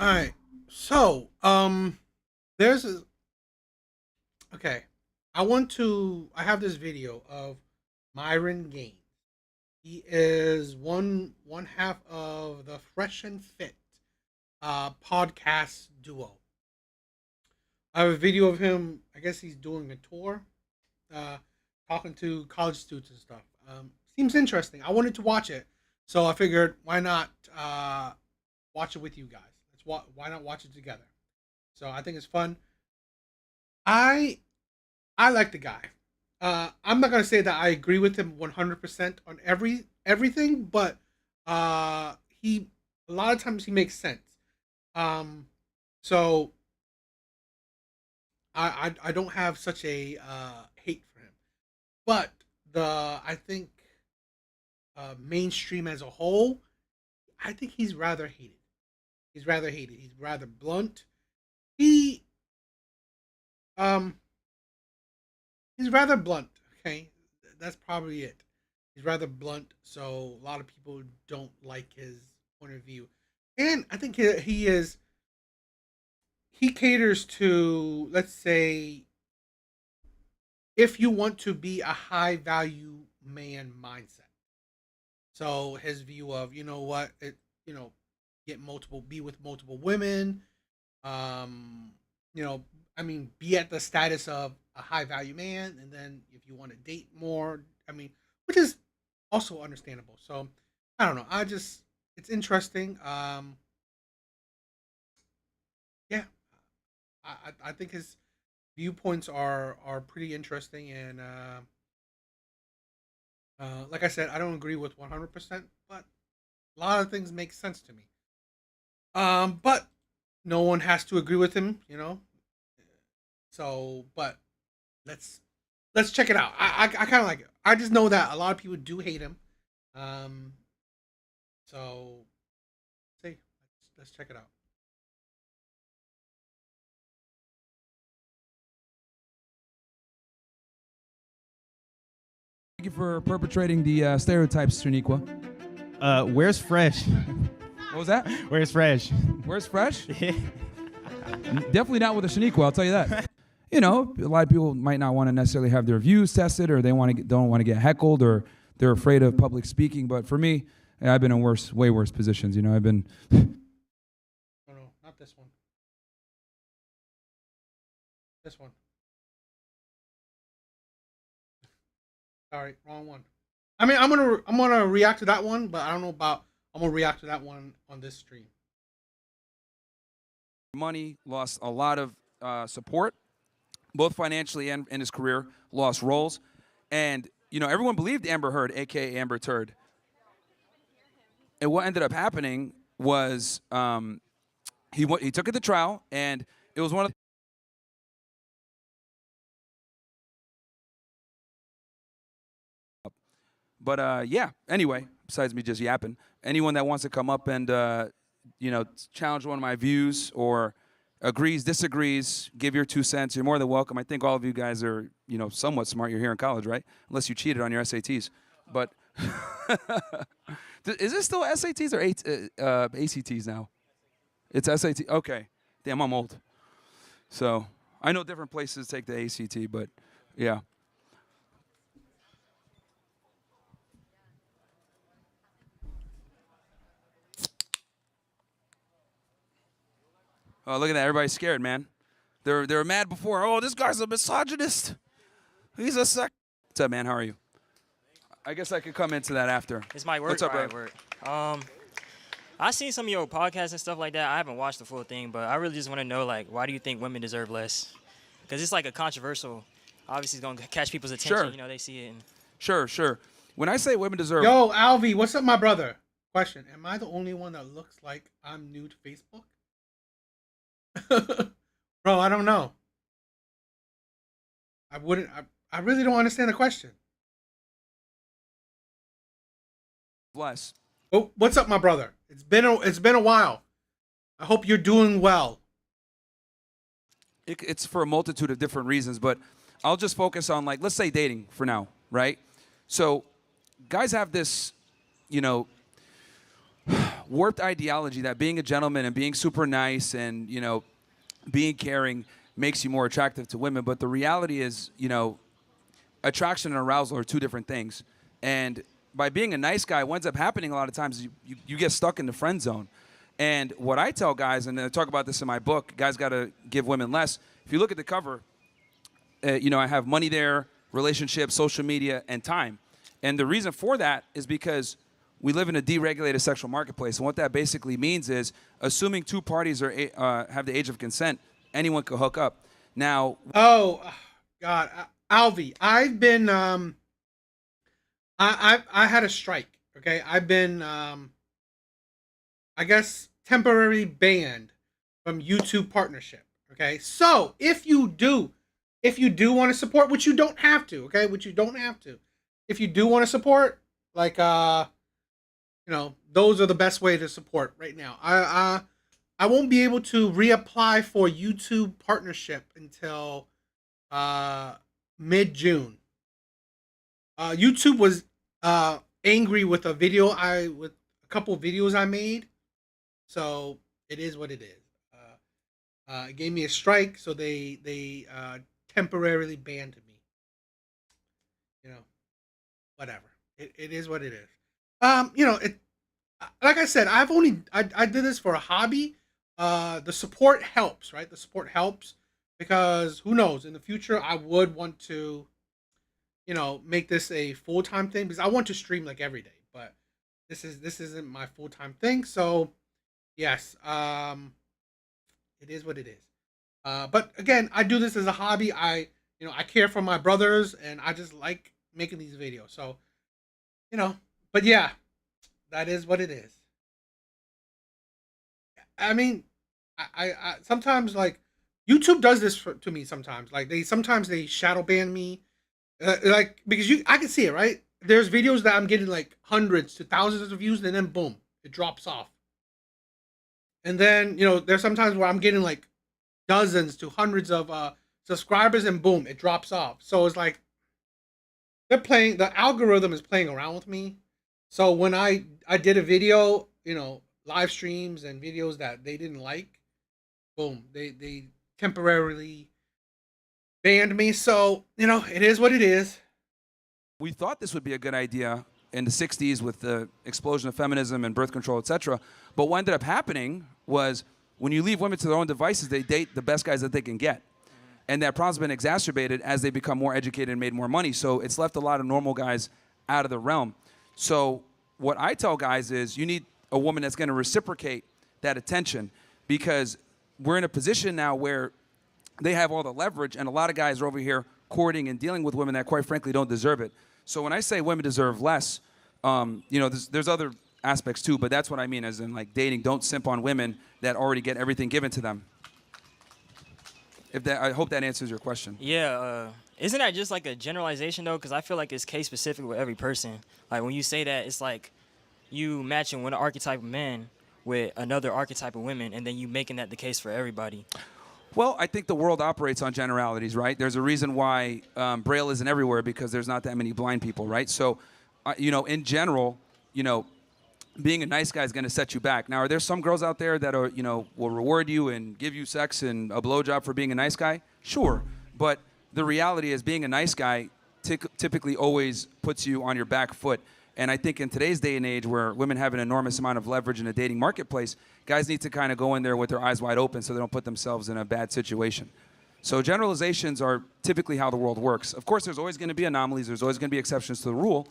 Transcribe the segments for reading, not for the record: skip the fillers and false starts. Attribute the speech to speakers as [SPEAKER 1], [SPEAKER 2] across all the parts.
[SPEAKER 1] All right. So, there's a, okay. I have this video of Myron Gaines. He is one half of the Fresh and Fit podcast duo. I have a video of him. I guess he's doing a tour, uh, talking to college students and stuff. Seems interesting. I wanted to watch it, so I figured why not watch it with you guys. Why not watch it together? So I think it's fun. I I like the guy. I'm not gonna say that I agree with him 100% on everything, but he a lot of times he makes sense. Um, so I don't have such a hate for him, but the I think mainstream as a whole, I think he's rather hated. He's rather hated. He's rather blunt. He um he's rather blunt. Okay, that's probably it. He's rather blunt, so a lot of people don't like his point of view, and I think he caters to, let's say, if you want to be a high value man mindset. So his view of, you know what, you know get multiple, be with multiple women, um, you know, I mean, be at the status of a high value man, and then if you want to date more, I mean, which is also understandable. So I don't know. It's interesting. Yeah, I think his viewpoints are pretty interesting, and like I said, I don't agree with 100%, but a lot of things make sense to me. But no one has to agree with him, you know. So, but let's let's check it out. I kind of like it. I just know that a lot of people do hate him. Um, so see, let's check it out.
[SPEAKER 2] Thank you for perpetrating the stereotypes, Shaniqua.
[SPEAKER 3] Where's Fresh?
[SPEAKER 2] What was that?
[SPEAKER 3] Where's Fresh?
[SPEAKER 2] Where's Fresh?
[SPEAKER 3] Yeah.
[SPEAKER 2] Definitely not with a Shaniqua, I'll tell you that. You know, a lot of people might not want to necessarily have their views tested, or they don't want to get heckled, or they're afraid of public speaking. But for me, I've been in way worse positions. You know, I've been.
[SPEAKER 1] No, no, not this one. This one. Sorry, wrong one. I mean, I'm gonna react to that one, but I don't know about I'm gonna react to that one on this stream.
[SPEAKER 2] Money, lost a lot of support, both financially and in his career, lost roles. And, you know, everyone believed Amber Heard, a.k.a. Amber Turd. And what ended up happening was he took it to trial, and it was one of But yeah, anyway, besides me just yapping, anyone that wants to come up and, you know, challenge one of my views or agrees, disagrees, give your 2 cents, you're more than welcome. I think all of you guys are, you know, somewhat smart. You're here in college, right? Unless you cheated on your SATs. But is this still SATs or ACTs now? It's SAT. Okay. Damn, I'm old. So I know different places take the ACT, but yeah. Oh, look at that. Everybody's scared, man. They were mad before. Oh, this guy's a misogynist. He's a sec. What's up, man? How are you? I guess I could come into that after.
[SPEAKER 4] It's my work.
[SPEAKER 2] What's up, bro?
[SPEAKER 4] Work. I seen some of your podcasts and stuff like that. I haven't watched the full thing, but I really just want to know, like, why do you think women deserve less? Because it's like a controversial. Obviously, it's gonna catch people's attention.
[SPEAKER 2] Sure.
[SPEAKER 4] You know, they see it. And
[SPEAKER 2] Sure. When I say women deserve,
[SPEAKER 1] Yo, Alvi, what's up, my brother? Question: am I the only one that looks like I'm new to Facebook? Bro, I don't know. I wouldn't. I really don't understand the question.
[SPEAKER 2] less.
[SPEAKER 1] Oh, what's up, my brother? It's been a while. I hope you're doing well.
[SPEAKER 2] It's for a multitude of different reasons, but I'll just focus on, like, let's say dating for now, right? So guys have this, you know, warped ideology that being a gentleman and being super nice and, you know, being caring makes you more attractive to women. But the reality is, you know, attraction and arousal are two different things. And by being a nice guy, what ends up happening a lot of times is you get stuck in the friend zone. And what I tell guys, and I talk about this in my book, Guys Gotta Give Women Less. If you look at the cover, you know, I have money there, relationships, social media, and time. And the reason for that is because we live in a deregulated sexual marketplace. And what that basically means is, assuming two parties are have the age of consent, anyone could hook up. Now,
[SPEAKER 1] Oh, God, Alvi, I've been I had a strike. Okay, I've been I guess temporarily banned from YouTube partnership. Okay, so if you do want to support, which you don't have to, okay, which you don't have to, if you do want to support, like you know, those are the best way to support right now. I won't be able to reapply for YouTube partnership until mid-June. YouTube was angry with a couple of videos I made, so it is what it is. It gave me a strike, so they temporarily banned me. You know, whatever. It is what it is. You know, it, like I said, I did this for a hobby. The support helps, right? The support helps because who knows, in the future I would want to, you know, make this a full-time thing because I want to stream like every day, but this isn't my full-time thing. So yes, it is what it is. But again, I do this as a hobby. I care for my brothers and I just like making these videos. So, you know, but yeah, that is what it is. I mean, I sometimes, like, YouTube does this to me sometimes. Like, sometimes they shadow ban me, like, because I can see it, right? There's videos that I'm getting like hundreds to thousands of views, and then boom, it drops off. And then, you know, there's sometimes where I'm getting like dozens to hundreds of subscribers, and boom, it drops off. So it's like the algorithm is playing around with me. So when I did a video, you know, live streams and videos that they didn't like, boom, they temporarily banned me. So, you know, it is what it is.
[SPEAKER 2] we thought this would be a good idea in the 60s with the explosion of feminism and birth control, etc. But what ended up happening was when you leave women to their own devices, they date the best guys that they can get. And that problem's been exacerbated as they become more educated and made more money. So it's left a lot of normal guys out of the realm. So what I tell guys is you need a woman that's going to reciprocate that attention, because we're in a position now where they have all the leverage, and a lot of guys are over here courting and dealing with women that quite frankly don't deserve it. So when I say women deserve less, you know, there's other aspects too, but that's what I mean, as in like dating. Don't simp on women that already get everything given to them. I hope that answers your question.
[SPEAKER 4] Yeah, isn't that just like a generalization though? Because I feel like it's case specific with every person. Like when you say that, it's like you matching one archetype of men with another archetype of women, and then you making that the case for everybody.
[SPEAKER 2] Well, I think the world operates on generalities, right? There's a reason why Braille isn't everywhere, because there's not that many blind people, right? So, you know, in general, you know, being a nice guy is going to set you back. Now, are there some girls out there that are, you know, will reward you and give you sex and a blowjob for being a nice guy? Sure. But the reality is being a nice guy typically always puts you on your back foot. And I think in today's day and age, where women have an enormous amount of leverage in the dating marketplace, guys need to kind of go in there with their eyes wide open so they don't put themselves in a bad situation. So generalizations are typically how the world works. Of course, there's always going to be anomalies. There's always going to be exceptions to the rule.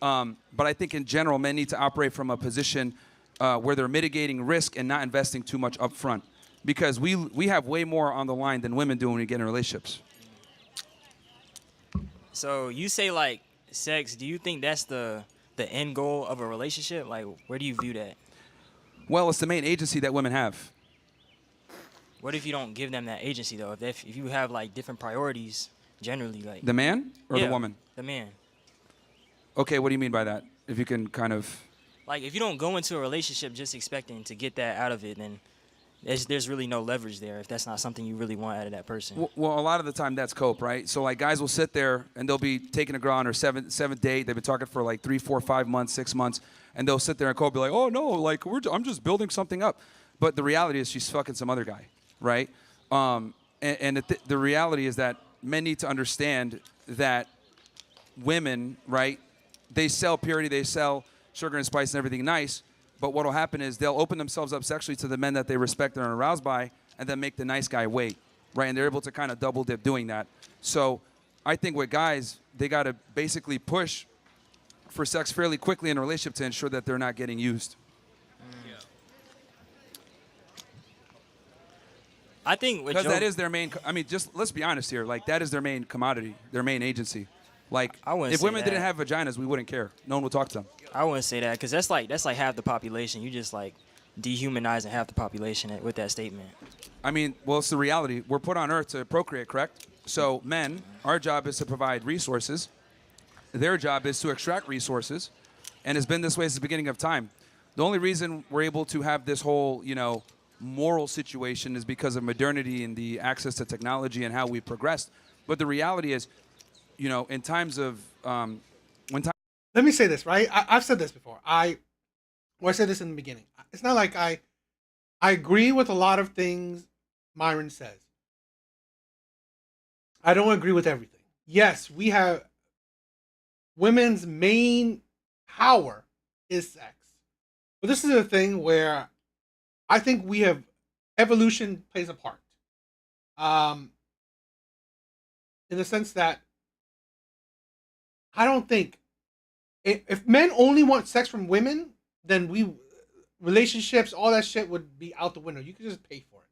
[SPEAKER 2] But I think in general, men need to operate from a position where they're mitigating risk and not investing too much up front. Because we have way more on the line than women do when we get in relationships.
[SPEAKER 4] So you say like sex, do you think that's the end goal of a relationship? Like, where do you view that?
[SPEAKER 2] Well, it's the main agency that women have.
[SPEAKER 4] What if you don't give them that agency though? If you have like different priorities generally, like
[SPEAKER 2] The man or
[SPEAKER 4] yeah,
[SPEAKER 2] the woman?
[SPEAKER 4] The man.
[SPEAKER 2] Okay, what do you mean by that? If you can kind of...
[SPEAKER 4] Like if you don't go into a relationship just expecting to get that out of it, then there's really no leverage there if that's not something you really want out of that person.
[SPEAKER 2] Well, a lot of the time that's cope, right? So like guys will sit there and they'll be taking a girl on her seventh date. They've been talking for like 3, 4, 5 months, 6 months, and they'll sit there and cope, be like, oh no, like I'm just building something up. But the reality is she's fucking some other guy, right? And the reality is that men need to understand that women, right? They sell purity, they sell sugar and spice and everything nice. But what will happen is they'll open themselves up sexually to the men that they respect and are aroused by, and then make the nice guy wait, right? And they're able to kind of double dip doing that. So I think with guys, they got to basically push for sex fairly quickly in a relationship to ensure that they're not getting used.
[SPEAKER 4] I think with
[SPEAKER 2] Because
[SPEAKER 4] Joe,
[SPEAKER 2] that is their main, I mean, just let's be honest here. Like, that is their main commodity, their main agency. Like,
[SPEAKER 4] I wouldn't
[SPEAKER 2] if
[SPEAKER 4] say
[SPEAKER 2] women
[SPEAKER 4] that.
[SPEAKER 2] didn't have vaginas, we wouldn't care. No one would talk to them.
[SPEAKER 4] I wouldn't say that because that's like half the population. You just like dehumanizing half the population with that statement.
[SPEAKER 2] I mean, well, it's the reality. We're put on Earth to procreate, correct? So men, our job is to provide resources. Their job is to extract resources, and it's been this way since the beginning of time. The only reason we're able to have this whole, moral situation is because of modernity and the access to technology and how we progressed. But the reality is, in times of
[SPEAKER 1] Let me say this, right? I've said this before. I said this in the beginning. It's not like I agree with a lot of things Myron says. I don't agree with everything. Yes, we have women's main power is sex. But this is a thing where I think we have evolution plays a part. In the sense that I don't think if men only want sex from women, then relationships, all that shit would be out the window. You could just pay for it.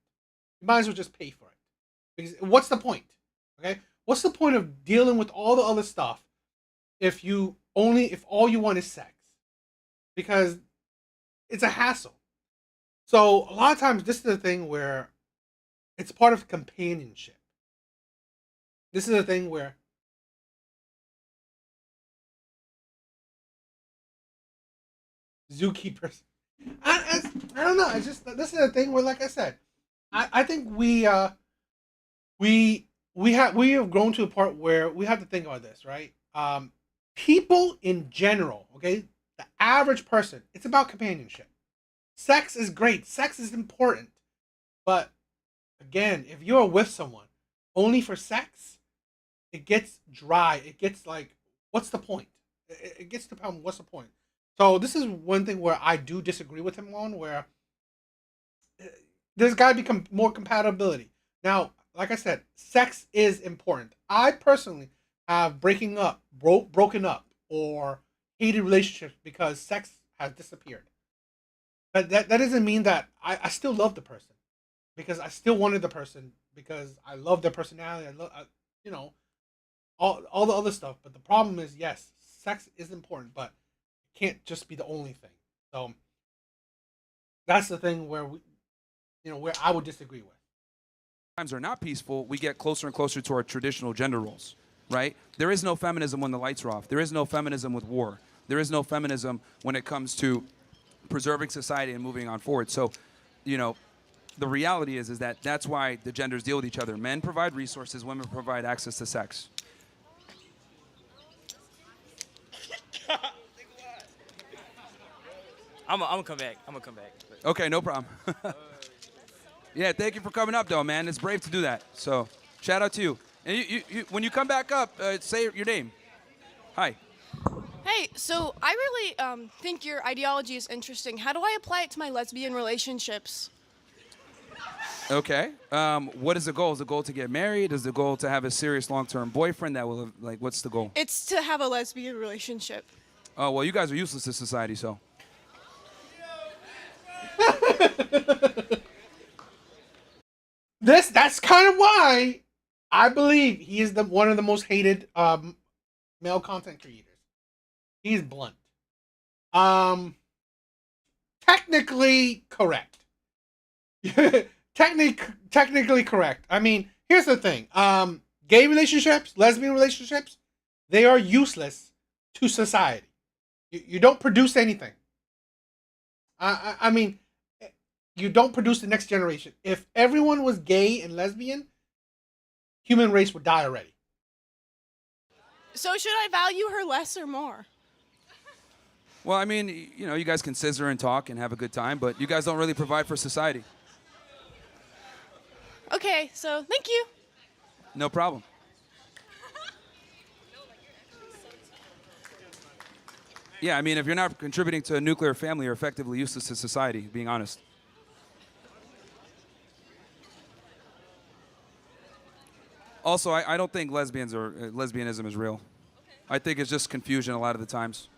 [SPEAKER 1] You might as well just pay for it. Because what's the point? Okay? What's the point of dealing with all the other stuff if all you want is sex? Because it's a hassle. So a lot of times this is the thing where it's part of companionship. This is a thing where zookeepers. I don't know. It's just this is a thing where, like I said, I think we have grown to a part where we have to think about this, right? People in general, okay, the average person, it's about companionship. Sex is great. Sex is important, but again, if you're with someone only for sex, it gets dry. It gets like, what's the point? It gets to the point, what's the point? So this is one thing where I do disagree with him on, where there's got to be more compatibility. Now, like I said, sex is important. I personally have broken up, or hated relationships because sex has disappeared. But that doesn't mean that I still love the person, because I still wanted the person, because I love their personality. I love, all the other stuff. But the problem is, yes, sex is important, but it can't just be the only thing. So that's the thing where where I would disagree with.
[SPEAKER 2] times are not peaceful, we get closer and closer to our traditional gender roles, right? There is no feminism when the lights are off. There is no feminism with war. There is no feminism when it comes to preserving society and moving on forward. So, the reality is that that's why the genders deal with each other. Men provide resources, women provide access to sex.
[SPEAKER 4] I'm gonna come back.
[SPEAKER 2] Okay, no problem. Yeah, thank you for coming up, though, man. It's brave to do that. So, shout out to you. And you when you come back up, say your name. Hi.
[SPEAKER 5] Hey, so I really think your ideology is interesting. How do I apply it to my lesbian relationships?
[SPEAKER 2] Okay. What is the goal? Is the goal to get married? Is the goal to have a serious long-term boyfriend that will, what's the goal?
[SPEAKER 5] It's to have a lesbian relationship.
[SPEAKER 2] Oh, well, you guys are useless to society, so.
[SPEAKER 1] That's kind of why I believe he is one of the most hated male content creators. He's blunt. Technically correct. Technically correct. I mean, here's the thing. Gay relationships, lesbian relationships, they are useless to society. You don't produce anything. I mean, you don't produce the next generation. If everyone was gay and lesbian, human race would die already.
[SPEAKER 5] So should I value her less or more?
[SPEAKER 2] Well, I mean, you know, you guys can scissor and talk and have a good time, but you guys don't really provide for society.
[SPEAKER 5] Okay, so thank you.
[SPEAKER 2] No problem. Yeah, I mean, if you're not contributing to a nuclear family, you're effectively useless to society, being honest. Also, I don't think lesbianism is real. I think it's just confusion a lot of the times.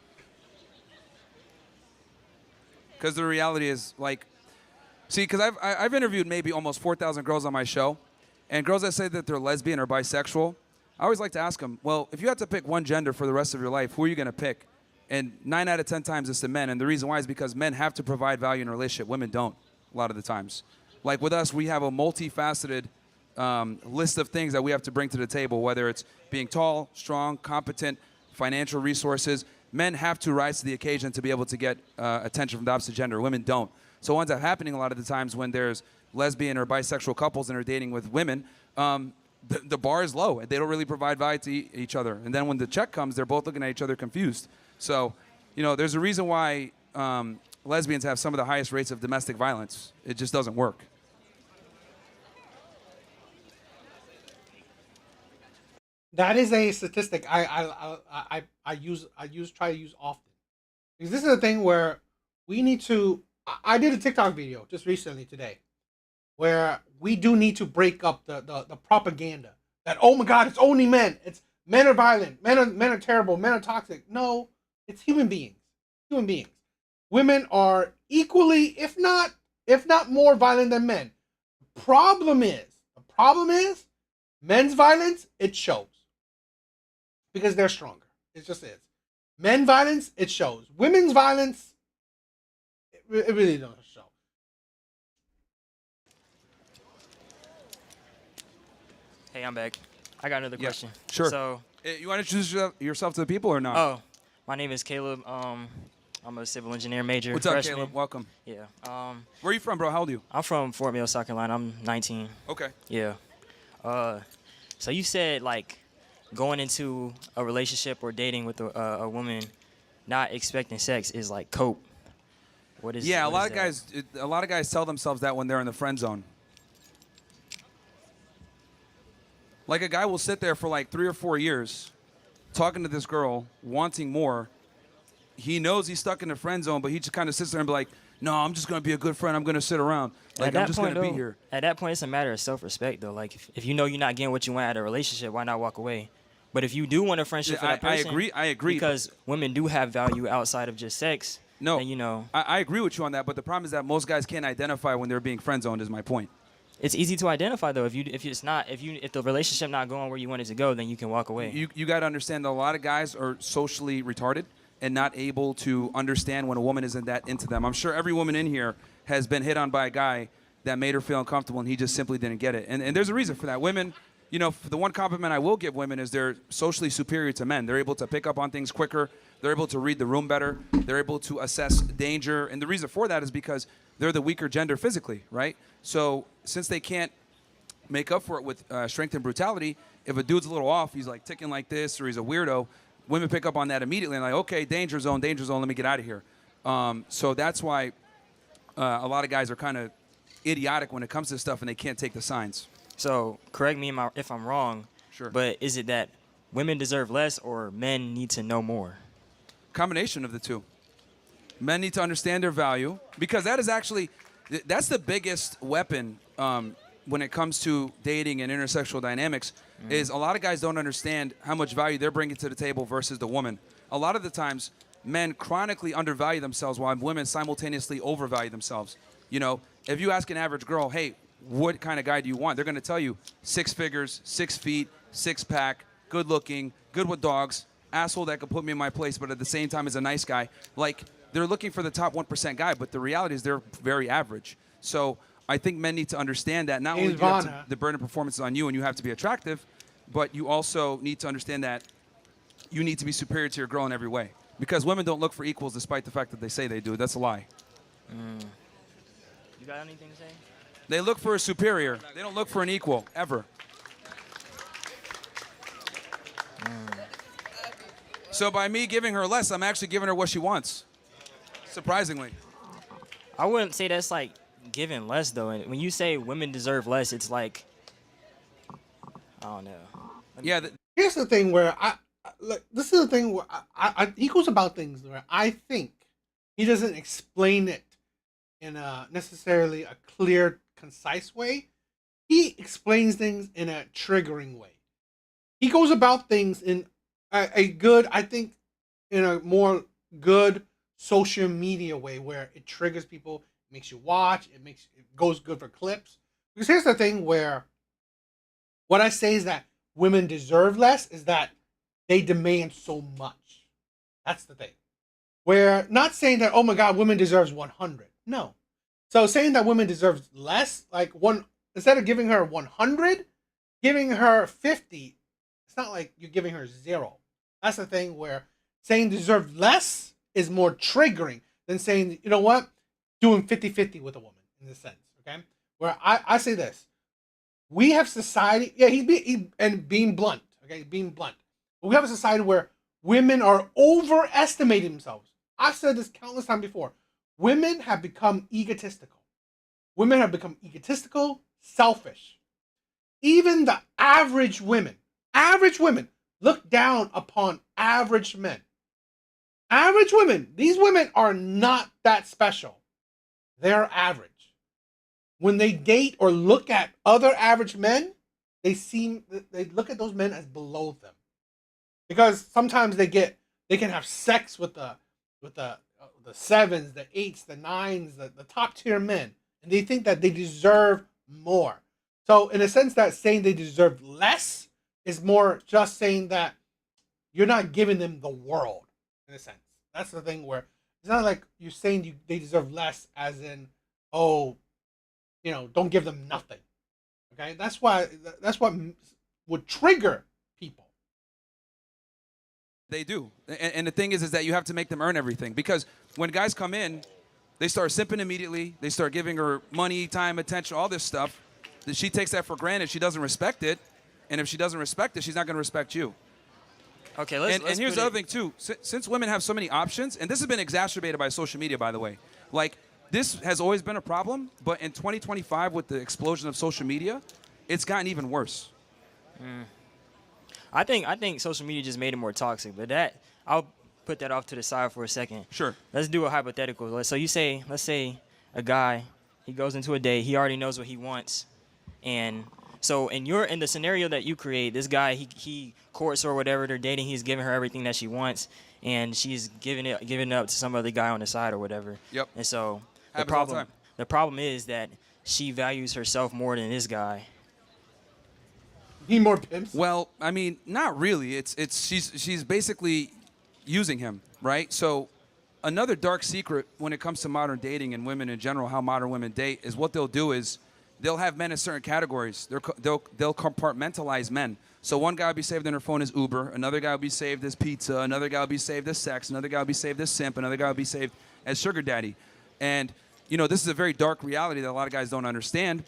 [SPEAKER 2] Because the reality is, like, see, because I've interviewed maybe almost 4,000 girls on my show, and girls that say that they're lesbian or bisexual, I always like to ask them, well, if you had to pick one gender for the rest of your life, who are you going to pick? And 9 out of 10 times it's the men, and the reason why is because men have to provide value in a relationship. Women don't, a lot of the times. Like with us, we have a multifaceted list of things that we have to bring to the table, whether it's being tall, strong, competent, financial resources. Men have to rise to the occasion to be able to get attention from the opposite gender. Women don't. So what ends up happening a lot of the times when there's lesbian or bisexual couples and are dating with women, the bar is low, and they don't really provide value to each other. And then when the check comes, they're both looking at each other confused. So, you know, there's a reason why lesbians have some of the highest rates of domestic violence. It just doesn't work.
[SPEAKER 1] That is a statistic I try to use often, because this is a thing where we need to. I did a TikTok video just recently today, where we do need to break up the propaganda that, oh my God, it's only men. It's men are violent. Men are terrible. Men are toxic. No, it's human beings. Human beings. Women are equally, if not more violent than men. The problem is men's violence, it shows. Because they're stronger. It just is. Men violence, it shows. Women's violence, it really doesn't show.
[SPEAKER 4] Hey, I'm back. I got another question.
[SPEAKER 2] Sure.
[SPEAKER 4] So,
[SPEAKER 2] You want to introduce yourself to the people or not?
[SPEAKER 4] oh, my name is Caleb. I'm a civil engineer major.
[SPEAKER 2] What's up,
[SPEAKER 4] freshman.
[SPEAKER 2] Caleb? Welcome.
[SPEAKER 4] Yeah.
[SPEAKER 2] Where are you from, bro? How old are you?
[SPEAKER 4] I'm from Fort Mill, South Carolina. I'm 19.
[SPEAKER 2] Okay.
[SPEAKER 4] Yeah. So you said like going into a relationship or dating with a woman, not expecting sex is like cope. What is?
[SPEAKER 2] Yeah,
[SPEAKER 4] what is
[SPEAKER 2] a lot of guys tell themselves that when they're in the friend zone. Like a guy will sit there for like 3 or 4 years, talking to this girl, wanting more. He knows he's stuck in the friend zone, but he just kind of sits there and be like, "No, I'm just gonna be a good friend. I'm gonna sit around. Like I'm just gonna be here."
[SPEAKER 4] At that point, it's a matter of self-respect, though. Like if you know you're not getting what you want out of a relationship, why not walk away? But if you do want a friendship for that person,
[SPEAKER 2] I agree.
[SPEAKER 4] Because women do have value outside of just sex.
[SPEAKER 2] No,
[SPEAKER 4] then, you know,
[SPEAKER 2] I agree with you on that. But the problem is that most guys can't identify when they're being friend zoned. Is my point.
[SPEAKER 4] it's easy to identify though. If the relationship not going where you want it to go, then you can walk away.
[SPEAKER 2] You got to understand that a lot of guys are socially retarded and not able to understand when a woman isn't that into them. I'm sure every woman in here has been hit on by a guy that made her feel uncomfortable and he just simply didn't get it. And there's a reason for that. Women, you know, the one compliment I will give women is they're socially superior to men. They're able to pick up on things quicker. They're able to read the room better. They're able to assess danger. And the reason for that is because they're the weaker gender physically, right? So since they can't make up for it with strength and brutality, if a dude's a little off, he's like ticking like this or he's a weirdo, women pick up on that immediately and like, okay, danger zone, let me get out of here. So that's why a lot of guys are kind of idiotic when it comes to this stuff and they can't take the signs.
[SPEAKER 4] So correct me if I'm wrong.
[SPEAKER 2] Sure.
[SPEAKER 4] But is it that women deserve less or men need to know more?
[SPEAKER 2] Combination of the two. Men need to understand their value because that is actually, that's the biggest weapon when it comes to dating and intersexual dynamics is a lot of guys don't understand how much value they're bringing to the table versus the woman. A lot of the times, men chronically undervalue themselves while women simultaneously overvalue themselves. You know, if you ask an average girl, hey, what kind of guy do you want? They're going to tell you 6 figures, 6 feet, 6-pack, good looking, good with dogs, asshole that could put me in my place, but at the same time is a nice guy. Like, they're looking for the top 1% guy, but the reality is they're very average. So I think men need to understand that not only do you have to, the burden of performance is on you and you have to be attractive, but you also need to understand that you need to be superior to your girl in every way. Because women don't look for equals despite the fact that they say they do. That's a lie.
[SPEAKER 4] You got anything to say?
[SPEAKER 2] They look for a superior. They don't look for an equal, ever. So by me giving her less, I'm actually giving her what she wants. Surprisingly.
[SPEAKER 4] I wouldn't say that's like giving less though. And when you say women deserve less, it's like I don't know.
[SPEAKER 2] Yeah,
[SPEAKER 1] Here's the thing where look. This is the thing where he goes about things where I think he doesn't explain it in a necessarily a clear, concise way. He explains things in a triggering way. He goes about things in a good, I think, in a more good social media way where it triggers people, makes you watch, it goes good for clips. Because here's the thing where what I say is that women deserve less is that they demand so much. That's the thing. Where not saying that, oh my God, women deserves 100. No. So saying that women deserves less, like instead of giving her 100, giving her 50, it's not like you're giving her 0. That's the thing where saying deserve less is more triggering than saying, you know what, doing 50-50 with a woman in this sense, okay? Where I say this. We have society, yeah, and being blunt, okay, being blunt. We have a society where women are overestimating themselves. I've said this countless times before. Women have become egotistical. Women have become egotistical, selfish. Even the average women look down upon average men. Average women, these women are not that special. They're average. When they date or look at other average men, they look at those men as below them. Because sometimes they can have sex with the 7s, the 8s, the 9s, the top tier men, and they think that they deserve more. So in a sense, that saying they deserve less is more just saying that you're not giving them the world, in a sense. That's the thing where it's not like you're saying they deserve less as in, oh, you know, don't give them nothing. Okay? That's what would trigger people.
[SPEAKER 2] they do. And the thing is that you have to make them earn everything. Because when guys come in, they start simping immediately. They start giving her money, time, attention, all this stuff. She takes that for granted. She doesn't respect it. And if she doesn't respect it, she's not going to respect you.
[SPEAKER 4] Okay, let's
[SPEAKER 2] And here's the other thing, too. Since women have so many options, and this has been exacerbated by social media, by the way. Like, this has always been a problem, but in 2025, with the explosion of social media, it's gotten even worse.
[SPEAKER 4] I think social media just made it more toxic, but I'll put that off to the side for a second.
[SPEAKER 2] Sure.
[SPEAKER 4] Let's do a hypothetical. So let's say a guy, he goes into a date, he already knows what he wants, and so in the scenario that you create, this guy he courts her or whatever, they're dating, he's giving her everything that she wants, and she's giving it up to some other guy on the side or whatever.
[SPEAKER 2] Yep.
[SPEAKER 4] And so
[SPEAKER 2] Happens all the time.
[SPEAKER 4] the problem is that she values herself more than this guy.
[SPEAKER 1] Need more pimps?
[SPEAKER 2] Well, I mean, not really. She's basically using him, right? So another dark secret when it comes to modern dating and women in general, how modern women date, is what they'll do is they'll have men in certain categories. They'll compartmentalize men. So one guy will be saved on her phone as Uber, another guy will be saved as pizza, another guy will be saved as sex, another guy will be saved as simp, another guy will be saved as sugar daddy. And, you know, this is a very dark reality that a lot of guys don't understand.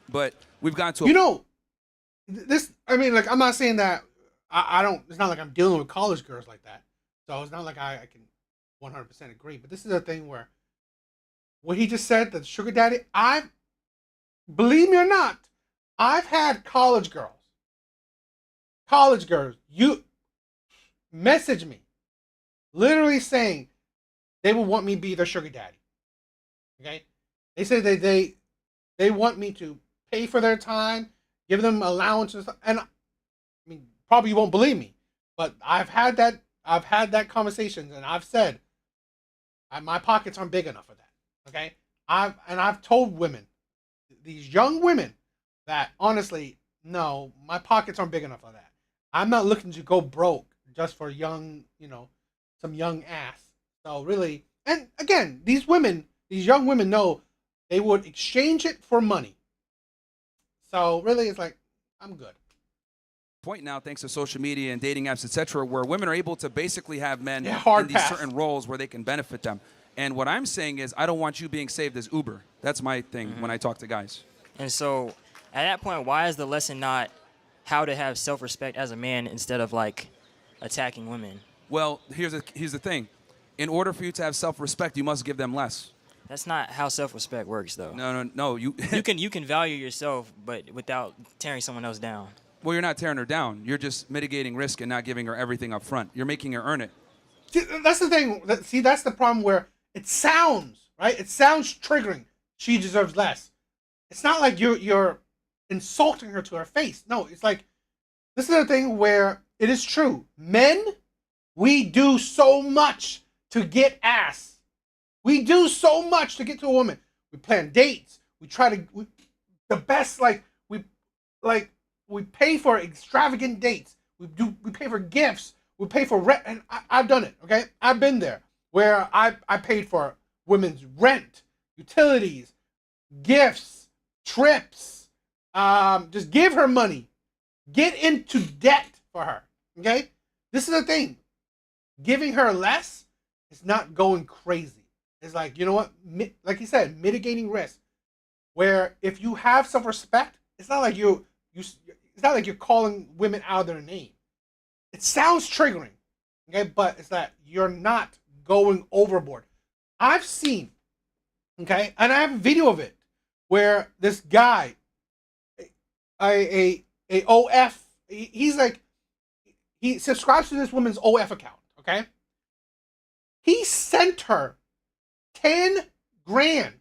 [SPEAKER 2] But we've gotten to a...
[SPEAKER 1] You know, this, I mean, like, I'm not saying that I don't, it's not like I'm dealing with college girls like that. So it's not like I can 100% agree. But this is a thing where what he just said, the sugar daddy, believe me or not, I've had college girls, you message me, literally saying they would want me to be their sugar daddy. Okay? They say they want me to pay for their time, give them allowances, and I mean, probably you won't believe me, but I've had that conversation, and I've said my pockets aren't big enough for that. Okay? I've told women, these young women, that honestly, no, my pockets aren't big enough for that. I'm not looking to go broke just for young, some young ass. So really, and again, these young women know they would exchange it for money. So really, it's like, I'm good.
[SPEAKER 2] Point now, thanks to social media and dating apps, etc., where women are able to basically have men in these
[SPEAKER 1] hard pass.
[SPEAKER 2] certain roles where they can benefit them. And what I'm saying is, I don't want you being saved as Uber. That's my thing when I talk to guys.
[SPEAKER 4] And so at that point, why is the lesson not how to have self-respect as a man instead of like attacking women?
[SPEAKER 2] Well, here's the thing. In order for you to have self-respect, you must give them less.
[SPEAKER 4] That's not how self-respect works, though.
[SPEAKER 2] No. You
[SPEAKER 4] You can value yourself, but without tearing someone else down.
[SPEAKER 2] well, you're not tearing her down. You're just mitigating risk and not giving her everything up front. You're making her earn it.
[SPEAKER 1] See, that's the thing. See, that's the problem where it sounds, right? It sounds triggering. She deserves less. It's not like you're insulting her to her face. No, it's like, this is the thing where it is true. Men, we do so much to get ass. We do so much to get to a woman. We plan dates. We try to, the best, we pay for extravagant dates. We pay for gifts. We pay for rent, and I've done it. Okay, I've been there where I paid for women's rent, utilities, gifts, trips. Just give her money, get into debt for her. Okay, this is the thing. Giving her less is not going crazy. It's like, you know what? Like you said, mitigating risk. Where if you have self-respect, it's not like it's not like you're calling women out of their name. It sounds triggering, okay, but it's that you're not going overboard. I've seen, okay, and I have a video of it where this guy, a OF, he's like, he subscribes to this woman's OF account, okay? He sent her 10 grand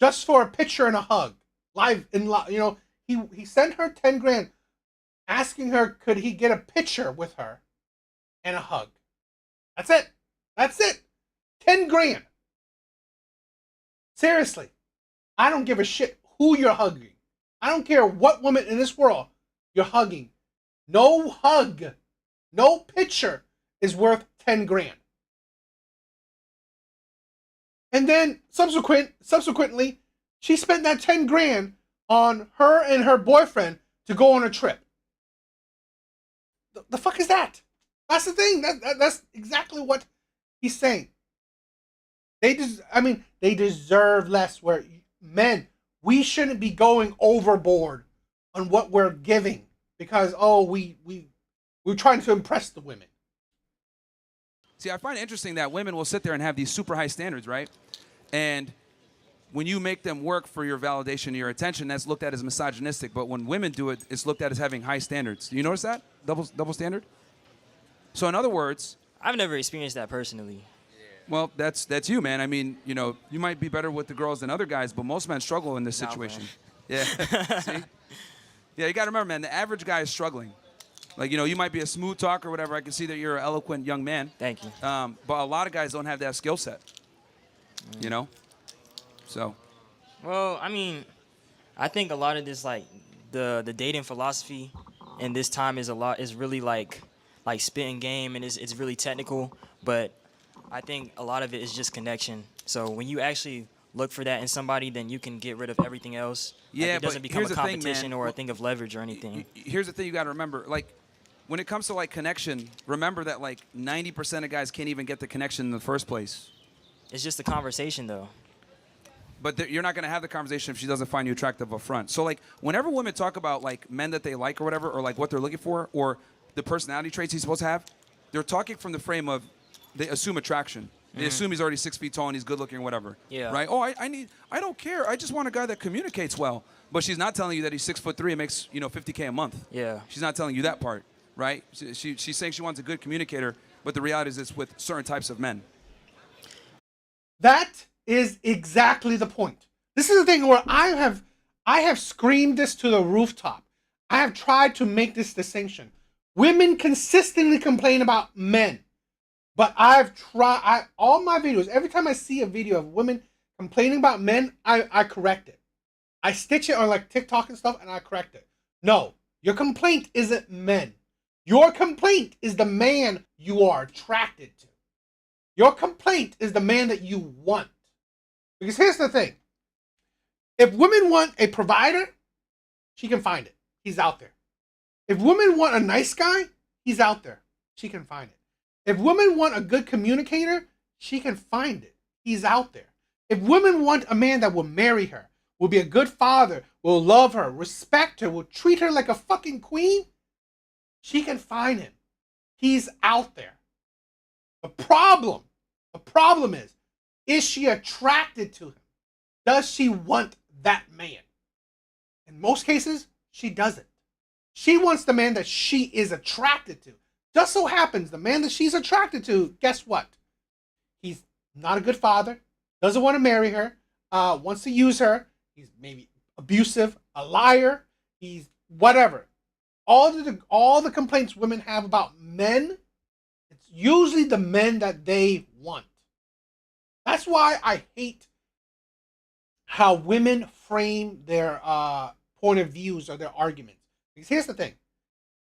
[SPEAKER 1] just for a picture and a hug, he sent her 10 grand asking her could he get a picture with her and a hug. That's it 10 grand. Seriously, I don't give a shit who you're hugging. I don't care what woman in this world you're hugging. No hug, no picture is worth 10 grand. And then subsequently, she spent that 10 grand on her and her boyfriend to go on a trip. The fuck is that? That's the thing. That's exactly what he's saying. They deserve less. Where men, we shouldn't be going overboard on what we're giving because we're trying to impress the women.
[SPEAKER 2] See, I find it interesting that women will sit there and have these super high standards, right? And when you make them work for your validation and your attention, that's looked at as misogynistic. But when women do it, it's looked at as having high standards. Do you notice that? Double standard? So in other words...
[SPEAKER 4] I've never experienced that personally.
[SPEAKER 2] Well, that's you, man. I mean, you might be better with the girls than other guys, but most men struggle in this situation. Yeah. See? Yeah, you got to remember, man, the average guy is struggling. Like, you might be a smooth talker or whatever. I can see that you're an eloquent young man.
[SPEAKER 4] Thank you.
[SPEAKER 2] But a lot of guys don't have that skill set. So.
[SPEAKER 4] Well, I mean, I think a lot of this, like, the dating philosophy in this time is really like spitting game, and it's really technical. But I think a lot of it is just connection. So when you actually look for that in somebody, then you can get rid of everything else.
[SPEAKER 2] Yeah,
[SPEAKER 4] it doesn't
[SPEAKER 2] but
[SPEAKER 4] become a
[SPEAKER 2] here's the thing,
[SPEAKER 4] competition
[SPEAKER 2] man.
[SPEAKER 4] or a thing of leverage or anything.
[SPEAKER 2] Here's the thing you got to remember. Like, when it comes to, like, connection, remember that, like, 90% of guys can't even get the connection in the first place.
[SPEAKER 4] It's just a conversation, though.
[SPEAKER 2] But you're not going to have the conversation if she doesn't find you attractive up front. So, like, whenever women talk about, like, men that they like or whatever, or, like, what they're looking for, or the personality traits he's supposed to have, they're talking from the frame of they assume attraction. They assume he's already 6 feet tall and he's good looking or whatever.
[SPEAKER 4] Yeah.
[SPEAKER 2] Right? Oh, I don't care. I just want a guy that communicates well. But she's not telling you that he's 6'3" and makes, $50K a month.
[SPEAKER 4] Yeah.
[SPEAKER 2] She's not telling you that part, right? She's saying she wants a good communicator, but the reality is it's with certain types of men.
[SPEAKER 1] That is exactly the point. This is the thing where I have screamed this to the rooftop. I have tried to make this distinction. Women consistently complain about men. But I've tried, all my videos, every time I see a video of women complaining about men, I correct it. I stitch it on like TikTok and stuff and I correct it. No, your complaint isn't men. Your complaint is the man you are attracted to. Your complaint is the man that you want. Because here's the thing. If women want a provider, she can find it. He's out there. If women want a nice guy, he's out there. She can find it. If women want a good communicator, she can find it. he's out there. If women want a man that will marry her, will be a good father, will love her, respect her, will treat her like a fucking queen, she can find him. He's out there. The problem is she attracted to him? Does she want that man? In most cases, she doesn't. She wants the man that she is attracted to. Just so happens the man that she's attracted to, guess what? He's not a good father, doesn't want to marry her, wants to use her, he's maybe abusive, a liar, he's whatever. All the complaints women have about men, it's usually the men that they want. That's why I hate how women frame their point of views or their arguments. Because here's the thing.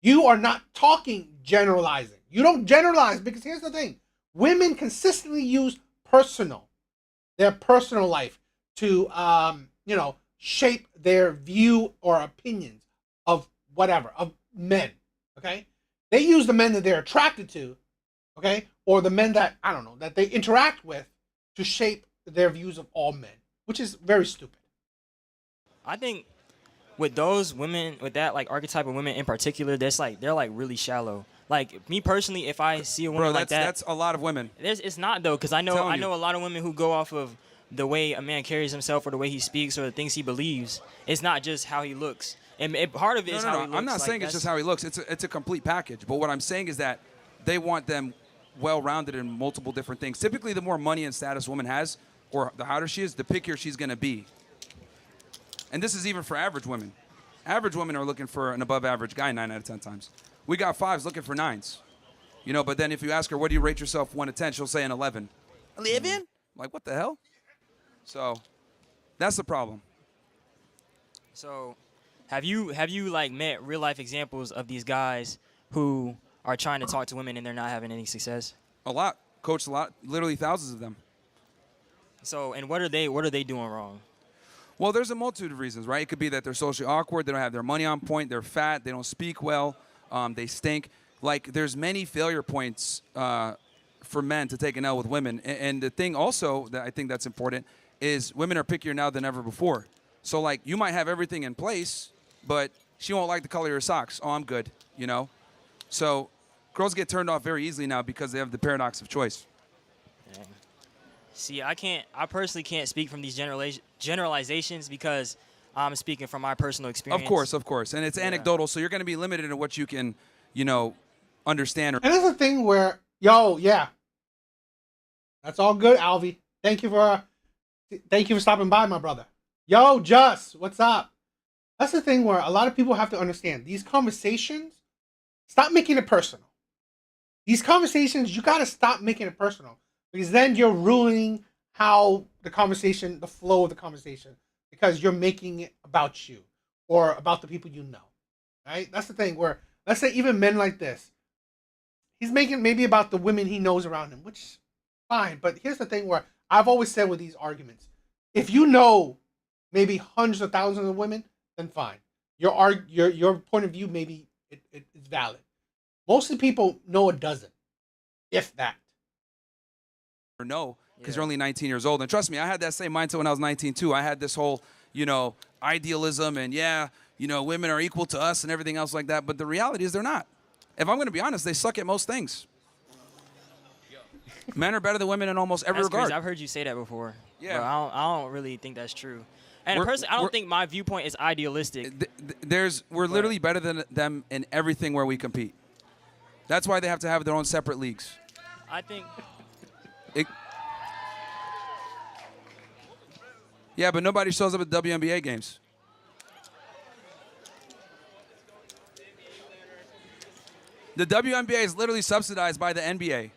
[SPEAKER 1] You are not talking generalizing. You don't generalize because here's the thing. Women consistently use their personal life to, shape their view or opinions of whatever, of men, okay? They use the men that they're attracted to, okay? Or the men that, I don't know, that they interact with to shape their views of all men, which is very stupid.
[SPEAKER 4] I think with those women, with that like archetype of women in particular, they're like really shallow. Like me personally, if I see a woman
[SPEAKER 2] Bro,
[SPEAKER 4] like that,
[SPEAKER 2] that's a lot of women.
[SPEAKER 4] it's not though, because I know
[SPEAKER 2] Telling you.
[SPEAKER 4] a lot of women who go off of the way a man carries himself or the way he speaks or the things he believes. It's not just how he looks. And part of it is how he looks.
[SPEAKER 2] I'm not
[SPEAKER 4] like,
[SPEAKER 2] saying it's just how he looks. It's a complete package. But what I'm saying is that they want them well-rounded in multiple different things. Typically, the more money and status a woman has, or the hotter she is, the pickier she's going to be. And this is even for average women. Average women are looking for an above-average guy 9 out of 10 times. We got 5s looking for 9s. You know, but then if you ask her, what do you rate yourself 1 to 10, she'll say an 11. 11? Like, what the hell? So, that's the problem.
[SPEAKER 4] So, have you like met real life examples of these guys who are trying to talk to women and they're not having any success?
[SPEAKER 2] A lot. Coached a lot. Literally thousands of them.
[SPEAKER 4] So, and what are they doing wrong?
[SPEAKER 2] Well, there's a multitude of reasons, right? It could be that they're socially awkward, they don't have their money on point, they're fat, they don't speak well, they stink. Like, there's many failure points for men to take an L with women. And the thing also that I think that's important is women are pickier now than ever before. So, like, you might have everything in place, but she won't like the color of your socks. Oh, I'm good, you know? So girls get turned off very easily now because they have the paradox of choice.
[SPEAKER 4] Yeah. See, I personally can't speak from these generalizations because I'm speaking from my personal experience.
[SPEAKER 2] Of course. And it's anecdotal, so you're going to be limited in what you can, understand.
[SPEAKER 1] And there's a thing where, that's all good, Alvy. Thank you for stopping by, my brother. Yo, Just, what's up? That's the thing where a lot of people have to understand. These conversations, stop making it personal. These conversations, you got to stop making it personal. Because then you're ruining the flow of the conversation. Because you're making it about you. Or about the people you know. Right? That's the thing where, let's say even men like this. He's making maybe about the women he knows around him. Which, fine. But here's the thing where I've always said with these arguments. If you know maybe hundreds of thousands of women, then fine. Your point of view, maybe it's valid. Most of the people know it doesn't. If that.
[SPEAKER 2] Or no, because you're only 19 years old. And trust me, I had that same mindset when I was 19 too. I had this whole, idealism and women are equal to us and everything else like that. But the reality is they're not. If I'm going to be honest, they suck at most things. Men are better than women in almost every regard.
[SPEAKER 4] Crazy. I've heard you say that before.
[SPEAKER 2] Yeah.
[SPEAKER 4] But I don't really think that's true. And personally, I don't think my viewpoint is idealistic.
[SPEAKER 2] We're literally better than them in everything where we compete. That's why they have to have their own separate leagues.
[SPEAKER 4] I think.
[SPEAKER 2] Yeah, but nobody shows up at WNBA games. The WNBA is literally subsidized by the NBA,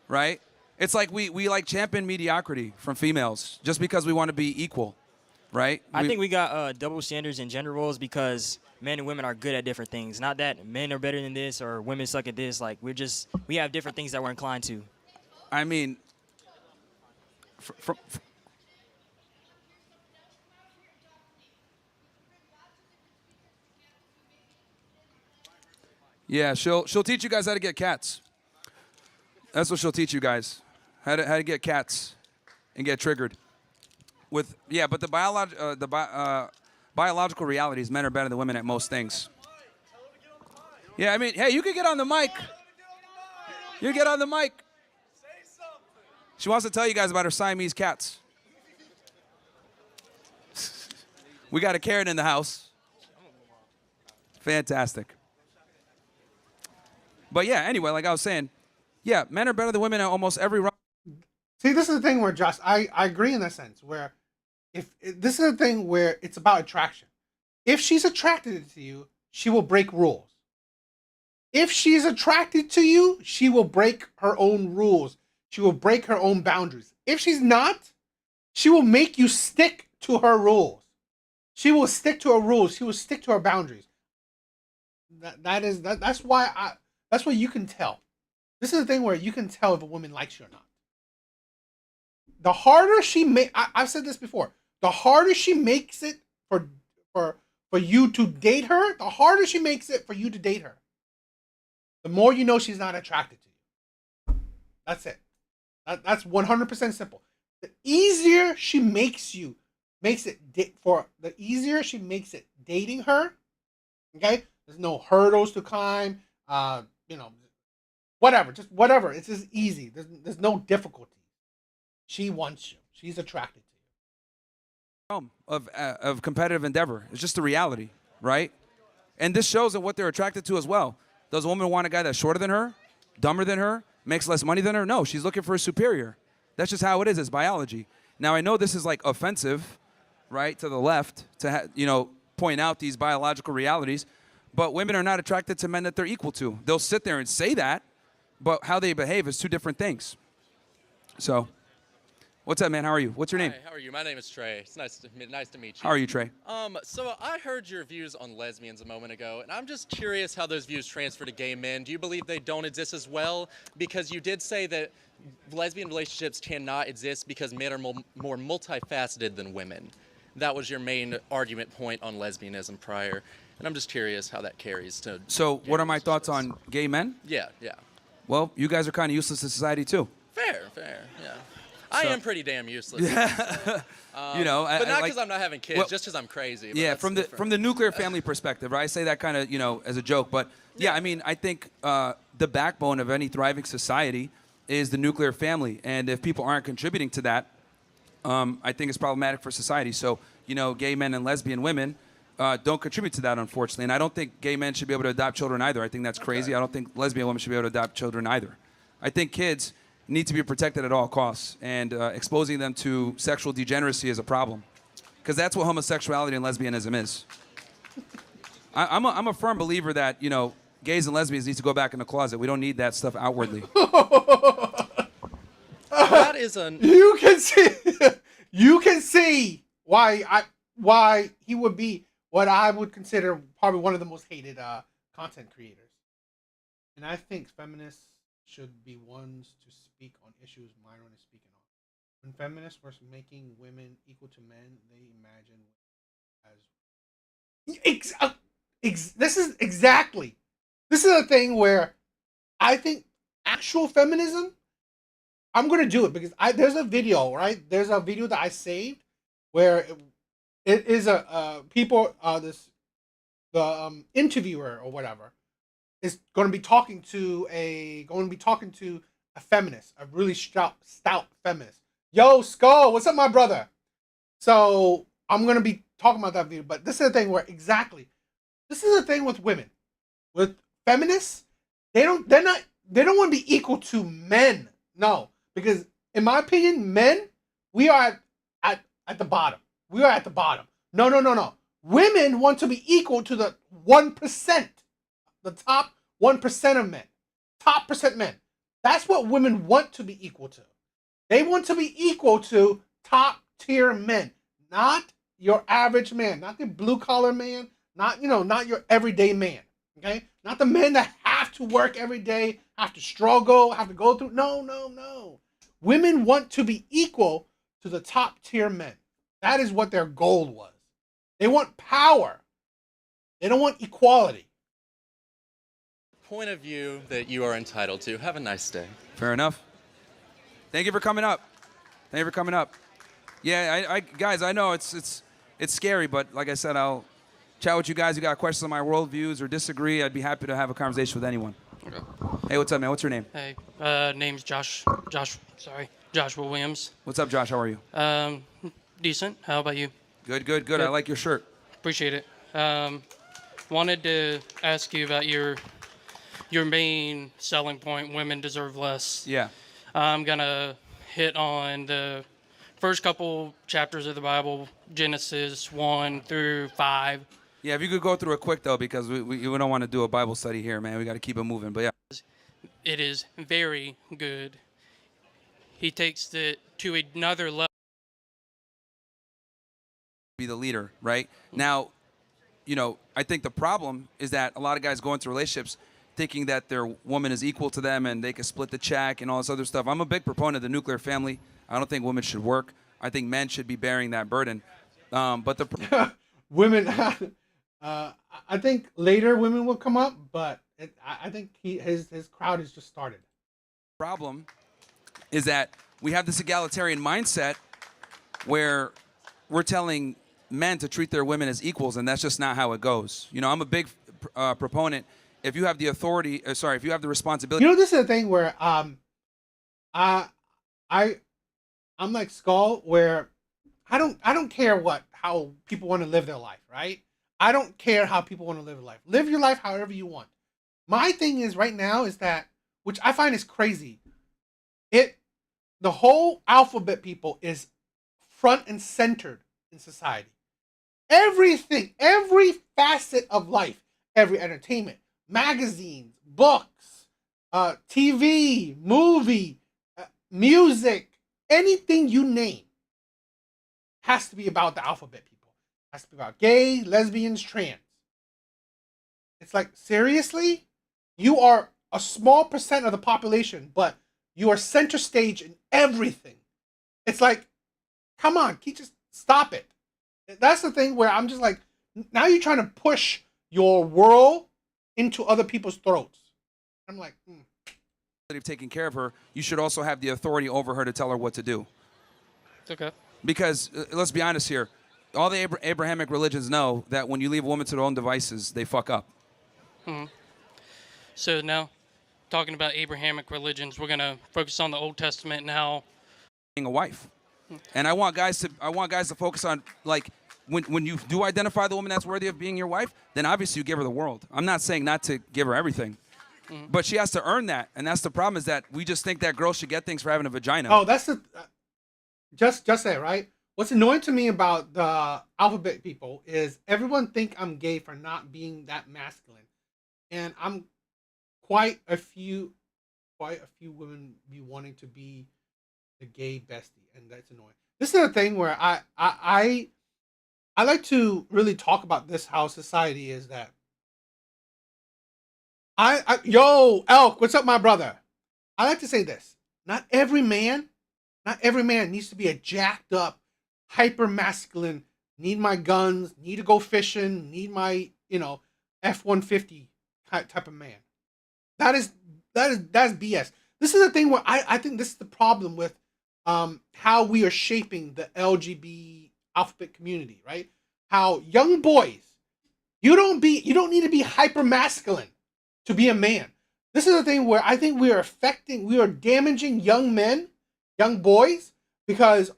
[SPEAKER 2] right? It's like we like champion mediocrity from females just because we want to be equal, right?
[SPEAKER 4] I think we got double standards in gender roles because men and women are good at different things. Not that men are better than this or women suck at this. Like, we have different things that we're inclined to.
[SPEAKER 2] I mean, yeah, she'll teach you guys how to get cats. That's what she'll teach you guys, how to get cats. and get triggered. But the biological reality is men are better than women at most things. Yeah, I mean, hey, you can get on the mic. You get on the mic. She wants to tell you guys about her Siamese cats. We got a Karen in the house. Fantastic. But yeah, anyway, like I was saying, yeah, men are better than women at almost every run.
[SPEAKER 1] See, this is the thing where Josh, I agree in that sense. Where this is the thing where it's about attraction. If she's attracted to you, she will break rules. If she's attracted to you, she will break her own rules. She will break her own boundaries. If she's not, she will make you stick to her rules. She will stick to her rules. She will stick to her boundaries. That's why you can tell. This is the thing where you can tell if a woman likes you or not. The harder she I've said this before. The harder she makes it for you to date her, the harder she makes it for you to date her. The more you know she's not attracted to you. That's it. That's 100% simple. The easier she makes it dating her. Okay, there's no hurdles to climb. Whatever, just whatever. It's just easy. There's no difficulty. She wants you. She's attracted to you.
[SPEAKER 2] Of competitive endeavor. It's just the reality, right? And this shows that what they're attracted to as well. Does a woman want a guy that's shorter than her, dumber than her, makes less money than her? No, she's looking for a superior. That's just how it is. It's biology. Now, I know this is like offensive, right, to the left to point out these biological realities, but women are not attracted to men that they're equal to. They'll sit there and say that, but how they behave is two different things. So, what's up, man? How are you? What's your name?
[SPEAKER 6] Hi, how are you? My name is Trey. It's nice to meet you.
[SPEAKER 2] How are you, Trey?
[SPEAKER 6] So I heard your views on lesbians a moment ago, and I'm just curious how those views transfer to gay men. Do you believe they don't exist as well? Because you did say that lesbian relationships cannot exist because men are more multifaceted than women. That was your main argument point on lesbianism prior, and I'm just curious how that carries to.
[SPEAKER 2] So, what are my thoughts on gay men?
[SPEAKER 6] Yeah.
[SPEAKER 2] Well, you guys are kind of useless to society too.
[SPEAKER 6] Fair, yeah. I am pretty damn useless.
[SPEAKER 2] Yeah.
[SPEAKER 6] but not because I'm not having kids, just because I'm crazy.
[SPEAKER 2] Yeah, from the nuclear family perspective, right? I say that kind of as a joke, but yeah, I mean, I think the backbone of any thriving society is the nuclear family, and if people aren't contributing to that, I think it's problematic for society. So gay men and lesbian women don't contribute to that, unfortunately, and I don't think gay men should be able to adopt children either. I think that's crazy. I don't think lesbian women should be able to adopt children either. I think kids need to be protected at all costs, and exposing them to sexual degeneracy is a problem, because that's what homosexuality and lesbianism is. I'm a firm believer that gays and lesbians need to go back in the closet. We don't need that stuff outwardly.
[SPEAKER 6] That is
[SPEAKER 1] you can see why he would be what I would consider probably one of the most hated content creators, and I think feminists should be ones to speak on issues Myron is speaking on. When feminists were making women equal to men, they imagine as this is a thing where I think actual feminism. I'm gonna do it because there's a video, right? There's a video that I saved where it is the interviewer or whatever is going to be talking to a feminist, a really stout feminist. Yo, Skull, what's up, my brother? So I'm going to be talking about that video, but this is the thing where this is the thing with women, with feminists, they don't want to be equal to men. No, because in my opinion, men, we are at the bottom. We are at the bottom. No. Women want to be equal to the 1%. The top 1% of men. Top percent men. That's what women want to be equal to. They want to be equal to top tier men. Not your average man. Not the blue collar man. Not your everyday man. Okay? Not the men that have to work every day, have to struggle, have to go through. No. Women want to be equal to the top tier men. That is what their goal was. They want power. They don't want equality.
[SPEAKER 6] Point of view that you are entitled to. Have a nice day.
[SPEAKER 2] Fair enough. Thank you for coming up. Thank you for coming up. Yeah, I guys, I know it's scary, but like I said, I'll chat with you guys. You got questions on my worldviews or disagree? I'd be happy to have a conversation with anyone.
[SPEAKER 7] Okay.
[SPEAKER 2] Hey, what's up, man? What's your name?
[SPEAKER 7] Hey, name's Joshua Williams.
[SPEAKER 2] What's up, Josh? How are you?
[SPEAKER 7] Decent. How about you?
[SPEAKER 2] Good, good, good. I
[SPEAKER 7] Good.
[SPEAKER 2] like your shirt.
[SPEAKER 7] Appreciate it. Wanted to ask you about your main selling point, women deserve less.
[SPEAKER 2] Yeah.
[SPEAKER 7] I'm gonna hit on the first couple chapters of the Bible, Genesis 1 through 5.
[SPEAKER 2] Yeah, if you could go through it quick, though, because we don't want to do a Bible study here, man. We got to keep it moving. But, yeah.
[SPEAKER 7] It is very good. He takes it to another level.
[SPEAKER 2] Be the leader, right? Now, you know, I think the problem is that a lot of guys go into relationships thinking that their woman is equal to them and they can split the check and all this other stuff. I'm a big proponent of the nuclear family. I don't think women should work. I think men should be bearing that burden. But the
[SPEAKER 1] Women, I think later women will come up, but I think his crowd has just started.
[SPEAKER 2] problem is that we have this egalitarian mindset where we're telling men to treat their women as equals, and that's just not how it goes. You know, I'm a big proponent. If you have the authority, if you have the responsibility.
[SPEAKER 1] You know, this is a thing where I'm like Skull, where I don't care how people want to live their life, right? I don't care how people want to live their life. Live your life however you want. My thing is right now is that, which I find is crazy, the whole alphabet people is front and centered in society. Everything, every facet of life, every entertainment, magazines, books, TV, movie, music, anything you name has to be about the alphabet people. Has to be about gay, lesbians, trans. It's like, seriously? You are a small percent of the population, but you are center stage in everything. It's like, come on, can you just stop it? That's the thing where I'm just like, now you're trying to push your world into other people's throats. I'm like,
[SPEAKER 2] Of taking care of her, you should also have the authority over her to tell her what to do.
[SPEAKER 7] Okay.
[SPEAKER 2] Because let's be honest here, all the Abrahamic religions know that when you leave a woman to their own devices, they fuck up.
[SPEAKER 7] So now, talking about Abrahamic religions, we're gonna focus on the Old Testament and how.
[SPEAKER 2] Being a wife, and I want guys to focus on, like, when you do identify the woman that's worthy of being your wife, then obviously you give her the world. I'm not saying not to give her everything. But she has to earn that, and that's the problem, is that we just think that girls should get things for having a vagina.
[SPEAKER 1] oh, that's the just that, right? What's annoying to me about the alphabet people is everyone think I'm gay for not being that masculine, and I'm quite a few women be wanting to be the gay bestie, and that's annoying. This is a thing where I like to really talk about this, how society is that. Yo, Elk, what's up, my brother? I like to say this. Not every man needs to be a jacked up, hyper masculine, need my guns, need to go fishing, need my, F-150 type of man. That's BS. This is the thing where I think this is the problem with how we are shaping the LGBT alphabet community, right? How young boys, you don't need to be hyper masculine to be a man. This is the thing where I think we are damaging young men, young boys, because,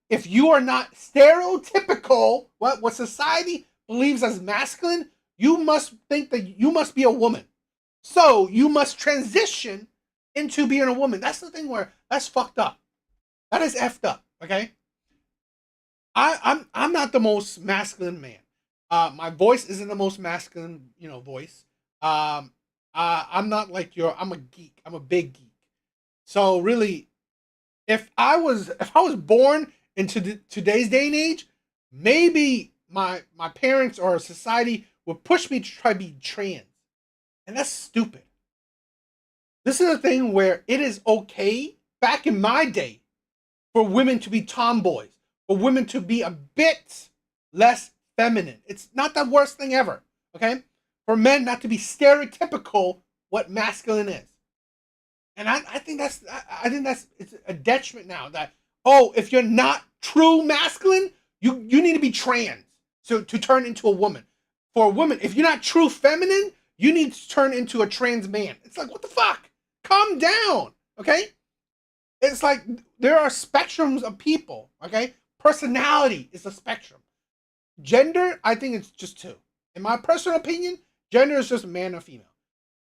[SPEAKER 1] if you are not stereotypical, what society believes as masculine, you must think that you must be a woman. So you must transition into being a woman. That's the thing where that's fucked up. That is effed up. Okay. I'm not the most masculine man. My voice isn't the most masculine, voice. I'm not like I'm a geek. I'm a big geek. So really, if I was born into today's day and age, maybe my parents or society would push me to try to be trans. And that's stupid. This is a thing where it is okay, back in my day, for women to be tomboys, for women to be a bit less feminine. It's not the worst thing ever, okay? For men not to be stereotypical what masculine is. And I think it's a detriment now that oh, if you're not true masculine, you need to be trans to turn into a woman. For a woman, if you're not true feminine, you need to turn into a trans man. It's like, what the fuck? Calm down, okay? It's like there are spectrums of people, okay? Personality is a spectrum. Gender, I think it's just two. In my personal opinion, gender is just man or female.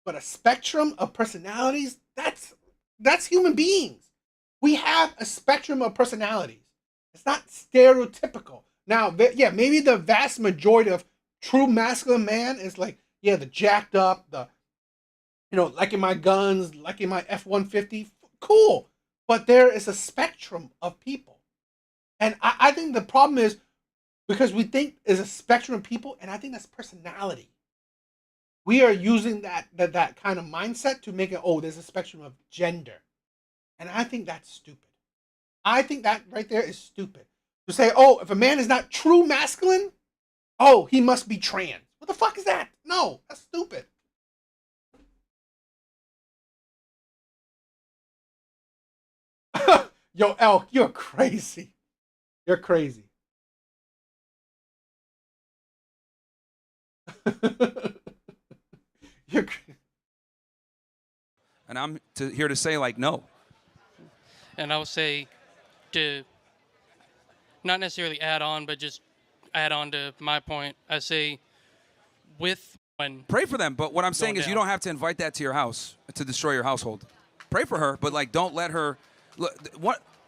[SPEAKER 1] But a spectrum of personalities, that's human beings. We have a spectrum of personalities. It's not stereotypical. Now, yeah, maybe the vast majority of true masculine man is like, yeah, the jacked up, the, liking my guns, liking my F-150. Cool. But there is a spectrum of people. And I think the problem is because we think there's a spectrum of people, and I think that's personality. We are using that kind of mindset to make it, oh, there's a spectrum of gender. And I think that's stupid. I think that right there is stupid. To say, oh, if a man is not true masculine, oh, he must be trans. What the fuck is that? No, that's stupid. Yo, Elk, you're crazy. You're crazy. You're crazy.
[SPEAKER 2] And I'm here to say, like, no.
[SPEAKER 7] And I would say to not necessarily add on, but just add on to my point, I say with when
[SPEAKER 2] Pray for them, but what I'm saying is you
[SPEAKER 7] down.
[SPEAKER 2] don't have to invite that to your house to destroy your household. Pray for her, but like don't let her. Look,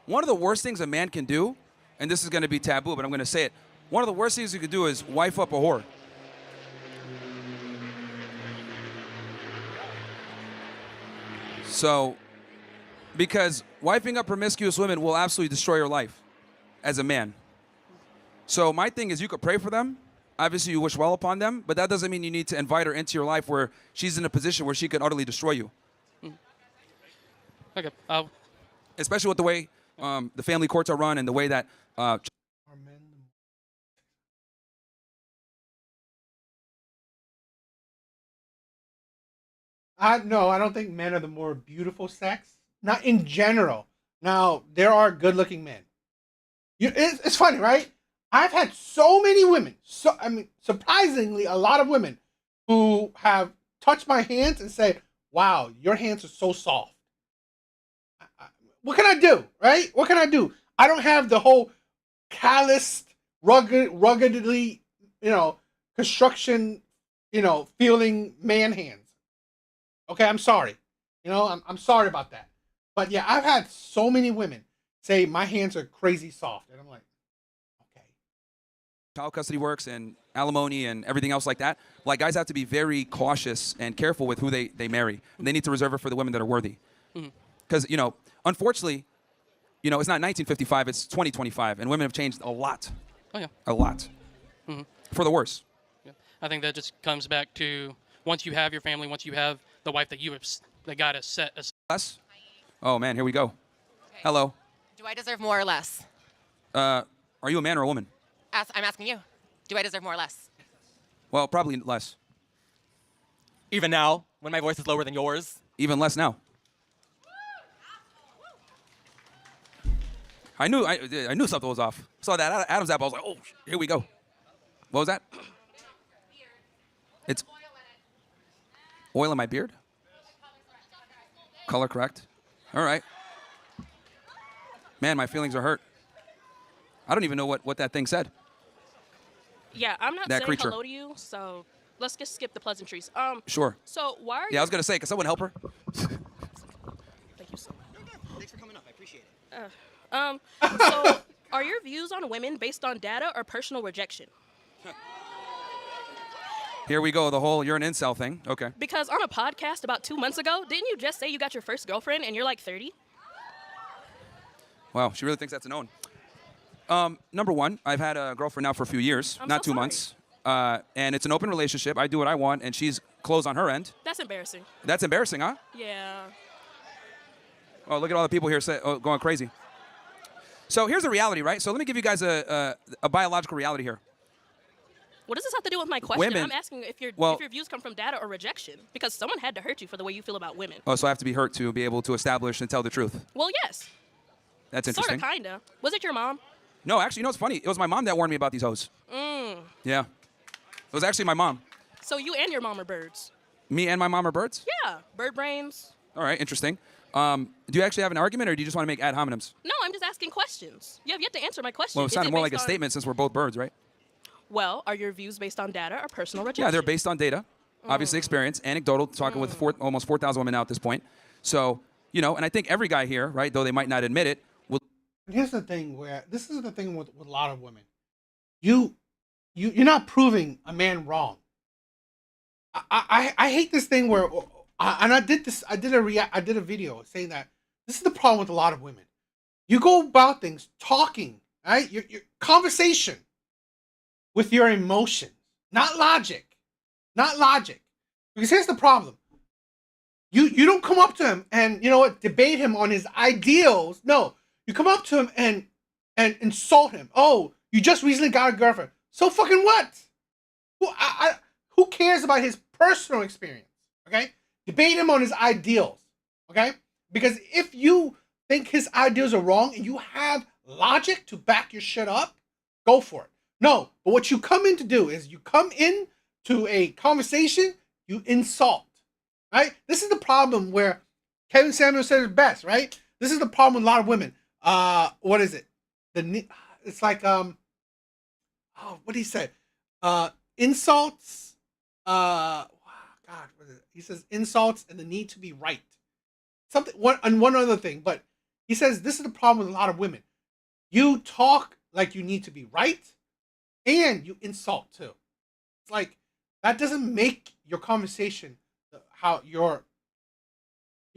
[SPEAKER 2] one of the worst things a man can do, and this is going to be taboo, but I'm going to say it. One of the worst things you could do is wife up a whore. So, because wiping up promiscuous women will absolutely destroy your life as a man. So my thing is you could pray for them. Obviously, you wish well upon them, but that doesn't mean you need to invite her into your life where she's in a position where she could utterly destroy you.
[SPEAKER 7] okay,
[SPEAKER 2] Especially with the way the family courts are run and the way that
[SPEAKER 1] No, I don't think men are the more beautiful sex. Not in general. Now, there are good-looking men. It's funny, right? I've had so many women, surprisingly, a lot of women who have touched my hands and said, wow, your hands are so soft. What can I do, right? What can I do? I don't have the whole calloused, ruggedly, construction, feeling man hands. Okay, I'm sorry. I'm sorry about that. But yeah, I've had so many women say my hands are crazy soft. And I'm like, okay.
[SPEAKER 2] child custody works and alimony and everything else like that, like guys have to be very cautious and careful with who they marry. And they need to reserve it for the women that are worthy. Because, unfortunately, it's not 1955, it's 2025, and women have changed a lot.
[SPEAKER 7] Oh, yeah.
[SPEAKER 2] A lot. For the worse.
[SPEAKER 7] Yeah. I think that just comes back to once you have your family, once you have the wife that God has set aside.
[SPEAKER 2] Less? Oh, man, here we go. Hello.
[SPEAKER 8] Do I deserve more or less?
[SPEAKER 2] Are you a man or a woman?
[SPEAKER 8] I'm asking you. Do I deserve more or less?
[SPEAKER 2] Well, probably less.
[SPEAKER 9] Even now, when my voice is lower than yours?
[SPEAKER 2] Even less now. I knew something was off. Saw that Adam's apple. I was like, oh, here we go. What was that? It's oil in my beard? Color correct. All right. Man, my feelings are hurt. I don't even know what that thing said.
[SPEAKER 10] Yeah, I'm not
[SPEAKER 2] That
[SPEAKER 10] saying
[SPEAKER 2] creature.
[SPEAKER 10] hello to you, so let's just skip the pleasantries.
[SPEAKER 2] Sure.
[SPEAKER 10] So why are you?
[SPEAKER 2] Yeah, I was gonna say, can someone help her?
[SPEAKER 10] Thank you so much.
[SPEAKER 9] Thanks for coming up. I appreciate it.
[SPEAKER 10] So are your views on women based on data or personal rejection?
[SPEAKER 2] Here we go, the whole you're an incel thing. Okay.
[SPEAKER 10] Because on a podcast about 2 months ago, didn't you just say you got your first girlfriend and you're like 30?
[SPEAKER 2] Wow, she really thinks that's a known. Number one, I've had a girlfriend now for a few years,
[SPEAKER 10] I'm
[SPEAKER 2] not
[SPEAKER 10] so
[SPEAKER 2] 2 months. And it's an open relationship. I do what I want, and she's closed on her end.
[SPEAKER 10] That's embarrassing.
[SPEAKER 2] That's embarrassing, huh?
[SPEAKER 10] Yeah.
[SPEAKER 2] Oh, look at all the people here going crazy. So here's the reality, right? So let me give you guys a biological reality here.
[SPEAKER 10] What does this have to do with my question?
[SPEAKER 2] Women-
[SPEAKER 10] I'm asking if your views come from data or rejection, because someone had to hurt you for the way you feel about women.
[SPEAKER 2] Oh, so I have to be hurt to be able to establish and tell the truth.
[SPEAKER 10] Well, yes.
[SPEAKER 2] That's
[SPEAKER 10] Sort
[SPEAKER 2] interesting.
[SPEAKER 10] of, kinda. Was it your mom?
[SPEAKER 2] No, actually, you know what's funny? It was my mom that warned me about these hoes. Yeah. It was actually my mom.
[SPEAKER 10] So you and your mom are birds.
[SPEAKER 2] Me and my mom are birds?
[SPEAKER 10] Yeah, bird brains.
[SPEAKER 2] All right, interesting. Do you actually have an argument, or do you just want to make ad hominems?
[SPEAKER 10] No, I'm just asking questions. You have yet to answer my question.
[SPEAKER 2] Well, it
[SPEAKER 10] Is
[SPEAKER 2] sounded more like a
[SPEAKER 10] based on-
[SPEAKER 2] statement since we're both birds, right?
[SPEAKER 10] Well, are your views based on data or personal rejection?
[SPEAKER 2] Yeah, they're based on data, obviously experience, anecdotal, talking with almost 4,000 women now at this point. So, you know, and I think every guy here, right, though they might not admit it, will.
[SPEAKER 1] And here's the thing where this is the thing with a lot of women. You're not proving a man wrong. I hate this thing where I did a video saying that this is the problem with a lot of women. You go about things talking, right? Your conversation with your emotions, not logic. Not logic. Because here's the problem. You don't come up to him and, you know what, debate him on his ideals. No. You come up to him and insult him. Oh, you just recently got a girlfriend. So fucking what? Who cares about his personal experience? Okay? Debate him on his ideals. Okay? Because if you think his ideals are wrong and you have logic to back your shit up, go for it. No, but what you come in to do is you come in to a conversation, you insult. Right? This is the problem where Kevin Samuel said it best, right? This is the problem with a lot of women. What is it? It's like what he said? Insults. God, what is it? He says insults and the need to be right. One other thing, but he says this is the problem with a lot of women. You talk like you need to be right, and you insult too. It's like that doesn't make your conversation how your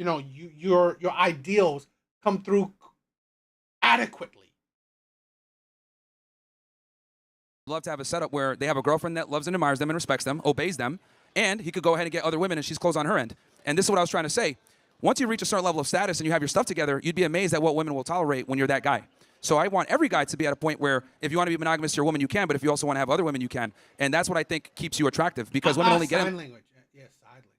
[SPEAKER 1] ideals come through adequately.
[SPEAKER 2] Love to have a setup where they have a girlfriend that loves and admires them and respects them, obeys them, and he could go ahead and get other women and she's closed on her end. And this is what I was trying to say. Once you reach a certain level of status and you have your stuff together, you'd be amazed at what women will tolerate when you're that guy. So I want every guy to be at a point where if you want to be monogamous to your woman, you can, but if you also want to have other women, you can. And that's what I think keeps you attractive because women only get
[SPEAKER 1] sign
[SPEAKER 2] in
[SPEAKER 1] language. Yes, sign language.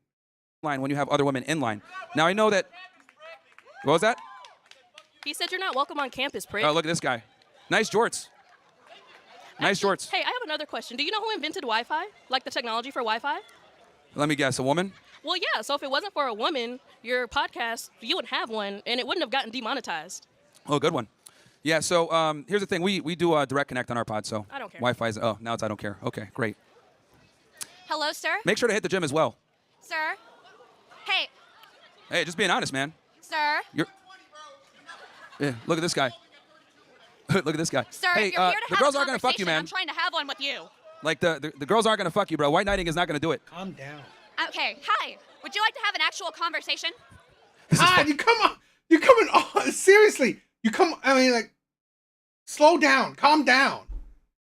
[SPEAKER 2] line when you have other women in line. Now I know that. What was that?
[SPEAKER 10] He said you're not welcome on campus, prick.
[SPEAKER 2] Oh, look at this guy. Nice jorts. Nice jorts.
[SPEAKER 10] Hey, I have another question. Do you know who invented Wi-Fi? Like the technology for Wi-Fi?
[SPEAKER 2] Let me guess, a woman?
[SPEAKER 10] Well, yeah. So if it wasn't for a woman, your podcast, you wouldn't have one, and it wouldn't have gotten demonetized.
[SPEAKER 2] Oh, good one. Yeah, so here's the thing. We do Direct Connect on our pod, so
[SPEAKER 10] I don't care.
[SPEAKER 2] Wi-Fi is, now it's I don't care. Okay, great.
[SPEAKER 8] Hello, sir.
[SPEAKER 2] Make sure to hit the gym as well.
[SPEAKER 8] Sir. Hey,
[SPEAKER 2] Hey, just being honest, man.
[SPEAKER 8] sir.
[SPEAKER 2] Yeah, look at this guy. Look at this guy.
[SPEAKER 8] Sir,
[SPEAKER 2] hey,
[SPEAKER 8] if you're here to
[SPEAKER 2] the
[SPEAKER 8] have
[SPEAKER 2] girls
[SPEAKER 8] a
[SPEAKER 2] aren't gonna fuck you, man.
[SPEAKER 8] conversation, I'm trying to have one with you.
[SPEAKER 2] Like the girls aren't gonna fuck you, bro. White knighting is not gonna do it.
[SPEAKER 1] Calm down.
[SPEAKER 8] Okay, hi. Would you like to have an actual conversation?
[SPEAKER 1] You come on. You're coming on. Seriously. Like, slow down. Calm down.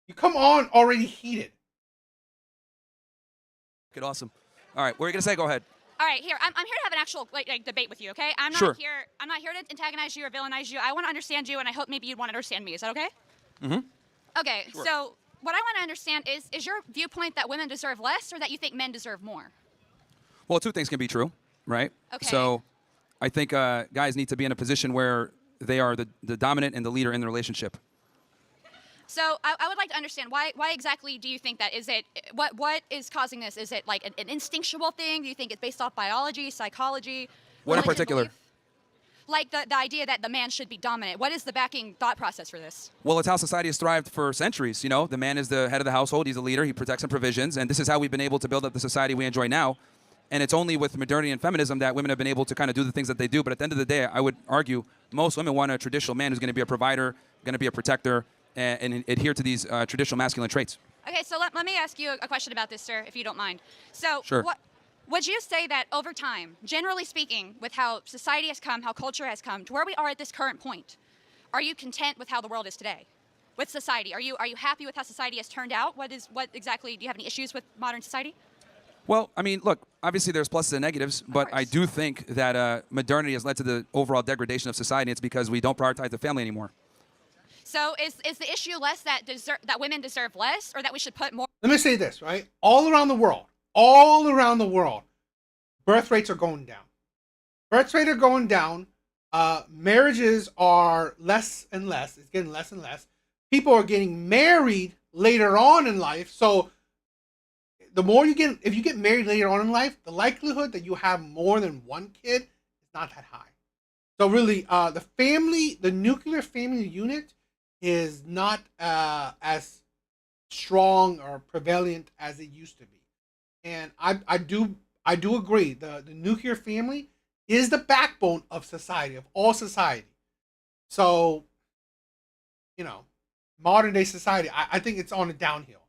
[SPEAKER 1] You come on already heated.
[SPEAKER 2] Good, awesome. All right, what are you gonna say? Go ahead.
[SPEAKER 8] All right, here. I'm here to have an actual like debate with you, okay? I'm not
[SPEAKER 2] Sure.
[SPEAKER 8] here. I'm not here to antagonize you or villainize you. I want to understand you, and I hope maybe you'd want to understand me. Is that okay?
[SPEAKER 2] Mm-hmm.
[SPEAKER 8] Okay.
[SPEAKER 2] Sure.
[SPEAKER 8] So what I want to understand is your viewpoint that women deserve less, or that you think men deserve more?
[SPEAKER 2] Well, two things can be true, right?
[SPEAKER 8] Okay.
[SPEAKER 2] So I think guys need to be in a position where they are the dominant and the leader in the relationship.
[SPEAKER 8] So I would like to understand why exactly do you think that? Is it what is causing this? Is it like an instinctual thing? Do you think it's based off biology, psychology?
[SPEAKER 2] What in
[SPEAKER 8] religion,
[SPEAKER 2] particular?
[SPEAKER 8] belief? Like the idea that the man should be dominant. What is the backing thought process for this?
[SPEAKER 2] Well, it's how society has thrived for centuries. You know, the man is the head of the household. He's a leader. He protects and provisions. And this is how we've been able to build up the society we enjoy now. And it's only with modernity and feminism that women have been able to kind of do the things that they do. But at the end of the day, I would argue most women want a traditional man who's going to be a provider, going to be a protector, and adhere to these traditional masculine traits.
[SPEAKER 8] Okay, so let me ask you a question about this, sir, if you don't mind. So
[SPEAKER 2] Sure.
[SPEAKER 8] Would you say that over time, generally speaking, with how society has come, how culture has come, to where we are at this current point, are you content with how the world is today? With society, are you happy with how society has turned out? What exactly, do you have any issues with modern society?
[SPEAKER 2] Well, I mean, look, obviously there's pluses and negatives, but I do think that modernity has led to the overall degradation of society. It's because we don't prioritize the family anymore.
[SPEAKER 8] So is the issue less that women deserve less, or that we should put more?
[SPEAKER 1] Let me say this, right? All around the world, birth rates are going down. Birth rates are going down marriages are less and less. It's getting less and less. People are getting married later on in life. So the more you get, if you get married later on in life, the likelihood that you have more than one kid is not that high. So really, the nuclear family unit is not as strong or prevalent as it used to be. And I do agree. The nuclear family is the backbone of society, of all society. So, modern day society, I think it's on a downhill.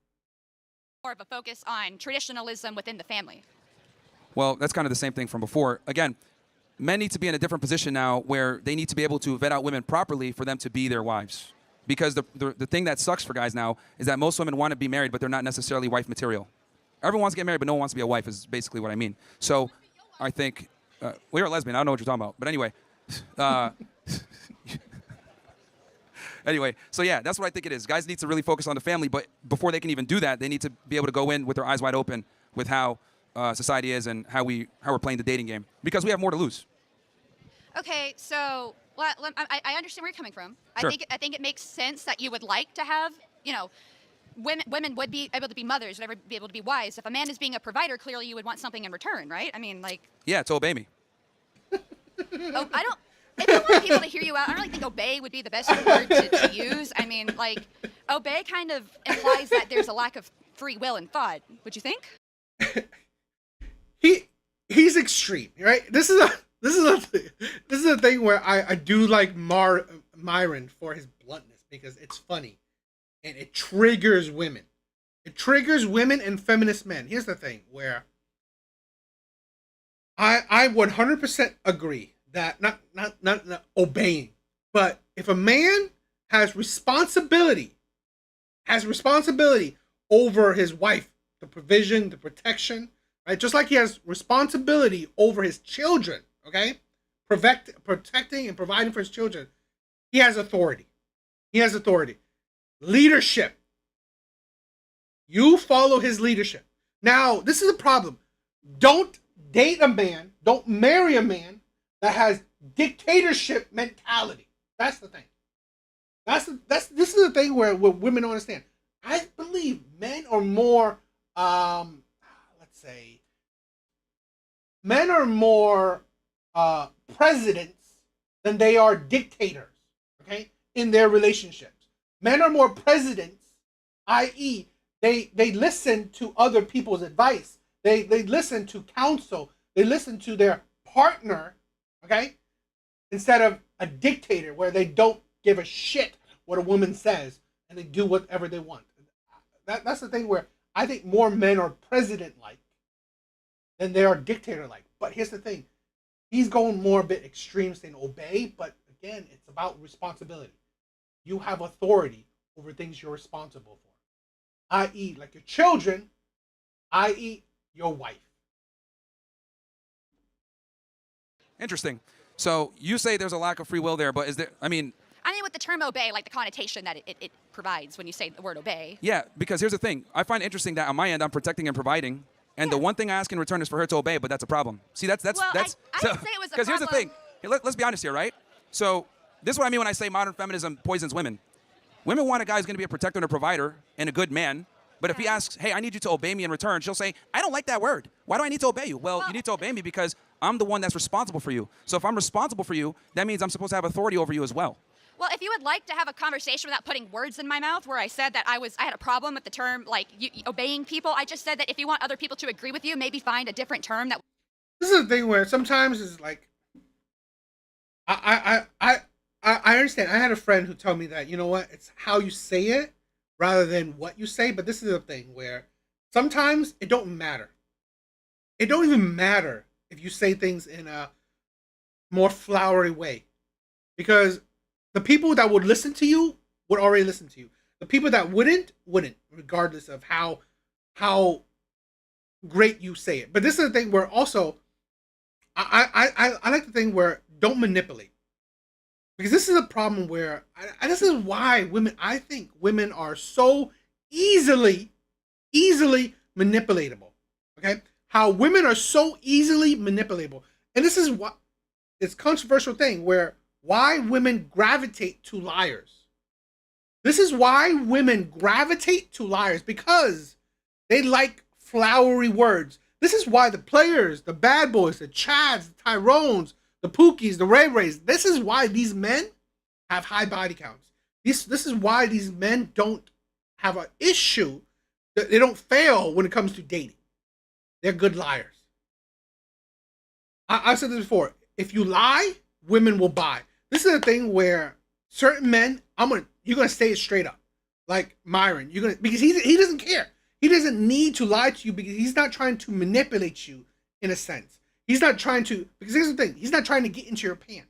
[SPEAKER 8] More of a focus on traditionalism within the family.
[SPEAKER 2] Well, that's kind of the same thing from before. Again, men need to be in a different position now where they need to be able to vet out women properly for them to be their wives. Because the thing that sucks for guys now is that most women want to be married, but they're not necessarily wife material. Everyone wants to get married, but no one wants to be a wife is basically what I mean. So I think, well, you're a lesbian. I don't know what you're talking about. But anyway. Anyway, so yeah, that's what I think it is. Guys need to really focus on the family, but before they can even do that, they need to be able to go in with their eyes wide open with how society is and how we're playing the dating game, because we have more to lose.
[SPEAKER 8] Okay, so I understand where you're coming from.
[SPEAKER 2] Sure.
[SPEAKER 8] I think it makes sense that you would like to have, women would be able to be mothers, would ever be able to be wives. If a man is being a provider, clearly you would want something in return, right? I mean, like.
[SPEAKER 2] Yeah, to obey me.
[SPEAKER 8] Oh, I don't. If you want people to hear you out, I don't really think obey would be the best word to use. I mean, like, obey kind of implies that there's a lack of free will and thought. Would you think?
[SPEAKER 1] He's extreme, right? This is a thing where I do like Myron for his bluntness, because it's funny and it triggers women. It triggers women and feminist men. Here's the thing where I 100% agree that not obeying, but if a man has responsibility over his wife, the provision, the protection, right? Just like he has responsibility over his children, okay? Protecting and providing for his children. He has authority. Leadership. You follow his leadership. Now, this is a problem. Don't date a man, don't marry a man that has dictatorship mentality. That's the thing. This is the thing where women don't understand. I believe men are more men are more presidents than they are dictators, okay, in their relationships. Men are more presidents, i.e., they listen to other people's advice. They listen to counsel. They listen to their partner, okay, instead of a dictator where they don't give a shit what a woman says and they do whatever they want. That's the thing where I think more men are president-like than they are dictator-like. But here's the thing. He's going more a bit extreme, saying obey, but again, it's about responsibility. You have authority over things you're responsible for, i.e., like your children, i.e., your wife.
[SPEAKER 2] Interesting. So you say there's a lack of free will there, but is there,
[SPEAKER 8] I mean, with the term obey, like the connotation that it provides when you say the word obey.
[SPEAKER 2] Yeah, because here's the thing. I find it interesting that on my end, I'm protecting and providing, and the one thing I ask in return is for her to obey, but that's a problem. See, that's
[SPEAKER 8] well, I didn't say it was a problem.
[SPEAKER 2] Because here's the thing. Let's be honest here, right? So this is what I mean when I say modern feminism poisons women. Women want a guy who's going to be a protector and a provider and a good man. But if he asks, hey, I need you to obey me in return, she'll say, I don't like that word. Why do I need to obey you? Well, you need to obey me because I'm the one that's responsible for you. So if I'm responsible for you, that means I'm supposed to have authority over you as well.
[SPEAKER 8] Well, if you would like to have a conversation without putting words in my mouth where I said that I had a problem with the term, like, obeying people, I just said that if you want other people to agree with you, maybe find a different term that...
[SPEAKER 1] This is the thing where sometimes it's like, I understand. I had a friend who told me that, you know what, it's how you say it rather than what you say. But this is the thing where sometimes it don't matter. It don't even matter if you say things in a more flowery way, because the people that would listen to you would already listen to you. The people that wouldn't, regardless of how great you say it. But this is the thing where also, I like the thing where don't manipulate. Because this is a problem where, this is why I think women are so easily manipulatable. Okay? How women are so easily manipulatable. And this is what, this controversial thing where why women gravitate to liars. This is why women gravitate to liars, because they like flowery words. This is why the players, the bad boys, the Chads, the Tyrones, the Pookies, the Ray Rays, this is why these men have high body counts. This is why these men don't have an issue. They don't fail when it comes to dating. They're good liars. I've said this before. If you lie, women will buy. This is a thing where certain men, you're gonna say it straight up, like Myron. Because he doesn't care. He doesn't need to lie to you because he's not trying to manipulate you in a sense. He's not trying to, because here's the thing, he's not trying to get into your pants.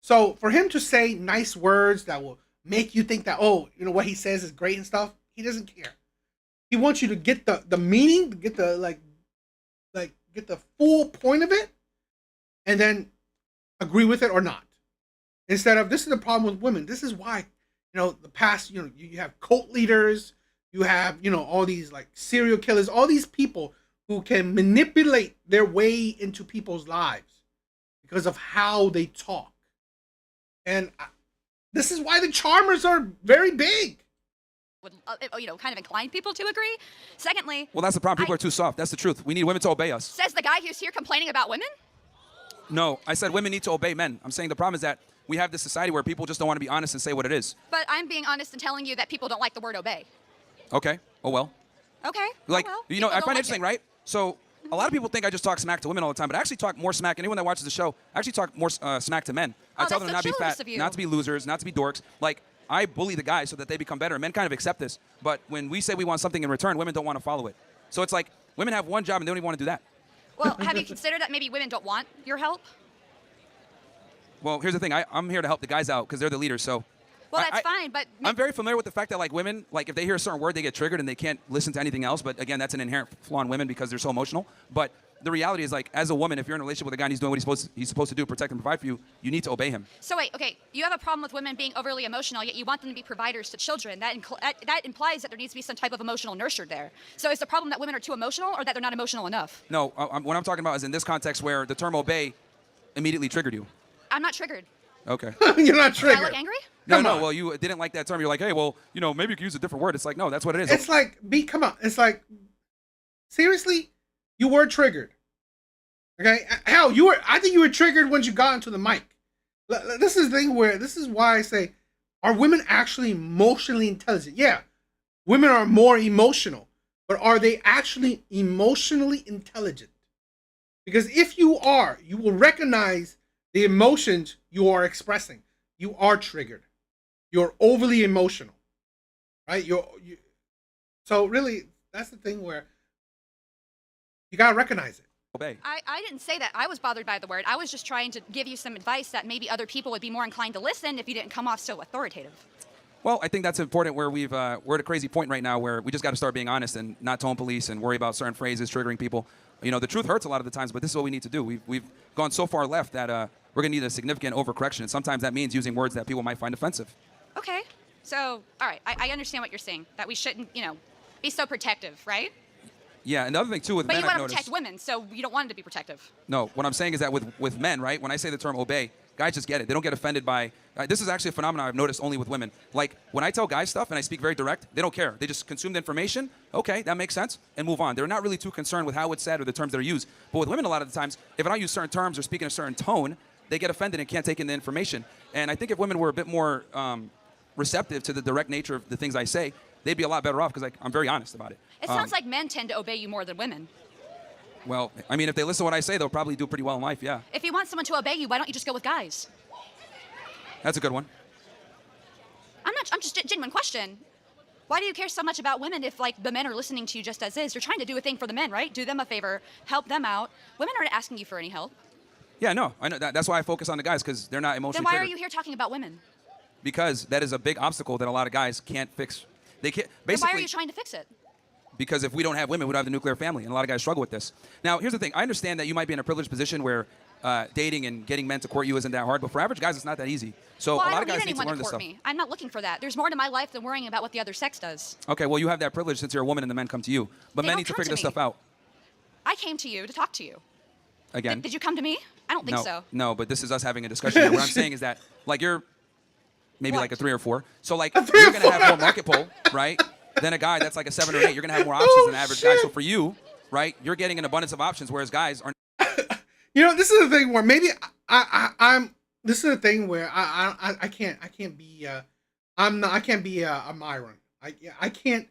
[SPEAKER 1] So for him to say nice words that will make you think that, oh, you know what he says is great and stuff, he doesn't care. He wants you to get the meaning, get the get the full point of it, and then agree with it or not. Instead of, this is the problem with women. This is why, the past, you have cult leaders, you have, all these like serial killers, all these people who can manipulate their way into people's lives because of how they talk. And this is why the charmers are very big.
[SPEAKER 8] Would kind of incline people to agree. Secondly,
[SPEAKER 2] Well, that's the problem. People are too soft. That's the truth. We need women to obey us.
[SPEAKER 8] says the guy who's here complaining about women.
[SPEAKER 2] No, I said women need to obey men. I'm saying the problem is that we have this society where people just don't want to be honest and say what it is.
[SPEAKER 8] But I'm being honest and telling you that people don't like the word obey.
[SPEAKER 2] Okay. Oh, well.
[SPEAKER 8] Okay.
[SPEAKER 2] Like,
[SPEAKER 8] oh well.
[SPEAKER 2] I
[SPEAKER 8] People
[SPEAKER 2] find
[SPEAKER 8] don't
[SPEAKER 2] it interesting, right? So a lot of people think I just talk smack to women all the time, but I actually talk more smack. Anyone that watches the show, I actually talk more smack to men. I
[SPEAKER 8] Oh,
[SPEAKER 2] tell
[SPEAKER 8] that's
[SPEAKER 2] them
[SPEAKER 8] so
[SPEAKER 2] not to be
[SPEAKER 8] chivalrous
[SPEAKER 2] fat,
[SPEAKER 8] of you.
[SPEAKER 2] not to be losers, not to be dorks. Like, I bully the guys so that they become better. Men kind of accept this. But when we say we want something in return, women don't want to follow it. So it's like women have one job and they don't even want to do that.
[SPEAKER 8] Well, have you considered that maybe women don't want your help?
[SPEAKER 2] Well, here's the thing. I'm here to help the guys out because they're the leaders. So
[SPEAKER 8] Well, that's fine, but
[SPEAKER 2] I'm very familiar with the fact that like women, like if they hear a certain word, they get triggered and they can't listen to anything else. But again, that's an inherent flaw in women because they're so emotional. But the reality is, like, as a woman, if you're in a relationship with a guy and he's doing what he's supposed to do, protect and provide for you, you need to obey him.
[SPEAKER 8] So wait, okay, you have a problem with women being overly emotional, yet you want them to be providers to children. That implies that there needs to be some type of emotional nurture there. So is the problem that women are too emotional, or that they're not emotional enough?
[SPEAKER 2] No, what I'm talking about is in this context where the term obey immediately triggered you.
[SPEAKER 8] I'm not triggered.
[SPEAKER 2] Okay.
[SPEAKER 1] You're not
[SPEAKER 8] Do I
[SPEAKER 1] triggered.
[SPEAKER 8] look angry?
[SPEAKER 2] No, well, you didn't like that term. You're like, hey, well, maybe you could use a different word. It's like, no, that's what it is.
[SPEAKER 1] It's like, come on. It's like, seriously, you were triggered. Okay, hell, I think you were triggered once you got into the mic. This is the thing this is why I say, are women actually emotionally intelligent? Yeah, women are more emotional, but are they actually emotionally intelligent? Because if you are, you will recognize the emotions you are expressing. You are triggered. You're overly emotional, right? So really, that's the thing where you gotta recognize it.
[SPEAKER 2] Obey.
[SPEAKER 8] I didn't say that I was bothered by the word. I was just trying to give you some advice that maybe other people would be more inclined to listen if you didn't come off so authoritative.
[SPEAKER 2] Well, I think that's important where we're at a crazy point right now where we just got to start being honest and not tone police and worry about certain phrases triggering people. The truth hurts a lot of the times, but this is what we need to do. We've gone so far left that we're going to need a significant overcorrection. And sometimes that means using words that people might find offensive.
[SPEAKER 8] Okay. So, all right, I understand what you're saying, that we shouldn't, be so protective, right?
[SPEAKER 2] Yeah, another thing too with
[SPEAKER 8] But
[SPEAKER 2] men
[SPEAKER 8] you
[SPEAKER 2] I've
[SPEAKER 8] want to
[SPEAKER 2] noticed.
[SPEAKER 8] protect women, so you don't want them to be protective.
[SPEAKER 2] No, what I'm saying is that with men, right? When I say the term obey, guys just get it. They don't get offended by. This is actually a phenomenon I've noticed only with women. Like when I tell guys stuff and I speak very direct, they don't care. They just consume the information. Okay, that makes sense, and move on. They're not really too concerned with how it's said or the terms that are used. But with women, a lot of the times, if I don't use certain terms or speak in a certain tone, they get offended and can't take in the information. And I think if women were a bit more receptive to the direct nature of the things I say, they'd be a lot better off because I'm very honest about it.
[SPEAKER 8] It sounds like men tend to obey you more than women.
[SPEAKER 2] Well, I mean, if they listen to what I say, they'll probably do pretty well in life, yeah.
[SPEAKER 8] If you want someone to obey you, why don't you just go with guys?
[SPEAKER 2] That's a good one.
[SPEAKER 8] I'm just a genuine question. Why do you care so much about women if, like, the men are listening to you just as is? You're trying to do a thing for the men, right? Do them a favor, help them out. Women aren't asking you for any help.
[SPEAKER 2] Yeah, no, I know that's why I focus on the guys because they're not emotionally
[SPEAKER 8] Then why are
[SPEAKER 2] triggered.
[SPEAKER 8] you here talking about women?
[SPEAKER 2] Because that is a big obstacle that a lot of guys can't fix. They can't
[SPEAKER 8] Then why are
[SPEAKER 2] basically
[SPEAKER 8] you trying to fix it?
[SPEAKER 2] because if we don't have women, we don't have the nuclear family, and a lot of guys struggle with this. Now, here's the thing: I understand that you might be in a privileged position where dating and getting men to court you isn't that hard, but for average guys, it's not that easy. So
[SPEAKER 8] Well,
[SPEAKER 2] a
[SPEAKER 8] I
[SPEAKER 2] lot
[SPEAKER 8] don't
[SPEAKER 2] of guys
[SPEAKER 8] need
[SPEAKER 2] need to
[SPEAKER 8] anyone
[SPEAKER 2] learn
[SPEAKER 8] to
[SPEAKER 2] this
[SPEAKER 8] court
[SPEAKER 2] stuff.
[SPEAKER 8] me. I'm not looking for that. There's more to my life than worrying about what the other sex does.
[SPEAKER 2] Okay, well, you have that privilege since you're a woman and the men come to you, but
[SPEAKER 8] They
[SPEAKER 2] men
[SPEAKER 8] don't
[SPEAKER 2] need to
[SPEAKER 8] come
[SPEAKER 2] figure
[SPEAKER 8] to
[SPEAKER 2] this
[SPEAKER 8] me.
[SPEAKER 2] stuff out.
[SPEAKER 8] I came to you to talk to you.
[SPEAKER 2] again.
[SPEAKER 8] Did you come to me? I don't think
[SPEAKER 2] no,
[SPEAKER 8] so.
[SPEAKER 2] No, but this is us having a discussion. Here. What I'm saying is that, like, you're maybe
[SPEAKER 8] What?
[SPEAKER 2] like a 3 or 4. So, like,
[SPEAKER 1] A 3
[SPEAKER 2] you're
[SPEAKER 1] or
[SPEAKER 2] going to
[SPEAKER 1] 4.
[SPEAKER 2] have more market pull, right, than a guy that's like a 7 or 8. You're going to have more options than an average guy. So for you, right, you're getting an abundance of options, whereas guys are.
[SPEAKER 1] You know, this is the thing where maybe I'm. This is the thing where I can't be. I can't be a Myron. I can't.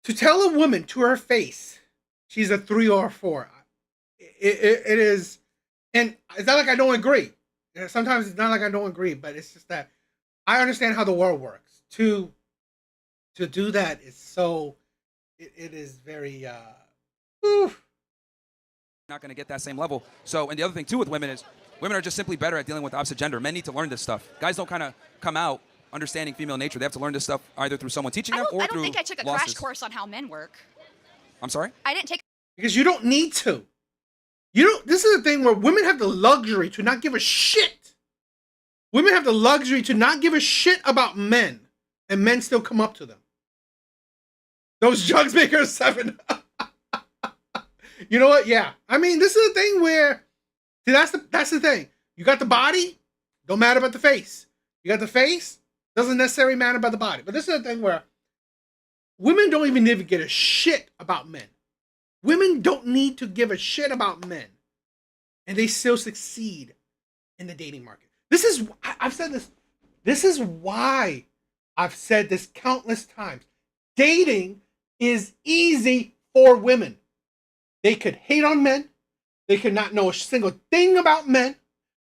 [SPEAKER 1] To tell a woman to her face, she's a 3 or a 4. It is, and it's not like I don't agree. Sometimes it's not like I don't agree, but it's just that I understand how the world works. To do that is so. It is very. Oof.
[SPEAKER 2] Not going to get that same level. So, and the other thing too with women is women are just simply better at dealing with the opposite gender. Men need to learn this stuff. Guys don't kind of come out understanding female nature. They have to learn this stuff either through someone teaching them or
[SPEAKER 8] I
[SPEAKER 2] through
[SPEAKER 8] don't think I took a
[SPEAKER 2] losses.
[SPEAKER 8] crash course on how men work.
[SPEAKER 2] I'm sorry?
[SPEAKER 8] I didn't take.
[SPEAKER 1] Because you don't need to. You don't. This is the thing where women have the luxury to not give a shit. Women have the luxury to not give a shit about men, and men still come up to them. Those jugs make her 7. You know what? Yeah. I mean, this is the thing where, see, that's the thing. You got the body, don't matter about the face. You got the face, doesn't necessarily matter about the body. But this is the thing where women don't even need to give a shit about men. Women don't need to give a shit about men, and they still succeed in the dating market. I've said this. This is why I've said this countless times. Dating is easy for women. They could hate on men. They could not know a single thing about men.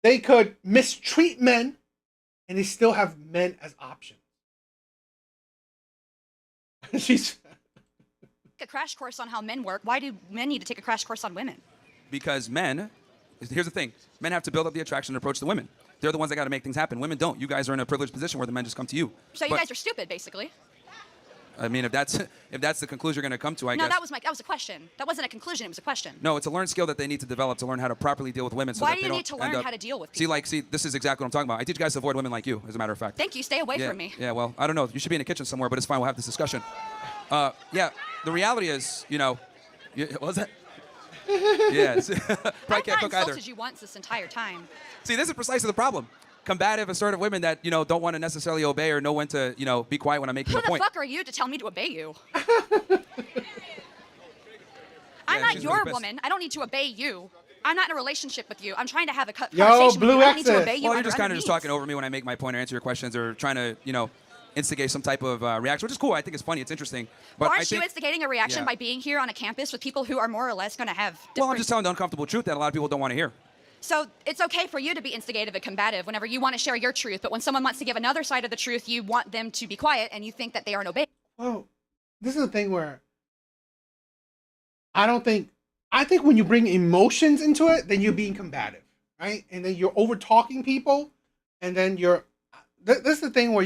[SPEAKER 1] They could mistreat men, and they still have men as options. She's
[SPEAKER 8] A crash course on how men work. Why do men need to take a crash course on women?
[SPEAKER 2] Because men, here's the thing, men have to build up the attraction and approach the women. They're the ones that got to make things happen. Women don't. You guys are in a privileged position where the men just come to you.
[SPEAKER 8] So you
[SPEAKER 2] But,
[SPEAKER 8] guys are stupid, basically.
[SPEAKER 2] I mean, if that's the conclusion you're going to come to, I
[SPEAKER 8] No,
[SPEAKER 2] guess.
[SPEAKER 8] that was a question. That wasn't a conclusion. It was a question.
[SPEAKER 2] No, it's a learned skill that they need to develop to learn how to properly deal with women. So
[SPEAKER 8] Why
[SPEAKER 2] that
[SPEAKER 8] do
[SPEAKER 2] they
[SPEAKER 8] you
[SPEAKER 2] don't
[SPEAKER 8] need to
[SPEAKER 2] end
[SPEAKER 8] learn
[SPEAKER 2] up-
[SPEAKER 8] how to deal with
[SPEAKER 2] See, this is exactly what I'm talking about. I teach guys to avoid women like you, as a matter of fact.
[SPEAKER 8] Thank you. Stay away
[SPEAKER 2] yeah,
[SPEAKER 8] from me.
[SPEAKER 2] Yeah, well, I don't know. You should be in the kitchen somewhere, but it's fine. We'll have this discussion. Yeah, the reality is, what was that? Yeah,
[SPEAKER 8] I've
[SPEAKER 2] probably
[SPEAKER 8] not
[SPEAKER 2] can't cook either.
[SPEAKER 8] insulted you once this entire time.
[SPEAKER 2] See, this is precisely the problem. Combative, assertive women that, don't want to necessarily obey or know when to, be quiet when I'm making
[SPEAKER 8] Who
[SPEAKER 2] a
[SPEAKER 8] the
[SPEAKER 2] point.
[SPEAKER 8] fuck are you to tell me to obey you? I'm
[SPEAKER 2] Yeah,
[SPEAKER 8] not
[SPEAKER 2] she's
[SPEAKER 8] your
[SPEAKER 2] really pissed.
[SPEAKER 8] woman. I don't need to obey you. I'm not in a relationship with you. I'm trying to have a
[SPEAKER 1] Yo,
[SPEAKER 8] conversation
[SPEAKER 1] Blue
[SPEAKER 8] with you. I don't need to
[SPEAKER 1] Access.
[SPEAKER 8] obey you.
[SPEAKER 2] Well, you're
[SPEAKER 8] under
[SPEAKER 2] just kind
[SPEAKER 8] any
[SPEAKER 2] of just
[SPEAKER 8] means.
[SPEAKER 2] talking over me when I make my point or answer your questions or trying to, instigate some type of reaction, which is cool. I think it's funny. It's interesting. But
[SPEAKER 8] Well,
[SPEAKER 2] I
[SPEAKER 8] aren't you
[SPEAKER 2] think,
[SPEAKER 8] instigating a reaction
[SPEAKER 2] yeah.
[SPEAKER 8] by being here on a campus with people who are more or less going to have different...
[SPEAKER 2] Well, I'm just telling the uncomfortable truth that a lot of people don't want to hear.
[SPEAKER 8] So it's okay for you to be instigative and combative whenever you want to share your truth, but when someone wants to give another side of the truth, you want them to be quiet and you think that they aren't obeying.
[SPEAKER 1] well. This is the thing where I think when you bring emotions into it, then you're being combative, right? And then you're over talking people, and then this is the thing where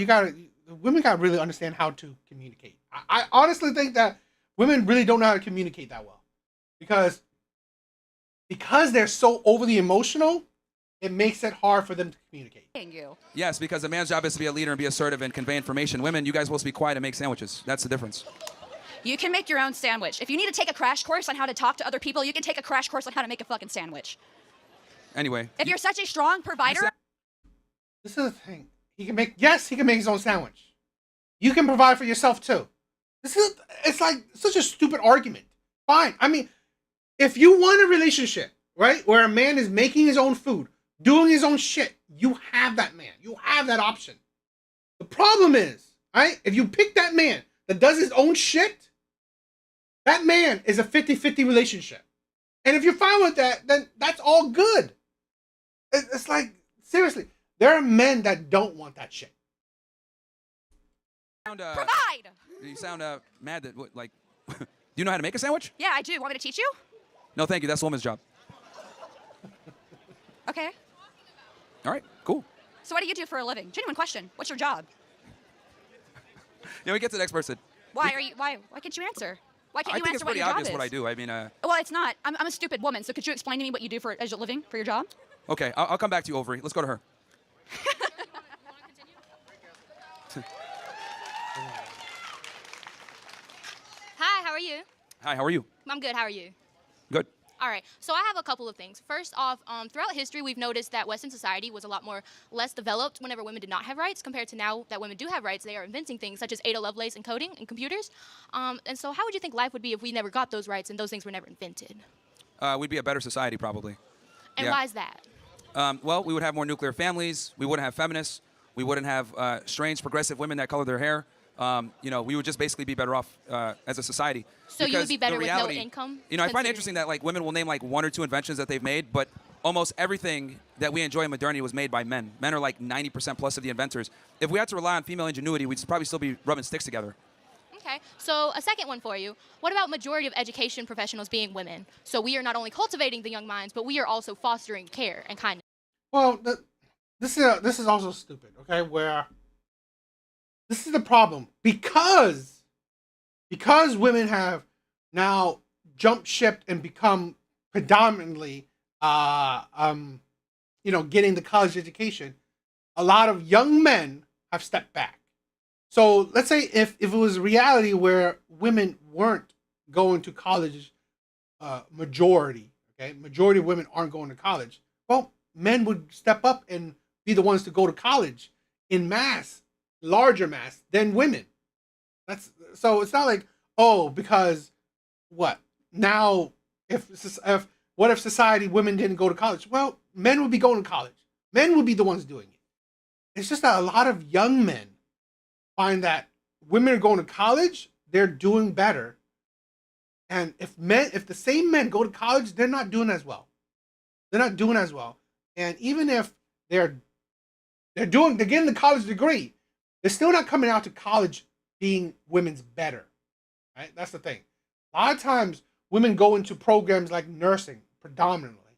[SPEAKER 1] women gotta really understand how to communicate. I honestly think that women really don't know how to communicate that well, because they're so overly emotional, it makes it hard for them to communicate.
[SPEAKER 8] You.
[SPEAKER 2] Yes, because a man's job is to be a leader and be assertive and convey information. Women, you guys will be quiet and make sandwiches. That's the difference.
[SPEAKER 8] You can make your own sandwich. If you need to take a crash course on how to talk to other people, you can take a crash course on how to make a fucking sandwich.
[SPEAKER 2] Anyway.
[SPEAKER 8] If you're such a strong provider,
[SPEAKER 1] This is the thing. He can make his own sandwich. You can provide for yourself too. It's like such a stupid argument. Fine. I mean, if you want a relationship, right, where a man is making his own food, doing his own shit, you have that man. You have that option. The problem is, right, if you pick that man that does his own shit, that man is a 50-50 relationship. And if you're fine with that, then that's all good. It's like, seriously, there are men that don't want that shit.
[SPEAKER 8] provide.
[SPEAKER 2] You sound mad that, do you know how to make a sandwich?
[SPEAKER 8] Yeah, I do. Want me to teach you?
[SPEAKER 2] No, thank you. That's a woman's job.
[SPEAKER 8] Okay.
[SPEAKER 2] All right, cool.
[SPEAKER 8] So what do you do for a living? Genuine question. What's your job?
[SPEAKER 2] We get to the next person.
[SPEAKER 8] Why can't you answer? Why can't
[SPEAKER 2] I
[SPEAKER 8] you
[SPEAKER 2] think
[SPEAKER 8] answer
[SPEAKER 2] it's
[SPEAKER 8] what
[SPEAKER 2] pretty
[SPEAKER 8] your job
[SPEAKER 2] obvious
[SPEAKER 8] is?
[SPEAKER 2] what I do. I mean,
[SPEAKER 8] Well, it's not. I'm a stupid woman, so could you explain to me what you do as a living for your job?
[SPEAKER 2] okay, I'll come back to you, Overy. Let's go to her.
[SPEAKER 11] Hi, how are you?
[SPEAKER 2] Hi, how are you?
[SPEAKER 11] I'm good. How are you?
[SPEAKER 2] Good.
[SPEAKER 11] All right, so I have a couple of things. First off, throughout history, we've noticed that Western society was a lot more less developed whenever women did not have rights compared to now that women do have rights. They are inventing things such as Ada Lovelace and coding and computers. And so how would you think life would be if we never got those rights and those things were never invented?
[SPEAKER 2] We'd be a better society, probably.
[SPEAKER 11] And
[SPEAKER 2] Yeah.
[SPEAKER 11] why is that?
[SPEAKER 2] Well, we would have more nuclear families. We wouldn't have feminists. We wouldn't have strange progressive women that color their hair. We would just basically be better off as a society.
[SPEAKER 11] So you would
[SPEAKER 2] Because
[SPEAKER 11] be better
[SPEAKER 2] the
[SPEAKER 11] with
[SPEAKER 2] reality-
[SPEAKER 11] no income?
[SPEAKER 2] I find it
[SPEAKER 11] considering-
[SPEAKER 2] interesting that like women will name like 1 or 2 inventions that they've made, but almost everything that we enjoy in modernity was made by men. Men are like 90% plus of the inventors. If we had to rely on female ingenuity, we'd probably still be rubbing sticks together.
[SPEAKER 11] Okay, so a second one for you. What about majority of education professionals being women? So we are not only cultivating the young minds, but we are also fostering care and kindness.
[SPEAKER 1] Well, this is also stupid. Okay, where this is the problem because women have now jumped ship and become predominantly, getting the college education. A lot of young men have stepped back. So let's say if it was a reality where women weren't going to college, majority of women aren't going to college. Well, men would step up and be the ones to go to college in mass, larger mass than women. So it's not like, oh, because what now? If what if society women didn't go to college? Well, men would be going to college. Men would be the ones doing it. It's just that a lot of young men find that women are going to college, they're doing better. And if the same men go to college, they're not doing as well. They're not doing as well. And even if they're getting the college degree, they're still not coming out to college being women's better. Right? That's the thing. A lot of times women go into programs like nursing predominantly.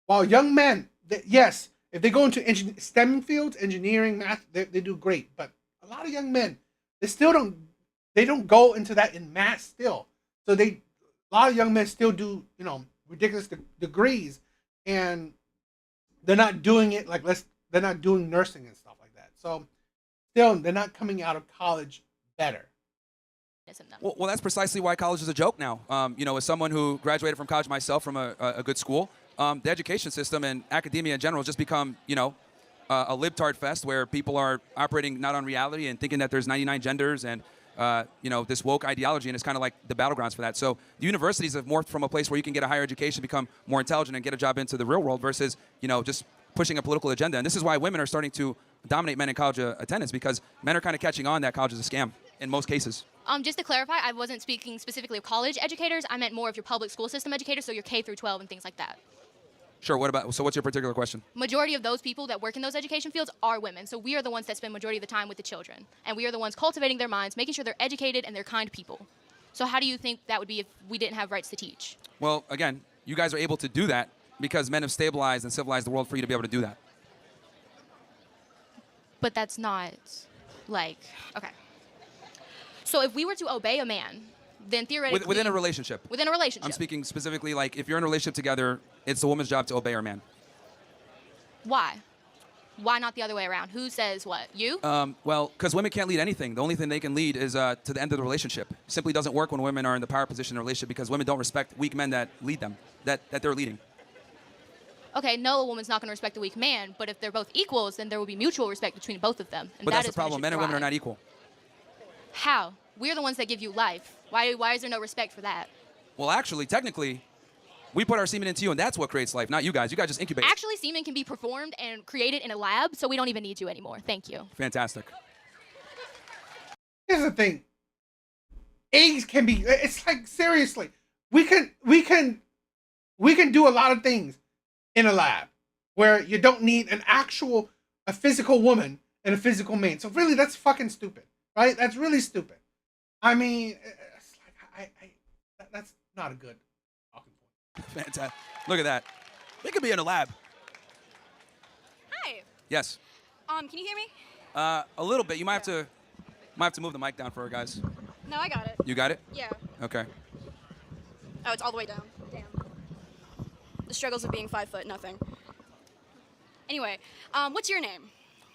[SPEAKER 1] While young men, yes, if they go into STEM fields, engineering, math, they do great. But a lot of young men, they don't go into that in mass still. So a lot of young men still do, ridiculous degrees, and they're not doing it they're not doing nursing and stuff like that. So still, they're not coming out of college better.
[SPEAKER 2] Well, that's precisely why college is a joke now. As someone who graduated from college myself from a good school, the education system and academia in general just become, a libtard fest where people are operating not on reality and thinking that there's 99 genders and, this woke ideology, and it's kind of like the battlegrounds for that. So the universities have morphed from a place where you can get a higher education, become more intelligent, and get a job into the real world versus, just pushing a political agenda. And this is why women are starting to dominate men in college attendance, because men are kind of catching on that college is a scam in most cases.
[SPEAKER 11] Just to clarify, I wasn't speaking specifically of college educators. I meant more of your public school system educators, so your K through 12 and things like that.
[SPEAKER 2] Sure. What's your particular question?
[SPEAKER 11] Majority of those people that work in those education fields are women. So we are the ones that spend majority of the time with the children. And we are the ones cultivating their minds, making sure they're educated and they're kind people. So how do you think that would be if we didn't have rights to teach?
[SPEAKER 2] Well, again, you guys are able to do that because men have stabilized and civilized the world for you to be able to do that.
[SPEAKER 11] But that's not okay. So if we were to obey a man, then theoretically...
[SPEAKER 2] Within a relationship.
[SPEAKER 11] Within a relationship.
[SPEAKER 2] I'm speaking specifically like if you're in a relationship together, it's the woman's job to obey her man.
[SPEAKER 11] Why? Why not the other way around? Who says what? You?
[SPEAKER 2] Well, because women can't lead anything. The only thing they can lead is to the end of the relationship. It simply doesn't work when women are in the power position in a relationship because women don't respect weak men that lead them, that they're leading.
[SPEAKER 11] Okay, no, a woman's not going to respect a weak man, but if they're both equals, then there will be mutual respect between both of them. And
[SPEAKER 2] But
[SPEAKER 11] that
[SPEAKER 2] that's the
[SPEAKER 11] is when it
[SPEAKER 2] problem.
[SPEAKER 11] should
[SPEAKER 2] Men and women are
[SPEAKER 11] thrive.
[SPEAKER 2] not equal.
[SPEAKER 11] How? We're the ones that give you life. Why is there no respect for that?
[SPEAKER 2] Well, actually, technically, we put our semen into you, and that's what creates life, not you guys. You guys just incubate.
[SPEAKER 11] Actually, semen can be performed and created in a lab, so we don't even need you anymore. Thank you.
[SPEAKER 2] Fantastic.
[SPEAKER 1] Here's the thing. Eggs can be. It's like seriously, we can do a lot of things in a lab where you don't need a physical woman and a physical man. So really, that's fucking stupid, right? That's really stupid. I mean, it's like that's not a good talking point.
[SPEAKER 2] Fantastic. Look at that. They could be in a lab.
[SPEAKER 12] Hi.
[SPEAKER 11] Yes.
[SPEAKER 12] Can you hear me?
[SPEAKER 2] A little bit. You might have to move the mic down for her, guys.
[SPEAKER 12] No, I got it.
[SPEAKER 2] You got it?
[SPEAKER 12] Yeah.
[SPEAKER 2] Okay.
[SPEAKER 12] Oh, it's all the way down. Damn. The struggles of being 5 foot, nothing. Anyway, what's your name?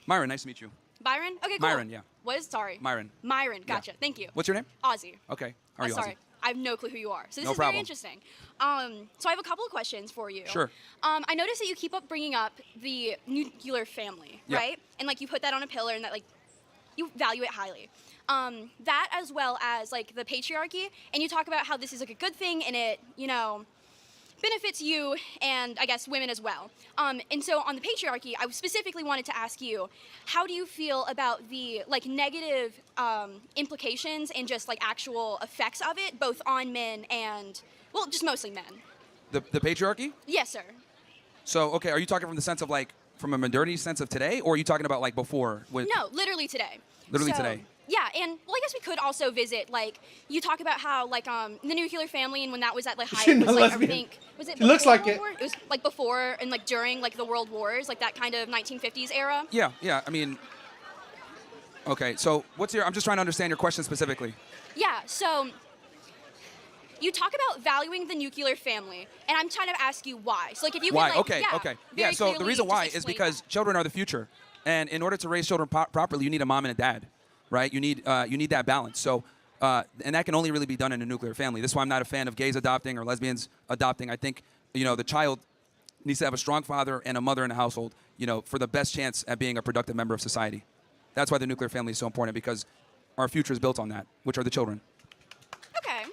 [SPEAKER 2] Myron, nice to meet you.
[SPEAKER 12] Byron? Okay, cool.
[SPEAKER 2] Myron, yeah.
[SPEAKER 12] What is? Sorry.
[SPEAKER 2] Myron.
[SPEAKER 12] Myron, gotcha. Thank you.
[SPEAKER 2] What's your name?
[SPEAKER 12] Ozzy.
[SPEAKER 2] Okay. How are you,
[SPEAKER 12] Sorry. I have no clue who you are. So this
[SPEAKER 2] No
[SPEAKER 12] is
[SPEAKER 2] problem.
[SPEAKER 12] very interesting. So I have a couple of questions for you.
[SPEAKER 2] Sure.
[SPEAKER 12] I noticed that you keep up bringing up the nuclear family,
[SPEAKER 2] Yeah.
[SPEAKER 12] right? And like you put that on a pillar, and that like you value it highly. That as well as like the patriarchy, and you talk about how this is like a good thing, and it benefits you and I guess women as well. And so on the patriarchy, I specifically wanted to ask you, how do you feel about the like negative implications and just like actual effects of it, both on men and, well, just mostly men?
[SPEAKER 2] The patriarchy?
[SPEAKER 12] Yes, sir.
[SPEAKER 2] So, okay, are you talking from the sense of like, from a modernity sense of today, or are you talking about like before?
[SPEAKER 12] No, literally today.
[SPEAKER 2] Literally
[SPEAKER 12] So,
[SPEAKER 2] today.
[SPEAKER 12] Yeah, and well, I guess we could also visit like you talk about how like the nuclear family, and when that was at like height,
[SPEAKER 1] She's
[SPEAKER 12] was
[SPEAKER 1] not
[SPEAKER 12] like
[SPEAKER 1] lesbian.
[SPEAKER 12] everything. Was it?
[SPEAKER 1] She looks
[SPEAKER 12] before
[SPEAKER 1] like
[SPEAKER 12] World
[SPEAKER 1] it.
[SPEAKER 12] War? It was like before and like during like the World Wars, like that kind of 1950s era.
[SPEAKER 2] Yeah. I mean, okay. So, I'm just trying to understand your question specifically.
[SPEAKER 12] Yeah. So you talk about valuing the nuclear family, and I'm trying to ask you why. So like if you
[SPEAKER 2] Why?
[SPEAKER 12] Can, like,
[SPEAKER 2] Okay.
[SPEAKER 12] very
[SPEAKER 2] So the
[SPEAKER 12] clearly
[SPEAKER 2] reason
[SPEAKER 12] just
[SPEAKER 2] why is
[SPEAKER 12] explain
[SPEAKER 2] because children are the future, and in order to raise children properly, you need a mom and a dad, right? You need that balance. So, and that can only really be done in a nuclear family. This is why I'm not a fan of gays adopting or lesbians adopting. I think the child needs to have a strong father and a mother in the household, for the best chance at being a productive member of society. That's why the nuclear family is so important, because our future is built on that, which are the children.
[SPEAKER 12] Okay.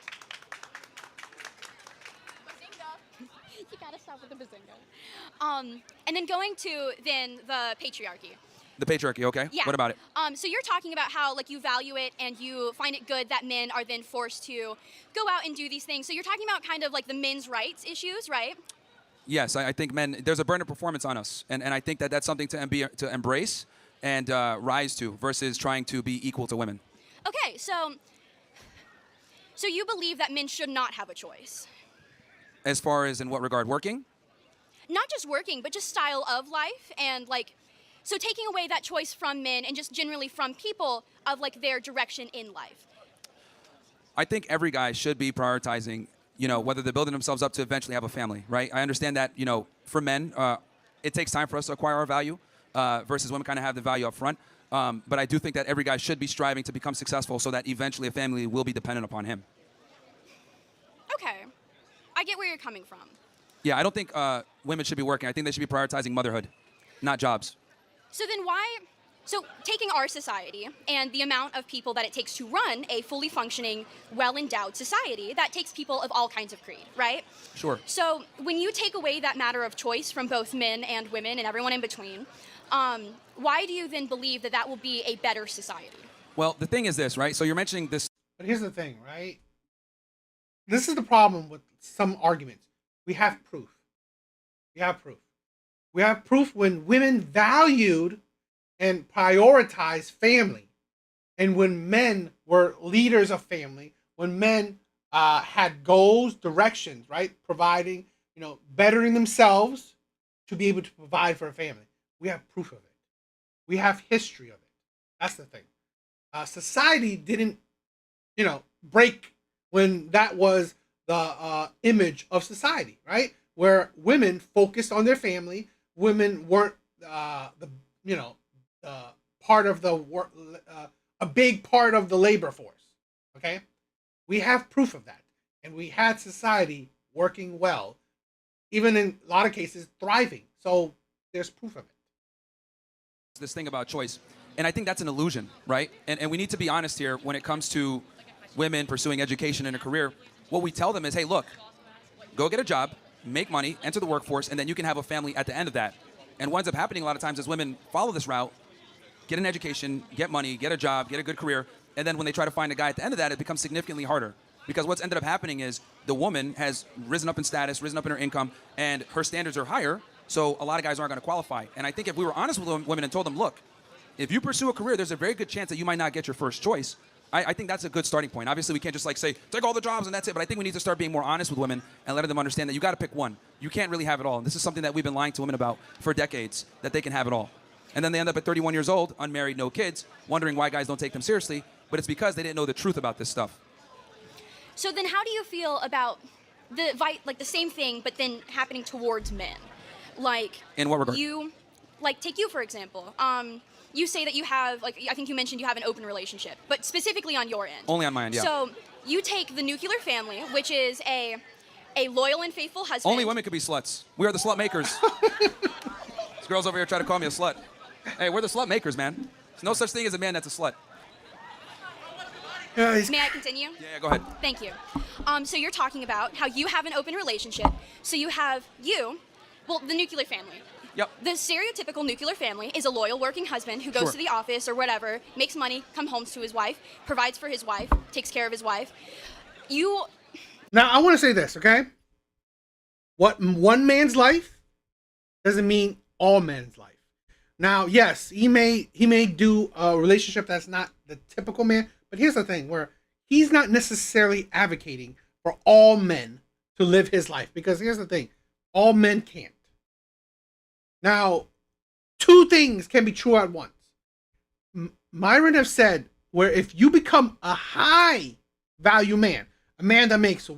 [SPEAKER 11] You gotta stop with the bazinga.
[SPEAKER 12] And then going to then the patriarchy.
[SPEAKER 2] The patriarchy, okay?
[SPEAKER 12] Yeah.
[SPEAKER 2] What about it?
[SPEAKER 12] So you're talking about how like you value it and you find it good that men are then forced to go out and do these things. So you're talking about kind of like the men's rights issues, right?
[SPEAKER 2] Yes, I think there's a burden of performance on us, and I think that's something to embrace and rise to versus trying to be equal to women.
[SPEAKER 12] Okay, so you believe that men should not have a choice.
[SPEAKER 2] As far as in what regard? Working?
[SPEAKER 12] Not just working, but just style of life and like, so taking away that choice from men and just generally from people of like their direction in life.
[SPEAKER 2] I think every guy should be prioritizing, whether they're building themselves up to eventually have a family, right? I understand that, for men, it takes time for us to acquire our value versus women kind of have the value up front. But I do think that every guy should be striving to become successful so that eventually a family will be dependent upon him.
[SPEAKER 12] Okay, I get where you're coming from.
[SPEAKER 2] Yeah, I don't think women should be working. I think they should be prioritizing motherhood, not jobs.
[SPEAKER 12] So then so taking our society and the amount of people that it takes to run a fully functioning, well-endowed society, that takes people of all kinds of creed, right?
[SPEAKER 2] Sure.
[SPEAKER 12] So when you take away that matter of choice from both men and women and everyone in between, why do you then believe that that will be a better society?
[SPEAKER 2] Well, the thing is this, right? So you're mentioning this.
[SPEAKER 1] But here's the thing, right? This is the problem with some arguments. We have proof. We have proof. We have proof when women valued and prioritized family, and when men were leaders of family, when men had goals, directions, right? Providing, bettering themselves to be able to provide for a family. We have proof of it. We have history of it. That's the thing. Society didn't, break when that was the image of society, right? Where women focused on their family, women weren't part of the work, a big part of the labor force. Okay, we have proof of that, and we had society working well, even in a lot of cases thriving. So there's proof of it.
[SPEAKER 2] This thing about choice, and I think that's an illusion, right? And we need to be honest here when it comes to women pursuing education and a career. What we tell them is, hey, look, go get a job, make money, enter the workforce, and then you can have a family at the end of that. And what ends up happening a lot of times is women follow this route, get an education, get money, get a job, get a good career, and then when they try to find a guy at the end of that, it becomes significantly harder. Because what's ended up happening is the woman has risen up in status, risen up in her income, and her standards are higher, so a lot of guys aren't going to qualify. And I think if we were honest with women and told them, look, if you pursue a career, there's a very good chance that you might not get your first choice. I think that's a good starting point. Obviously, we can't just say, take all the jobs and that's it. But I think we need to start being more honest with women and letting them understand that you got to pick one. You can't really have it all. And this is something that we've been lying to women about for decades, that they can have it all. And then they end up at 31 years old, unmarried, no kids, wondering why guys don't take them seriously. But it's because they didn't know the truth about this stuff.
[SPEAKER 12] So then how do you feel about the same thing, but then happening towards men? Like,
[SPEAKER 2] In what regard?
[SPEAKER 12] like take you for example. You say that you have, like, I think you mentioned you have an open relationship, but specifically on your end.
[SPEAKER 2] Only on my end, yeah.
[SPEAKER 12] So you take the nuclear family, which is a loyal and faithful husband.
[SPEAKER 2] Only women could be sluts. We are the slut makers. This girl's over here trying to call me a slut. Hey, we're the slut makers, man. There's no such thing as a man that's a slut.
[SPEAKER 12] May I continue?
[SPEAKER 2] Yeah, go ahead.
[SPEAKER 12] Thank you. So you're talking about how you have an open relationship. So you have the nuclear family.
[SPEAKER 2] Yep.
[SPEAKER 12] The stereotypical nuclear family is a loyal working husband who goes
[SPEAKER 2] Sure.
[SPEAKER 12] to the office or whatever, makes money, comes home to his wife, provides for his wife, takes care of his wife.
[SPEAKER 1] Now, I want to say this, okay? What one man's life doesn't mean all men's life. Now, yes, he may do a relationship that's not the typical man, but here's the thing, where he's not necessarily advocating for all men to live his life, because here's the thing, all men can't. Now, two things can be true at once. Myron have said where if you become a high value man, a man that makes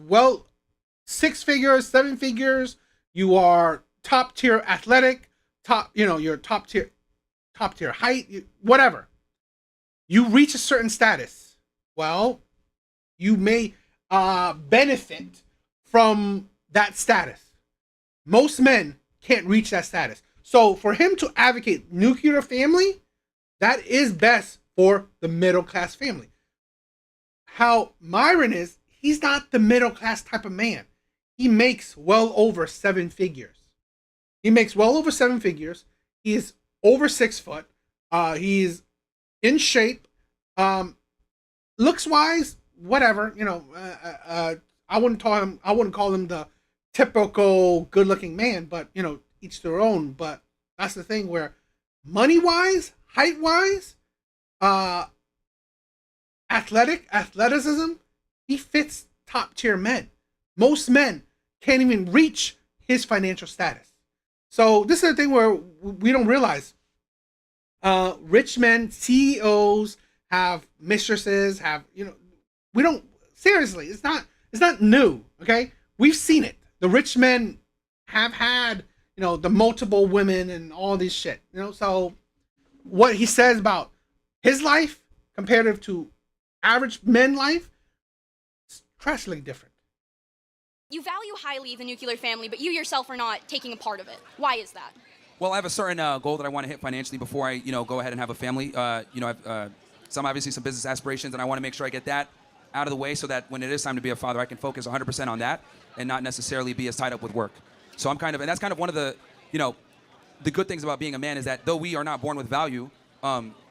[SPEAKER 1] 6 figures, 7 figures, you are top tier athletic, you're top tier height, whatever. You reach a certain status. Well, you may benefit from that status. Most men can't reach that status. So for him to advocate nuclear family, that is best for the middle class family. How Myron is, he's not the middle class type of man. He makes well over 7 figures. He makes well over 7 figures. He is over 6 foot. He's in shape. Looks wise, whatever. I wouldn't call him the typical good looking man, but each their own. But that's the thing where money wise, height wise, athleticism, he fits top tier men. Most men can't even reach his financial status. So this is the thing where we don't realize. Rich men, CEOs have mistresses, we don't, seriously, it's not new, okay? We've seen it. The rich men have had, the multiple women and all this shit, so what he says about his life comparative to average men life, it's drastically different.
[SPEAKER 12] You value highly the nuclear family, but you yourself are not taking a part of it. Why is that?
[SPEAKER 2] Well, I have a certain goal that I want to hit financially before I, go ahead and have a family. I have some business aspirations, and I want to make sure I get that out of the way so that when it is time to be a father, I can focus 100% on that and not necessarily be as tied up with work. So and that's kind of one of the, the good things about being a man is that though we are not born with value,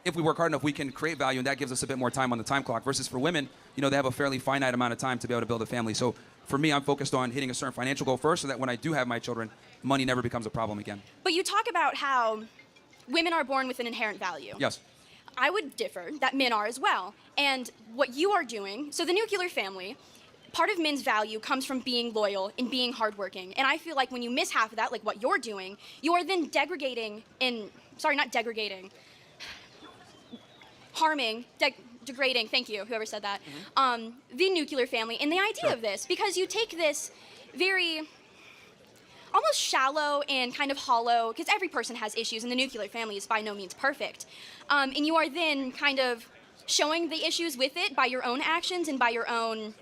[SPEAKER 2] if we work hard enough, we can create value, and that gives us a bit more time on the time clock. Versus for women, they have a fairly finite amount of time to be able to build a family. So for me, I'm focused on hitting a certain financial goal first so that when I do have my children, money never becomes a problem again.
[SPEAKER 12] But you talk about how women are born with an inherent value.
[SPEAKER 2] Yes.
[SPEAKER 12] I would differ that men are as well. And what you are doing, so the nuclear family, part of men's value comes from being loyal and being hardworking. And I feel like when you miss half of that, like what you're doing, you are then degrading, thank you, whoever said that, the nuclear family and the idea of this, because you take this very almost shallow and kind of hollow, because every person has issues and the nuclear family is by no means perfect, and you are then kind of showing the issues with it by your own actions and by your own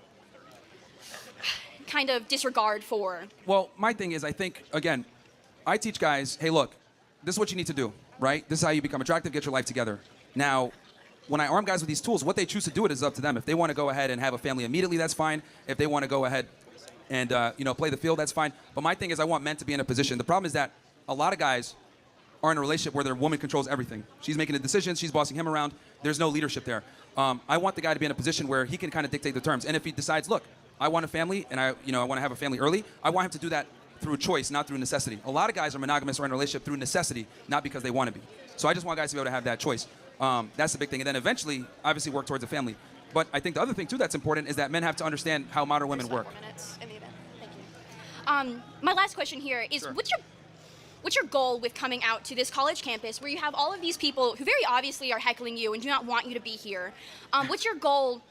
[SPEAKER 12] kind of disregard for.
[SPEAKER 2] Well, my thing is, I think, again, I teach guys, hey, look, this is what you need to do, right? This is how you become attractive, get your life together. Now, when I arm guys with these tools, what they choose to do it is up to them. If they want to go ahead and have a family immediately, that's fine. If they want to go ahead and play the field, that's fine. But my thing is I want men to be in a position. The problem is that a lot of guys are in a relationship where their woman controls everything. She's making the decisions. She's bossing him around. There's no leadership there. I want the guy to be in a position where he can kind of dictate the terms. And if he decides, look, I want a family and I want to have a family early, I want him to do that through choice, not through necessity. A lot of guys are monogamous or in a relationship through necessity, not because they want to be. So I just want guys to be able to have that choice. That's the big thing. And then eventually, obviously, work towards a family. But I think the other thing, too, that's important is that men have to understand how modern women work.
[SPEAKER 12] Thank you. My last question here is, sure. What's your goal with coming out to this college campus where you have all of these people who very obviously are heckling you and do not want you to be here? What's your goal?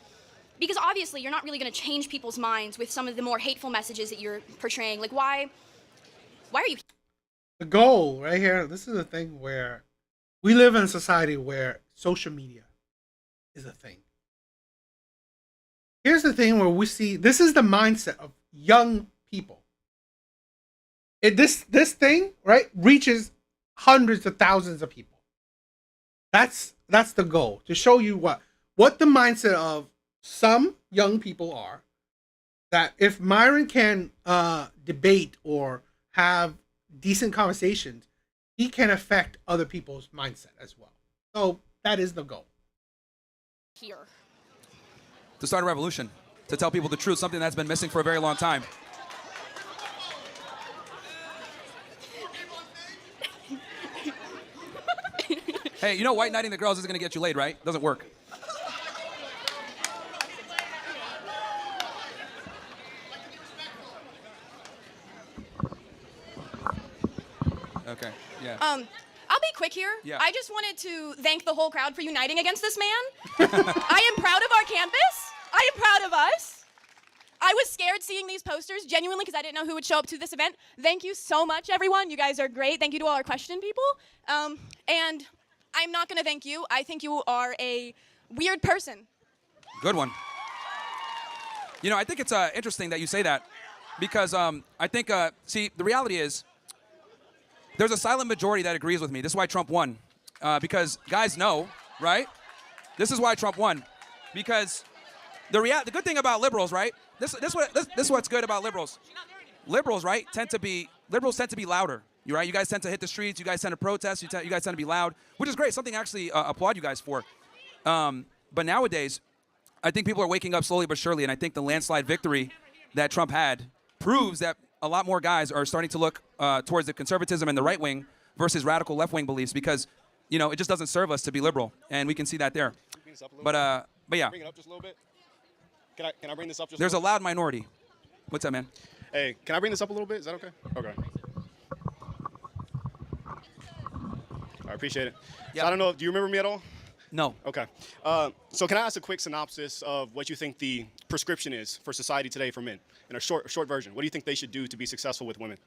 [SPEAKER 12] Because obviously, you're not really going to change people's minds with some of the more hateful messages that you're portraying. Like, why are you?
[SPEAKER 1] The goal right here, this is a thing where we live in a society where social media is a thing. Here's the thing where we see this is the mindset of young people. This thing, right, reaches hundreds of thousands of people. That's the goal, to show you what the mindset of some young people are. That if Myron can debate or have decent conversations, he can affect other people's mindset as well. So that is the goal.
[SPEAKER 11] Here.
[SPEAKER 2] To start a revolution, to tell people the truth, something that's been missing for a very long time. Hey, you know white knighting the girls isn't going to get you laid, right? Doesn't work. Okay, yeah.
[SPEAKER 5] I'll be quick here.
[SPEAKER 2] Yeah.
[SPEAKER 5] I just wanted to thank the whole crowd for uniting against this man. I am proud of our campus. I am proud of us. I was scared seeing these posters, genuinely, because I didn't know who would show up to this event. Thank you so much, everyone. You guys are great. Thank you to all our question people. And I'm not going to thank you. I think you are a weird person.
[SPEAKER 2] Good one. You know, I think it's interesting that you say that because I think, see, the reality is there's a silent majority that agrees with me. This is why Trump won. Because guys know, right? This is why Trump won. Because the good thing about liberals, right? This is what's good about liberals. Liberals, right, liberals tend to be louder. You right? You guys tend to hit the streets. You guys tend to protest. You guys tend to be loud, which is great. Something I actually applaud you guys for. But nowadays, I think people are waking up slowly but surely, and I think the landslide victory that Trump had proves that a lot more guys are starting to look towards the conservatism and the right wing versus radical left wing beliefs because, you know, it just doesn't serve us to be liberal, and we can see that there. But yeah.
[SPEAKER 13] Bring it up just a little bit. Can I bring this up just
[SPEAKER 2] There's a loud minority. What's that, man?
[SPEAKER 13] Hey, can I bring this up a little bit? Is that okay? Okay. I appreciate it.
[SPEAKER 2] Yeah.
[SPEAKER 13] So I don't know. Do you remember me at all?
[SPEAKER 2] No.
[SPEAKER 13] Okay. So can I ask a quick synopsis of what you think the prescription is for society today for men? In a short version. What do you think they should do to be successful with women?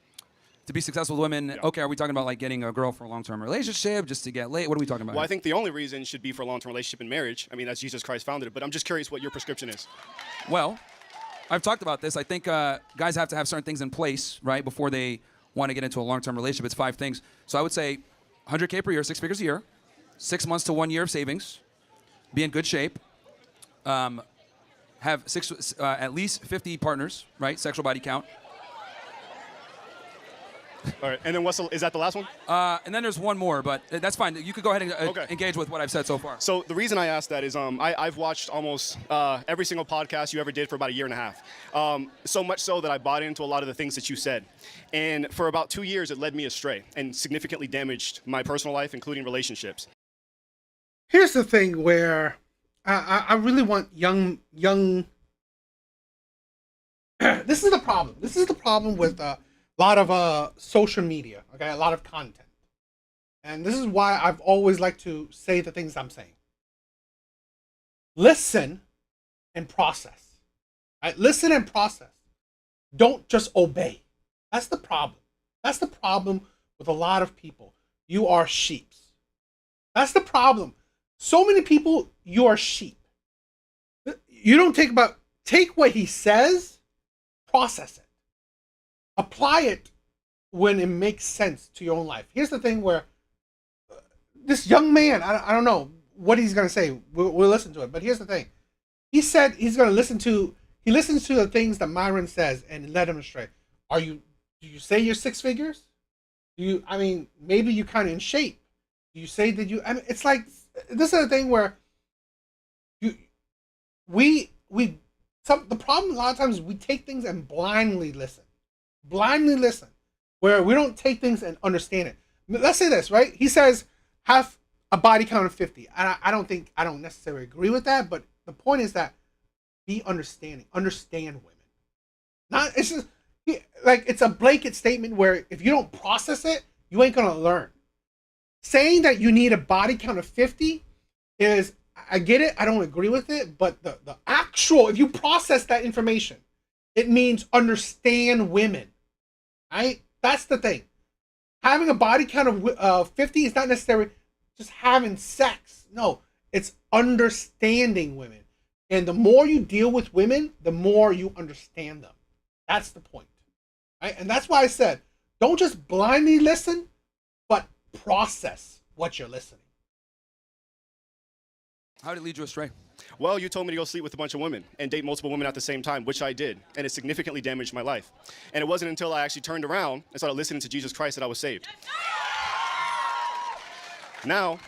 [SPEAKER 2] To be successful with women,
[SPEAKER 13] Yeah.
[SPEAKER 2] okay, are we talking about like getting a girl for a long-term relationship, just to get laid? What are we talking about?
[SPEAKER 13] Well, I think the only reason should be for a long-term relationship and marriage. I mean, as Jesus Christ founded it. But I'm just curious what your prescription is.
[SPEAKER 2] Well, I've talked about this. I think guys have to have certain things in place, right, before they want to get into a long-term relationship. It's 5 things. So I would say 100K per year, 6 figures a year, 6 months to 1 year of savings, be in good shape, have at least 50 partners, right, sexual body count.
[SPEAKER 13] All right. And then is that the last one?
[SPEAKER 2] And then there's one more, but that's fine. You could go ahead and
[SPEAKER 13] Okay.
[SPEAKER 2] engage with what I've said so far.
[SPEAKER 13] So the reason I asked that is I've watched almost every single podcast you ever did for about a year and a half. So much so that I bought into a lot of the things that you said. And for about 2 years, it led me astray and significantly damaged my personal life, including relationships.
[SPEAKER 1] Here's the thing where I really want young. This is the problem. This is the problem with a lot of social media. Okay, a lot of content, and this is why I've always liked to say the things I'm saying. Listen and process. Right? Listen and process. Don't just obey. That's the problem. That's the problem with a lot of people. You are sheeps. That's the problem. So many people, you are sheep. You don't take what he says, process it. Apply it when it makes sense to your own life. Here's the thing where this young man, I don't know what he's going to say. We'll listen to it. But here's the thing. He said he's going to he listens to the things that Myron says and led him astray. Do you say you're 6 figures? Maybe you're kind of in shape. Do you say that it's like, this is the thing where the problem a lot of times we take things and blindly listen, where we don't take things and understand it. Let's say this, right? He says have a body count of 50. I don't necessarily agree with that, but the point is that be understanding, understand women. It's just like it's a blanket statement where if you don't process it, you ain't gonna learn. Saying that you need a body count of 50 is, I get it, I don't agree with it, but the actual, if you process that information, it means understand women, right? That's the thing. having a body count of 50 is not necessarily just having sex. No, it's understanding women. And the more you deal with women, the more you understand them. That's the point. Right? And that's why I said, don't just blindly listen, but process what you're listening.
[SPEAKER 2] How did it lead you astray?
[SPEAKER 13] Well, you told me to go sleep with a bunch of women and date multiple women at the same time, which I did, and it significantly damaged my life. And it wasn't until I actually turned around and started listening to Jesus Christ that I was saved. Now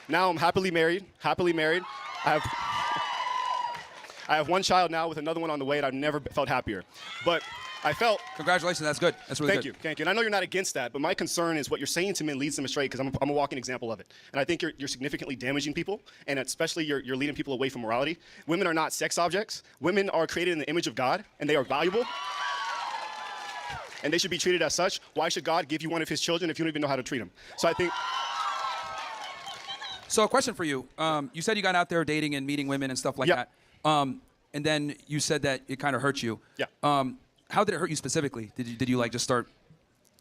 [SPEAKER 13] I'm happily married. I have one child now with another one on the way, and I've never felt happier. But I felt...
[SPEAKER 2] Congratulations, that's good. That's really good.
[SPEAKER 13] Thank you. And I know you're not against that, but my concern is what you're saying to men leads them astray, because I'm a walking example of it. And I think you're significantly damaging people, and especially you're leading people away from morality. Women are not sex objects. Women are created in the image of God, and they are valuable. And they should be treated as such. Why should God give you one of his children if you don't even know how to treat them? So I think...
[SPEAKER 2] So a question for you. You said you got out there dating and meeting women and stuff like that. And then you said that it kind of hurt you.
[SPEAKER 13] Yeah.
[SPEAKER 2] How did it hurt you specifically? Did you like just start?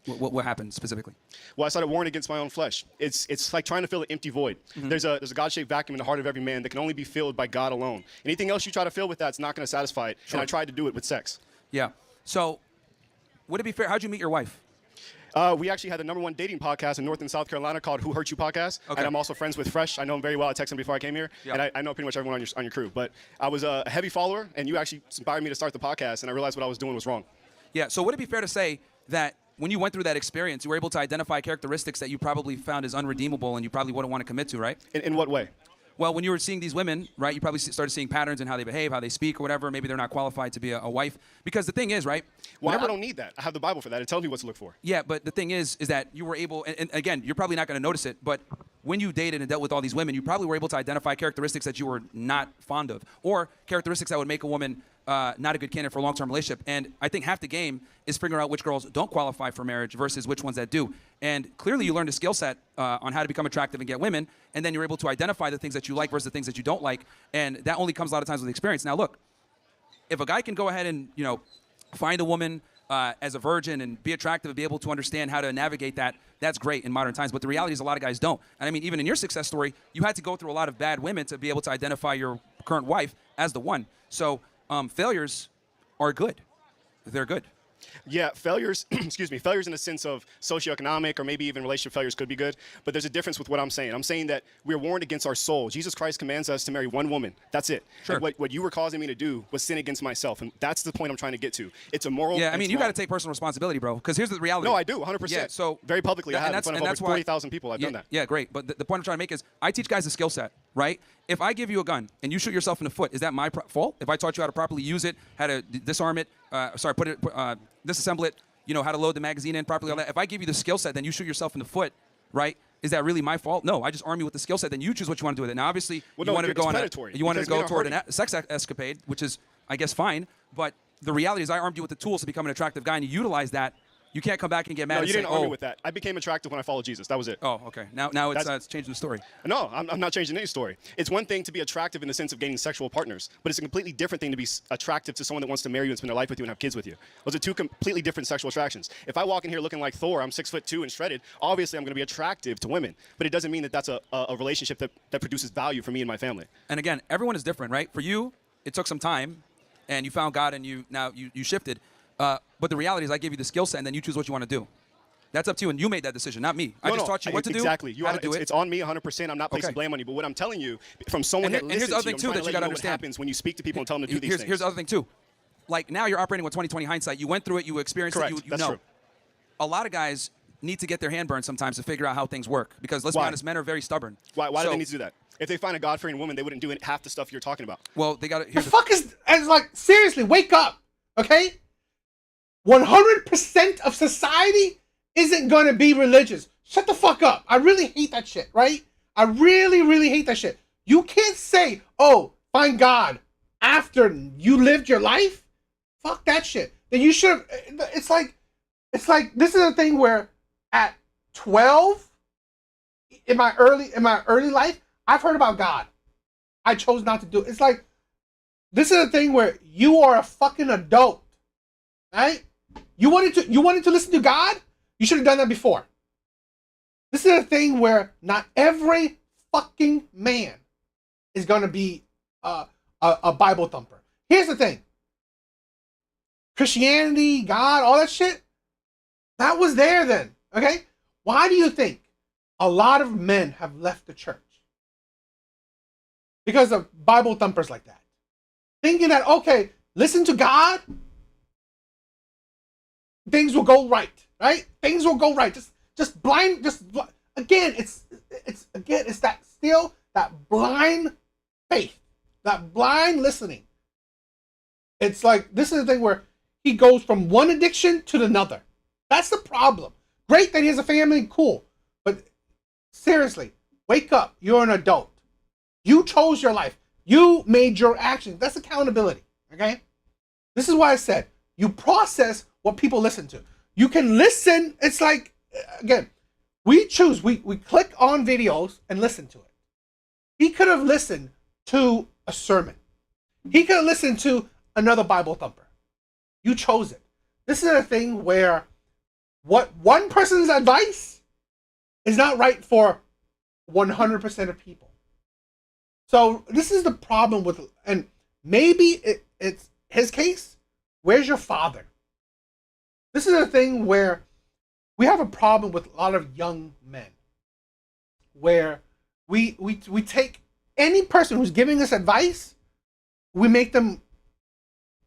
[SPEAKER 2] What happened specifically?
[SPEAKER 13] Well, I started warring against my own flesh. It's like trying to fill an empty void.
[SPEAKER 2] Mm-hmm.
[SPEAKER 13] There's a God-shaped vacuum in the heart of every man that can only be filled by God alone. Anything else you try to fill with that's not going to satisfy it.
[SPEAKER 2] Sure.
[SPEAKER 13] And I tried to do it with sex.
[SPEAKER 2] Yeah. So, would it be fair? How'd you meet your wife?
[SPEAKER 13] We actually had the #1 dating podcast in North and South Carolina called Who Hurt You Podcast.
[SPEAKER 2] Okay.
[SPEAKER 13] And I'm also friends with Fresh. I know him very well. I texted him before I came here.
[SPEAKER 2] Yeah.
[SPEAKER 13] And I know pretty much everyone on your crew. But I was a heavy follower, and you actually inspired me to start the podcast, and I realized what I was doing was wrong.
[SPEAKER 2] Yeah. So would it be fair to say that when you went through that experience, you were able to identify characteristics that you probably found as unredeemable and you probably wouldn't want to commit to, right?
[SPEAKER 13] In what way?
[SPEAKER 2] Well, when you were seeing these women, right, you probably started seeing patterns in how they behave, how they speak, or whatever. Maybe they're not qualified to be a wife. Because the thing is, right?
[SPEAKER 13] Well, I don't need that. I have the Bible for that. It tells me what to look for.
[SPEAKER 2] Yeah, but the thing is that you were able, and again, you're probably not going to notice it, but when you dated and dealt with all these women, you probably were able to identify characteristics that you were not fond of, or characteristics that would make a woman not a good candidate for a long-term relationship. And I think half the game is figuring out which girls don't qualify for marriage versus which ones that do. And clearly you learned a skill set on how to become attractive and get women, and then you're able to identify the things that you like versus the things that you don't like, and that only comes a lot of times with experience. Now look, if a guy can go ahead and, you know, find a woman as a virgin and be attractive and be able to understand how to navigate that, that's great in modern times. But the reality is a lot of guys don't. And I mean, even in your success story, you had to go through a lot of bad women to be able to identify your current wife as the one. So failures are good. They're good.
[SPEAKER 13] Yeah, failures, excuse me, failures in the sense of socioeconomic or maybe even relationship failures could be good, but there's a difference with what I'm saying. I'm saying that we're warned against our soul. Jesus Christ commands us to marry one woman. That's it.
[SPEAKER 2] Sure.
[SPEAKER 13] And what you were causing me to do was sin against myself, and that's the point I'm trying to get to. It's immoral.
[SPEAKER 2] Yeah, I mean, you got
[SPEAKER 13] to
[SPEAKER 2] to take personal responsibility, bro, because here's the reality.
[SPEAKER 13] No, I do, 100%.
[SPEAKER 2] Yeah, so
[SPEAKER 13] very publicly, I have in front of over
[SPEAKER 2] why
[SPEAKER 13] 40,000 people. I've done that.
[SPEAKER 2] Yeah, great. But the point I'm trying to make is I teach guys a skill set, right? If I give you a gun and you shoot yourself in the foot, is that my fault? If I taught you how to properly use it, how to disarm it, disassemble it, you know, how to load the magazine in properly, all that. If I give you the skill set, then you shoot yourself in the foot, right? Is that really my fault? No, I just arm you with the skill set. Then you choose what you want to do with it. Now, obviously, you wanted to go on toward a sex escapade, which is, I guess, fine. But the reality is, I armed you with the tools to become an attractive guy, and you utilize that. You can't come back and get mad.
[SPEAKER 13] No,
[SPEAKER 2] and
[SPEAKER 13] you
[SPEAKER 2] say,
[SPEAKER 13] didn't arm me with that. I became attractive when I followed Jesus. That was it.
[SPEAKER 2] Oh, okay. Now it's changing the story.
[SPEAKER 13] No, I'm not changing any story. It's one thing to be attractive in the sense of gaining sexual partners, but it's a completely different thing to be attractive to someone that wants to marry you and spend their life with you and have kids with you. Those are two completely different sexual attractions. If I walk in here looking like Thor, I'm 6'2" and shredded, obviously I'm going to be attractive to women, but it doesn't mean that that's a relationship that produces value for me and my family.
[SPEAKER 2] And again, everyone is different, right? For you, it took some time, and you found God, and you shifted. But the reality is, I gave you the skill set, and then you choose what you want to do. That's up to you, and you made that decision, not me. I just taught you what to do.
[SPEAKER 13] Exactly.
[SPEAKER 2] How to do it.
[SPEAKER 13] It's on me 100%. I'm not placing blame on you. But what I'm telling you, from someone that listens to you, I'm trying to let you know what happens when you speak to people and tell them to do these things.
[SPEAKER 2] Here's the other thing, too. Like, now you're operating with 20/20 hindsight. You went through it. You experienced
[SPEAKER 13] Correct.
[SPEAKER 2] it. You
[SPEAKER 13] That's
[SPEAKER 2] know.
[SPEAKER 13] true.
[SPEAKER 2] A lot of guys need to get their hand burned sometimes to figure out how things work. Because, let's be honest, men are very stubborn.
[SPEAKER 13] Why do they need to do that? If they find a God-fearing woman, they wouldn't do half the stuff you're talking about.
[SPEAKER 2] Well, they got to...
[SPEAKER 1] The fuck is... It's like, seriously, wake up, okay? 100% of society isn't going to be religious. Shut the fuck up. I really hate that shit, right? I really, really hate that shit. You can't say, oh, find God after you lived your life. Fuck that shit. Then you should... It's like, this is a thing where at 12, in my early life, I've heard about God. I chose not to do it. It's like, this is a thing where you are a fucking adult, right? You wanted to listen to God? You should have done that before. This is a thing where not every fucking man is going to be a Bible thumper. Here's the thing. Christianity, God, all that shit, that was there then, okay? Why do you think a lot of men have left the church? Because of Bible thumpers like that. Thinking that, okay, listen to God, things will go right? Things will go right. Again, it's that still, that blind faith, that blind listening. It's like, this is the thing where he goes from one addiction to another. That's the problem. Great that he has a family, cool. But seriously, wake up. You're an adult. You chose your life. You made your actions. That's accountability, okay? This is why I said, you process what people listen to. You can listen. It's like, again, we choose. We click on videos and listen to it. He could have listened to a sermon. He could have listened to another Bible thumper. You chose it. This is a thing where what one person's advice is not right for 100% of people. So this is the problem with, and maybe it's his case. Where's your father? This is a thing where we have a problem with a lot of young men, where we take any person who's giving us advice, we make them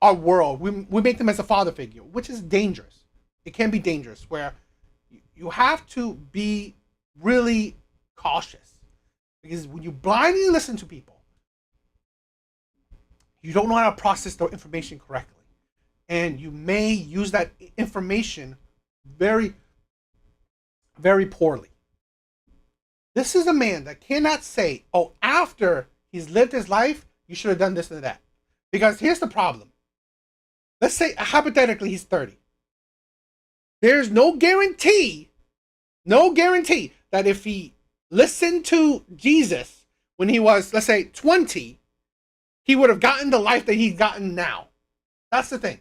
[SPEAKER 1] our world. We make them as a father figure, which is dangerous. It can be dangerous, where you have to be really cautious, because when you blindly listen to people, you don't know how to process the information correctly. And you may use that information very, very poorly. This is a man that cannot say, oh, after he's lived his life, you should have done this and that. Because here's the problem. Let's say, hypothetically, he's 30. There's no guarantee that if he listened to Jesus when he was, let's say, 20, he would have gotten the life that he's gotten now. That's the thing.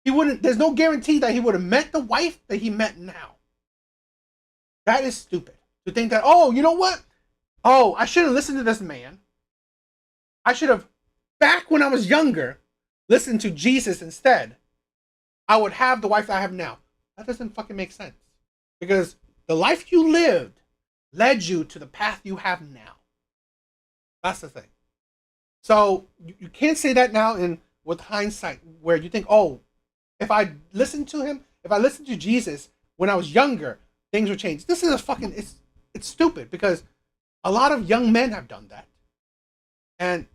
[SPEAKER 1] There's no guarantee that he would have met the wife that he met now. That is stupid. To think that, oh, you know what? Oh, I should have listened to this man. I should have, back when I was younger, listened to Jesus instead. I would have the wife I have now. That doesn't fucking make sense. Because the life you lived led you to the path you have now. That's the thing. So you can't say that now with hindsight, where you think, oh, if I listened to him, if I listened to Jesus when I was younger, things would change. This is it's stupid, because a lot of young men have done that. And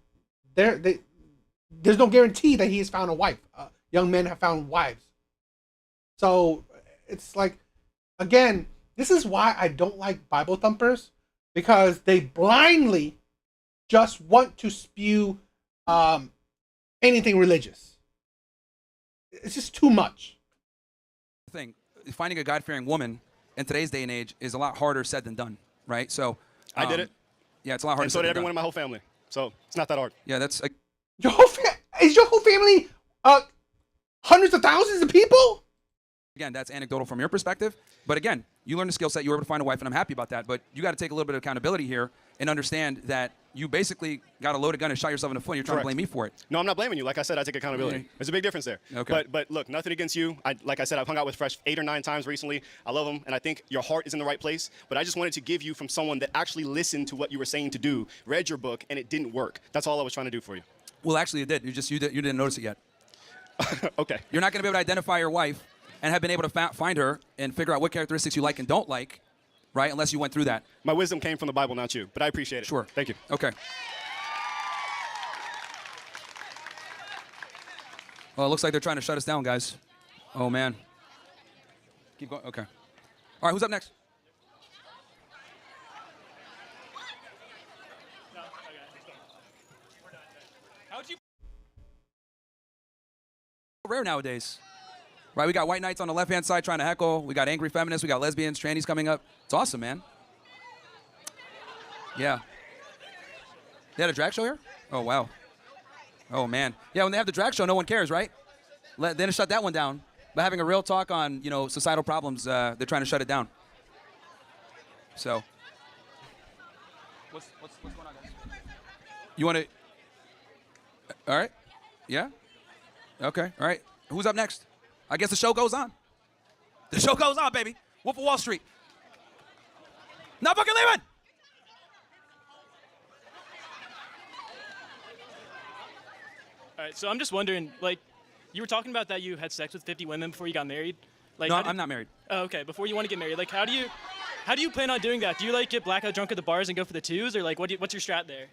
[SPEAKER 1] there's no guarantee that he has found a wife. Young men have found wives. So it's like, again, this is why I don't like Bible thumpers, because they blindly just want to spew anything religious. It's just too much.
[SPEAKER 2] Thing, finding a God-fearing woman in today's day and age is a lot harder said than done, right? So
[SPEAKER 13] I did it.
[SPEAKER 2] Yeah, it's a lot harder.
[SPEAKER 13] And so did everyone in my whole family. So it's not that hard.
[SPEAKER 2] Yeah, that's like,
[SPEAKER 1] is your whole family hundreds of thousands of people?
[SPEAKER 2] Again, that's anecdotal from your perspective. But again, you learned a skill set, you were able to find a wife, and I'm happy about that. But you got to take a little bit of accountability here and understand that you basically got a loaded gun and shot yourself in the foot. You're trying to blame me for it.
[SPEAKER 13] No, I'm not blaming you. Like I said, I take accountability.
[SPEAKER 2] Yeah.
[SPEAKER 13] There's a big difference there.
[SPEAKER 2] Okay.
[SPEAKER 13] But look, nothing against you. Like I said, I've hung out with Fresh 8 or 9 times recently. I love him, and I think your heart is in the right place. But I just wanted to give you from someone that actually listened to what you were saying to do, read your book, and it didn't work. That's all I was trying to do for you.
[SPEAKER 2] Well, actually, it did. You didn't notice it yet.
[SPEAKER 13] Okay.
[SPEAKER 2] You're not going to be able to identify your wife and have been able to find her and figure out what characteristics you like and don't like, right? Unless you went through that.
[SPEAKER 13] My wisdom came from the Bible, not you. But I appreciate it.
[SPEAKER 2] Sure.
[SPEAKER 13] Thank you.
[SPEAKER 2] Okay. Well, it looks like they're trying to shut us down, guys. Oh, man. Keep going. Okay. All right, who's up next? Rare nowadays. Right, we got white knights on the left-hand side trying to heckle. We got angry feminists. We got lesbians, trannies coming up. It's awesome, man. Yeah. They had a drag show here? Oh, wow. Oh, man. Yeah, when they have the drag show, no one cares, right? They didn't shut that one down. But having a real talk on, societal problems, they're trying to shut it down. So, what's going on, guys? You want to? All right. Yeah. Okay. All right. Who's up next? I guess the show goes on. The show goes on, baby. Wolf of Wall Street. Not fucking leaving.
[SPEAKER 14] All right, so I'm just wondering, like, you were talking about that you had sex with 50 women before you got married. Like,
[SPEAKER 2] No, I'm not married.
[SPEAKER 14] Oh, okay. Before you want to get married, like, how do you plan on doing that? Do you like get blackout drunk at the bars and go for the twos, or like, what's your strat there?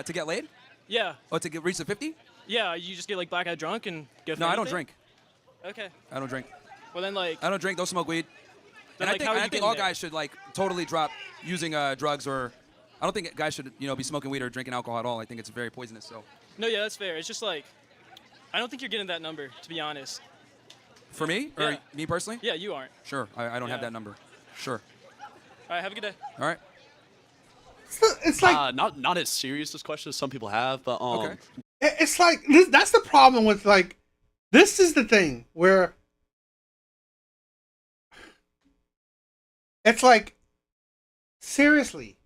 [SPEAKER 2] To get laid?
[SPEAKER 14] Yeah.
[SPEAKER 2] Oh, to reach the 50?
[SPEAKER 14] Yeah, you just get like blackout drunk and go for
[SPEAKER 2] No, I don't
[SPEAKER 14] anything?
[SPEAKER 2] drink.
[SPEAKER 14] Okay.
[SPEAKER 2] I don't drink.
[SPEAKER 14] Well then, like,
[SPEAKER 2] I don't drink. Don't smoke weed.
[SPEAKER 14] Then,
[SPEAKER 2] And
[SPEAKER 14] like, how are
[SPEAKER 2] I
[SPEAKER 14] you
[SPEAKER 2] think
[SPEAKER 14] getting
[SPEAKER 2] all
[SPEAKER 14] there?
[SPEAKER 2] guys should like totally drop using drugs, or I don't think guys should be smoking weed or drinking alcohol at all. I think it's very poisonous. So
[SPEAKER 14] no, yeah, that's fair. It's just like, I don't think you're getting that number, to be honest.
[SPEAKER 2] for me or
[SPEAKER 14] Yeah.
[SPEAKER 2] me personally,
[SPEAKER 14] Yeah, you aren't.
[SPEAKER 2] sure, I don't have
[SPEAKER 14] Yeah.
[SPEAKER 2] that number. Sure.
[SPEAKER 14] All right, have a good day.
[SPEAKER 2] All right.
[SPEAKER 1] It's like
[SPEAKER 15] not as serious as questions some people have, but
[SPEAKER 1] it's like this, that's the problem with like this is the thing where it's like seriously,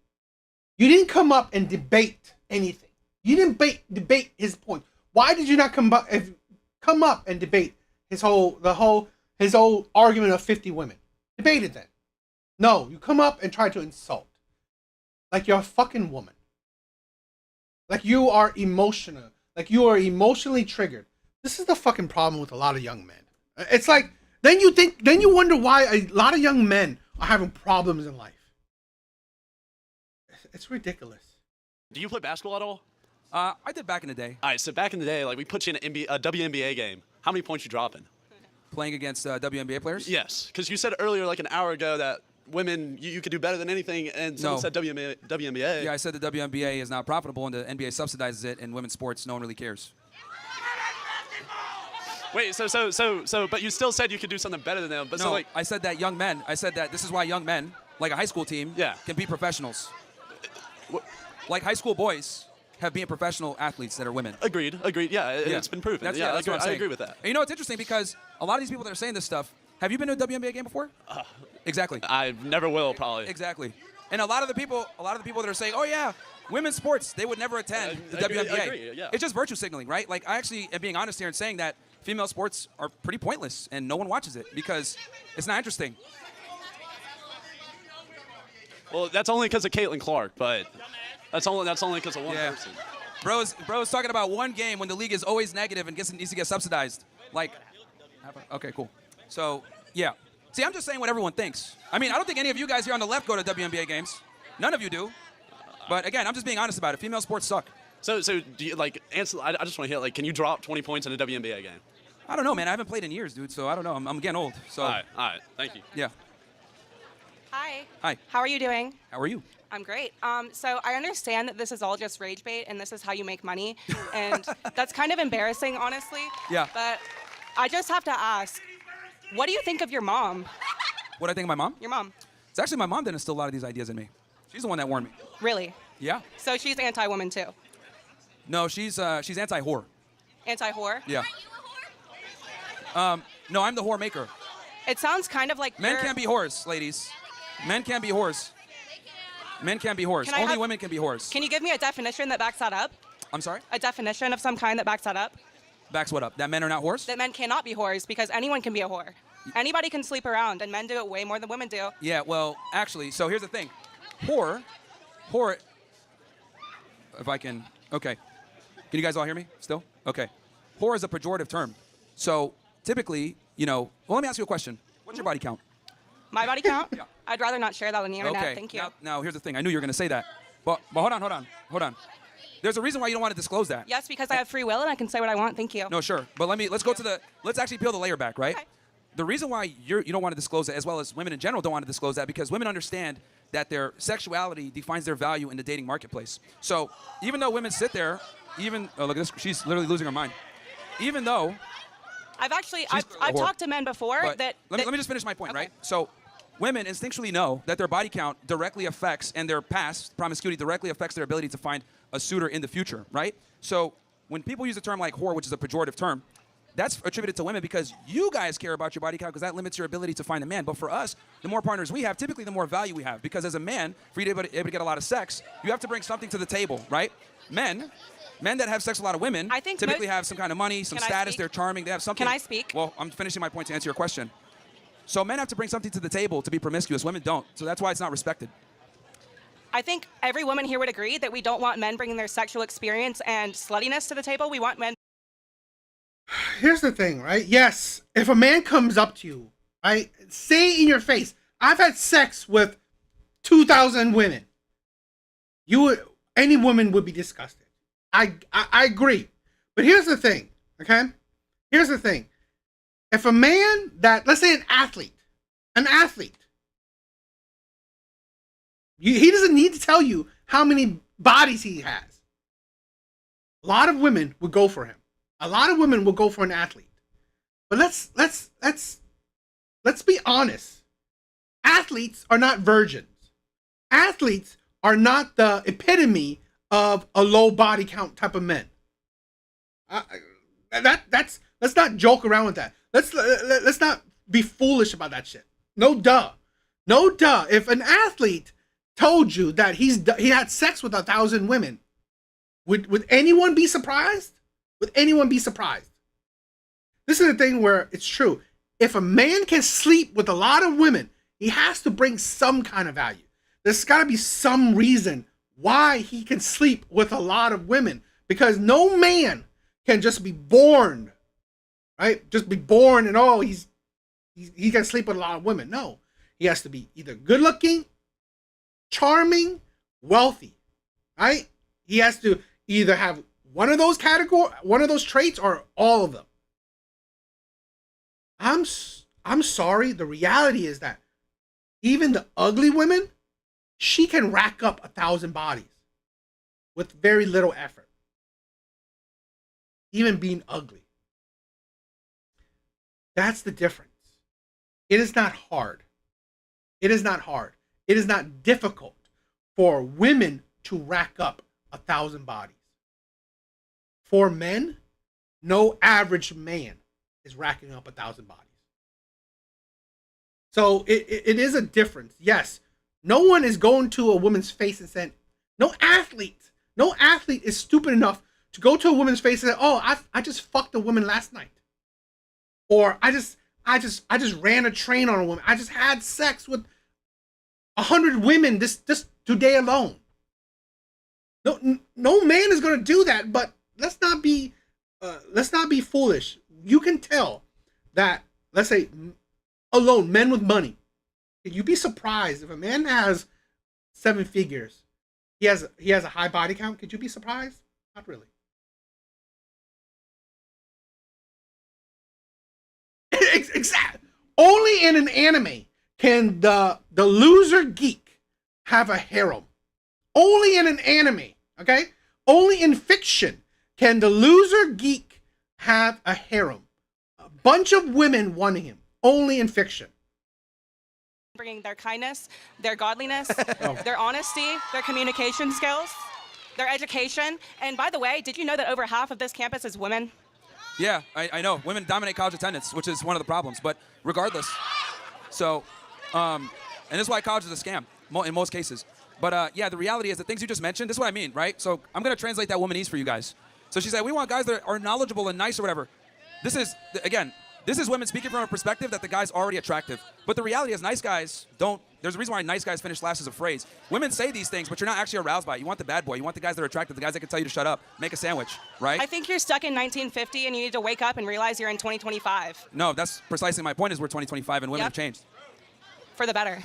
[SPEAKER 1] you didn't come up and debate anything. You didn't debate his point. Why did you not come up and debate his whole argument of 50 women? Debate it then. No, you come up and try to insult. Like you're a fucking woman. Like you are emotional. Like you are emotionally triggered. This is the fucking problem with a lot of young men. It's like then you wonder why a lot of young men are having problems in life. It's ridiculous.
[SPEAKER 15] do you play basketball at all?
[SPEAKER 2] I did back in the day.
[SPEAKER 15] All right, so back in the day, like we put you in a WNBA game. How many points you dropping?
[SPEAKER 2] Playing against WNBA players?
[SPEAKER 15] Yes, because you said earlier, like an hour ago, that women you could do better than anything, and someone
[SPEAKER 2] No.
[SPEAKER 15] said WNBA.
[SPEAKER 2] Yeah, I said the WNBA is not profitable and the NBA subsidizes it, and women's sports, no one really cares.
[SPEAKER 15] Wait, but you still said you could do something better than them. But
[SPEAKER 2] No,
[SPEAKER 15] so like,
[SPEAKER 2] I said that young men. I said that this is why young men, like a high school team, can be professionals. Like high school boys have been professional athletes that are women.
[SPEAKER 15] Agreed. Yeah, it's been proven.
[SPEAKER 2] That's
[SPEAKER 15] yeah,
[SPEAKER 2] what I'm
[SPEAKER 15] I
[SPEAKER 2] saying.
[SPEAKER 15] agree with that.
[SPEAKER 2] And you know, it's interesting because a lot of these people that are saying this stuff, have you been to a WNBA game before? Exactly.
[SPEAKER 15] I never will, probably.
[SPEAKER 2] Exactly. And a lot of the people that are saying, oh yeah, women's sports, they would never attend the WNBA.
[SPEAKER 15] I agree, yeah.
[SPEAKER 2] It's just virtue signaling, right? Like I actually am being honest here and saying that female sports are pretty pointless and no one watches it because it's not interesting.
[SPEAKER 15] Well, that's only because of Caitlin Clark, but that's only because of one person.
[SPEAKER 2] Bro's talking about one game when the league is always negative and needs to get subsidized. Like, okay, cool. So, yeah. See, I'm just saying what everyone thinks. I mean, I don't think any of you guys here on the left go to WNBA games. None of you do. But again, I'm just being honest about it. Female sports suck.
[SPEAKER 15] So do you like answer? I just want to hear like, can you drop 20 points in a WNBA game?
[SPEAKER 2] I don't know, man. I haven't played in years, dude. So I don't know. I'm getting old. So.
[SPEAKER 15] All right. Thank you.
[SPEAKER 2] Yeah.
[SPEAKER 16] Hi.
[SPEAKER 2] Hi.
[SPEAKER 16] How are you doing?
[SPEAKER 2] How are you?
[SPEAKER 16] I'm great. So I understand that this is all just rage bait and this is how you make money. And that's kind of embarrassing, honestly.
[SPEAKER 2] Yeah.
[SPEAKER 16] But I just have to ask, what do you think of your mom?
[SPEAKER 2] What do I think of my mom?
[SPEAKER 16] Your mom.
[SPEAKER 2] It's actually my mom that instilled a lot of these ideas in me. She's the one that warned me.
[SPEAKER 16] Really?
[SPEAKER 2] Yeah.
[SPEAKER 16] So she's anti-woman too?
[SPEAKER 2] No, she's anti-whore.
[SPEAKER 16] Anti-whore?
[SPEAKER 2] Yeah. No, I'm the whore maker.
[SPEAKER 16] It sounds kind of like
[SPEAKER 2] Men
[SPEAKER 16] you're-
[SPEAKER 2] can't be whores, ladies. Men can't be whores. Men can't be whores.
[SPEAKER 16] Can I
[SPEAKER 2] Only
[SPEAKER 16] have-
[SPEAKER 2] women can be whores.
[SPEAKER 16] Can you give me a definition that backs that up?
[SPEAKER 2] I'm sorry?
[SPEAKER 16] A definition of some kind that backs that up?
[SPEAKER 2] Backs what up? That men are not whores?
[SPEAKER 16] That men cannot be whores because anyone can be a whore. Anybody can sleep around, and men do it way more than women do.
[SPEAKER 2] Yeah, well, actually, so here's the thing. Whore, if I can, okay. Can you guys all hear me still? Okay. Whore is a pejorative term. So typically, well, let me ask you a question. What's your body count?
[SPEAKER 16] My body count?
[SPEAKER 2] Yeah.
[SPEAKER 16] I'd rather not share that on the internet.
[SPEAKER 2] Okay.
[SPEAKER 16] Thank you.
[SPEAKER 2] Now, here's the thing. I knew you were going to say that. But hold on. There's a reason why you don't want to disclose that.
[SPEAKER 16] Yes, because I have free will and I can say what I want. Thank you.
[SPEAKER 2] No, sure. But let's actually peel the layer back, right?
[SPEAKER 16] Okay.
[SPEAKER 2] The reason why you don't want to disclose it, as well as women in general don't want to disclose that, because women understand that their sexuality defines their value in the dating marketplace. So even though women sit there, oh, look at this, she's literally losing her mind. Even though
[SPEAKER 16] I've actually
[SPEAKER 2] She's
[SPEAKER 16] I've
[SPEAKER 2] a whore.
[SPEAKER 16] talked to men before
[SPEAKER 2] But
[SPEAKER 16] that.
[SPEAKER 2] let me just finish my point, right? So women instinctually know that their body count directly affects, and their past promiscuity directly affects their ability to find a suitor in the future, right? So when people use a term like whore, which is a pejorative term, that's attributed to women because you guys care about your body count because that limits your ability to find a man. But for us, the more partners we have, typically the more value we have. Because as a man, for you to be able to get a lot of sex, you have to bring something to the table, right? Men that have sex with a lot of women
[SPEAKER 16] I think
[SPEAKER 2] typically have some kind of money, some
[SPEAKER 16] Can I
[SPEAKER 2] status,
[SPEAKER 16] speak?
[SPEAKER 2] they're charming, they have something.
[SPEAKER 16] Can I speak?
[SPEAKER 2] Well, I'm finishing my point to answer your question. So men have to bring something to the table to be promiscuous. Women don't. So that's why it's not respected.
[SPEAKER 16] I think every woman here would agree that we don't want men bringing their sexual experience and sluttiness to the table. We want men.
[SPEAKER 1] Here's the thing, right? Yes, if a man comes up to you, right, say in your face, I've had sex with 2,000 women. Any woman would be disgusted. I agree. But here's the thing, okay? Here's the thing. If a man that, let's say an athlete, he doesn't need to tell you how many bodies he has. A lot of women would go for him. A lot of women will go for an athlete. But let's be honest. Athletes are not virgins. Athletes are not the epitome of a low body count type of men. Let's not joke around with that. Let's not be foolish about that shit. No duh. If an athlete told you that he had sex with 1,000 women, would anyone be surprised? Would anyone be surprised? This is the thing where it's true. If a man can sleep with a lot of women, he has to bring some kind of value. There's got to be some reason why he can sleep with a lot of women, because no man can just be born, right? Just be born and he can sleep with a lot of women. No, he has to be either good looking, charming, wealthy, right? He has to either have one of those traits or all of them. I'm sorry. The reality is that even the ugly women, she can rack up 1,000 bodies with very little effort. Even being ugly. That's the difference. It is not hard. It is not hard. It is not difficult for women to rack up 1,000 bodies. For men, no average man is racking up 1,000 bodies. So it is a difference. Yes, no one is going to a woman's face and saying, no athlete is stupid enough to go to a woman's face and say, oh, I just fucked a woman last night. Or I just ran a train on a woman. I just had sex with 100 women this today alone. No man is going to do that, but let's not be foolish. You can tell that, let's say, alone, men with money. You'd be surprised if a man has 7 figures. He has a high body count. Could you be surprised? Not really. Exactly. Only in an anime can the loser geek have a harem. Only in an anime, okay? Only in fiction can the loser geek have a harem. A bunch of women wanting him. Only in fiction.
[SPEAKER 16] Bringing their kindness, their godliness, their honesty, their communication skills, their education. And by the way, did you know that over half of this campus is women?
[SPEAKER 2] Yeah, I know. Women dominate college attendance, which is one of the problems. But regardless, so, and this is why college is a scam in most cases. But yeah, the reality is the things you just mentioned, this is what I mean, right? So I'm going to translate that womanese for you guys. So she said, we want guys that are knowledgeable and nice or whatever. This is, again, this is women speaking from a perspective that the guy's already attractive. But the reality is nice guys don't, there's a reason why nice guys finish last as a phrase. Women say these things, but you're not actually aroused by it. You want the bad boy. You want the guys that are attractive, the guys that can tell you to shut up, make a sandwich, right?
[SPEAKER 16] I think you're stuck in 1950 and you need to wake up and realize you're in 2025.
[SPEAKER 2] No, that's precisely my point is we're 2025 and women have changed.
[SPEAKER 16] For the better.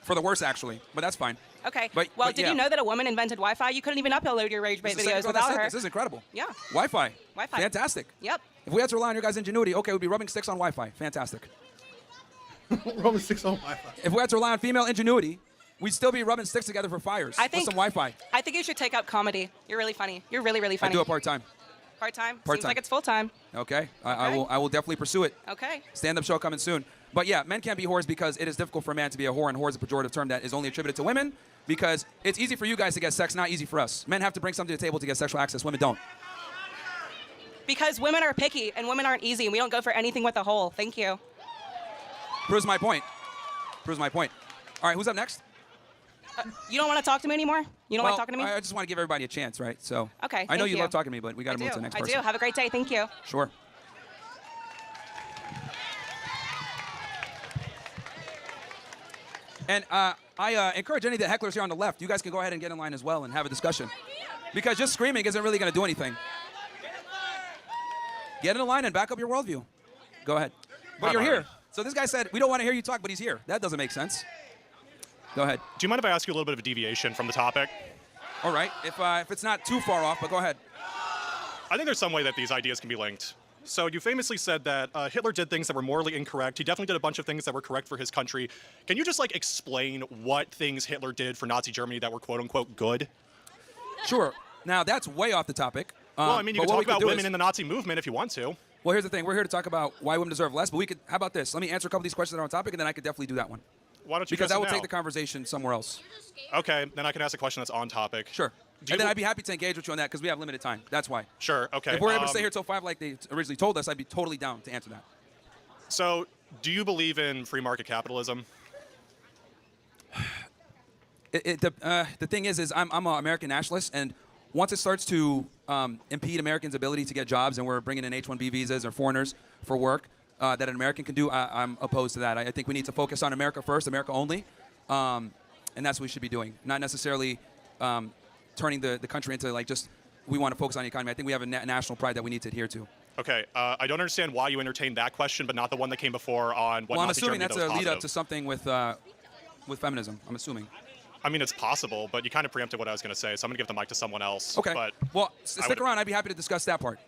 [SPEAKER 2] For the worse, actually, but that's fine.
[SPEAKER 16] Okay.
[SPEAKER 2] But
[SPEAKER 16] did you know that a woman invented Wi-Fi? You couldn't even upload your Rage Bait videos
[SPEAKER 2] This
[SPEAKER 16] without her.
[SPEAKER 2] This is incredible.
[SPEAKER 16] Yeah.
[SPEAKER 2] Wi-Fi.
[SPEAKER 16] Wi-Fi.
[SPEAKER 2] Fantastic.
[SPEAKER 16] Yep.
[SPEAKER 2] If we had to rely on your guys' ingenuity, okay, we'd be rubbing sticks on Wi-Fi. Fantastic.
[SPEAKER 1] Rubbing sticks on Wi-Fi.
[SPEAKER 2] If we had to rely on female ingenuity, we'd still be rubbing sticks together for fires with some Wi-Fi.
[SPEAKER 16] I think you should take up comedy. You're really funny. You're really, really funny.
[SPEAKER 2] I do it part-time.
[SPEAKER 16] Part-time?
[SPEAKER 2] Part-time.
[SPEAKER 16] Seems like it's full-time.
[SPEAKER 2] Okay. I will definitely pursue it.
[SPEAKER 16] Okay.
[SPEAKER 2] Stand-up show coming soon. But yeah, men can't be whores because it is difficult for a man to be a whore, and whore is a pejorative term that is only attributed to women because it's easy for you guys to get sex, not easy for us. Men have to bring something to the table to get sexual access. Women don't.
[SPEAKER 16] Because women are picky and women aren't easy and we don't go for anything with a hole. Thank you.
[SPEAKER 2] Proves my point. Proves my point. All right, who's up next?
[SPEAKER 16] You don't want to talk to me anymore? You don't like talking to me?
[SPEAKER 2] I just want to give everybody a chance, right? So
[SPEAKER 16] Okay,
[SPEAKER 2] I know
[SPEAKER 16] thank
[SPEAKER 2] you
[SPEAKER 16] you.
[SPEAKER 2] love talking to me, but we got to move to the next person.
[SPEAKER 16] I do. Have a great day. Thank you.
[SPEAKER 2] Sure. And I encourage any of the hecklers here on the left, you guys can go ahead and get in line as well and have a discussion. Because just screaming isn't really going to do anything. Get in a line and back up your worldview. Go ahead. But you're here. So this guy said, we don't want to hear you talk, but he's here. That doesn't make sense. Go ahead.
[SPEAKER 17] Do you mind if I ask you a little bit of a deviation from the topic?
[SPEAKER 2] All right. If it's not too far off, but go ahead.
[SPEAKER 17] I think there's some way that these ideas can be linked. So you famously said that Hitler did things that were morally incorrect. He definitely did a bunch of things that were correct for his country. Can you just like explain what things Hitler did for Nazi Germany that were quote unquote good?
[SPEAKER 2] Sure. Now that's way off the topic.
[SPEAKER 17] Well, I mean, you can talk about women in the Nazi movement if you want to.
[SPEAKER 2] Well, here's the thing. We're here to talk about why women deserve less, but we could. How about this? Let me answer a couple of these questions that are on topic, and then I could definitely do that one.
[SPEAKER 17] Why don't you?
[SPEAKER 2] Because I will
[SPEAKER 17] now?
[SPEAKER 2] take the conversation somewhere else.
[SPEAKER 17] Okay, then I can ask a question that's on topic.
[SPEAKER 2] Sure. And then I'd be happy to engage with you on that because we have limited time. That's why.
[SPEAKER 17] Sure. Okay.
[SPEAKER 2] If we're able to stay here till 5 like they originally told us, I'd be totally down to answer that.
[SPEAKER 17] So, do you believe in free market capitalism?
[SPEAKER 2] The thing is I'm an American nationalist, and once it starts to impede Americans' ability to get jobs, and we're bringing in H-1B visas or foreigners for work that an American can do, I'm opposed to that. I think we need to focus on America first, America only, and that's what we should be doing. Not necessarily turning the country into like just we want to focus on the economy. I think we have a national pride that we need to adhere to.
[SPEAKER 17] Okay, I don't understand why you entertained that question, but not the one that came before on what
[SPEAKER 2] Well, I'm
[SPEAKER 17] Nazi
[SPEAKER 2] assuming
[SPEAKER 17] Germany
[SPEAKER 2] that's
[SPEAKER 17] that
[SPEAKER 2] a
[SPEAKER 17] was
[SPEAKER 2] lead up
[SPEAKER 17] positive.
[SPEAKER 2] to something with feminism. I'm assuming.
[SPEAKER 17] I mean, it's possible, but you kind of preempted what I was going to say, so I'm going to give the mic to someone else.
[SPEAKER 2] Okay.
[SPEAKER 17] But
[SPEAKER 2] Well, stick around. I'd be happy to discuss that part.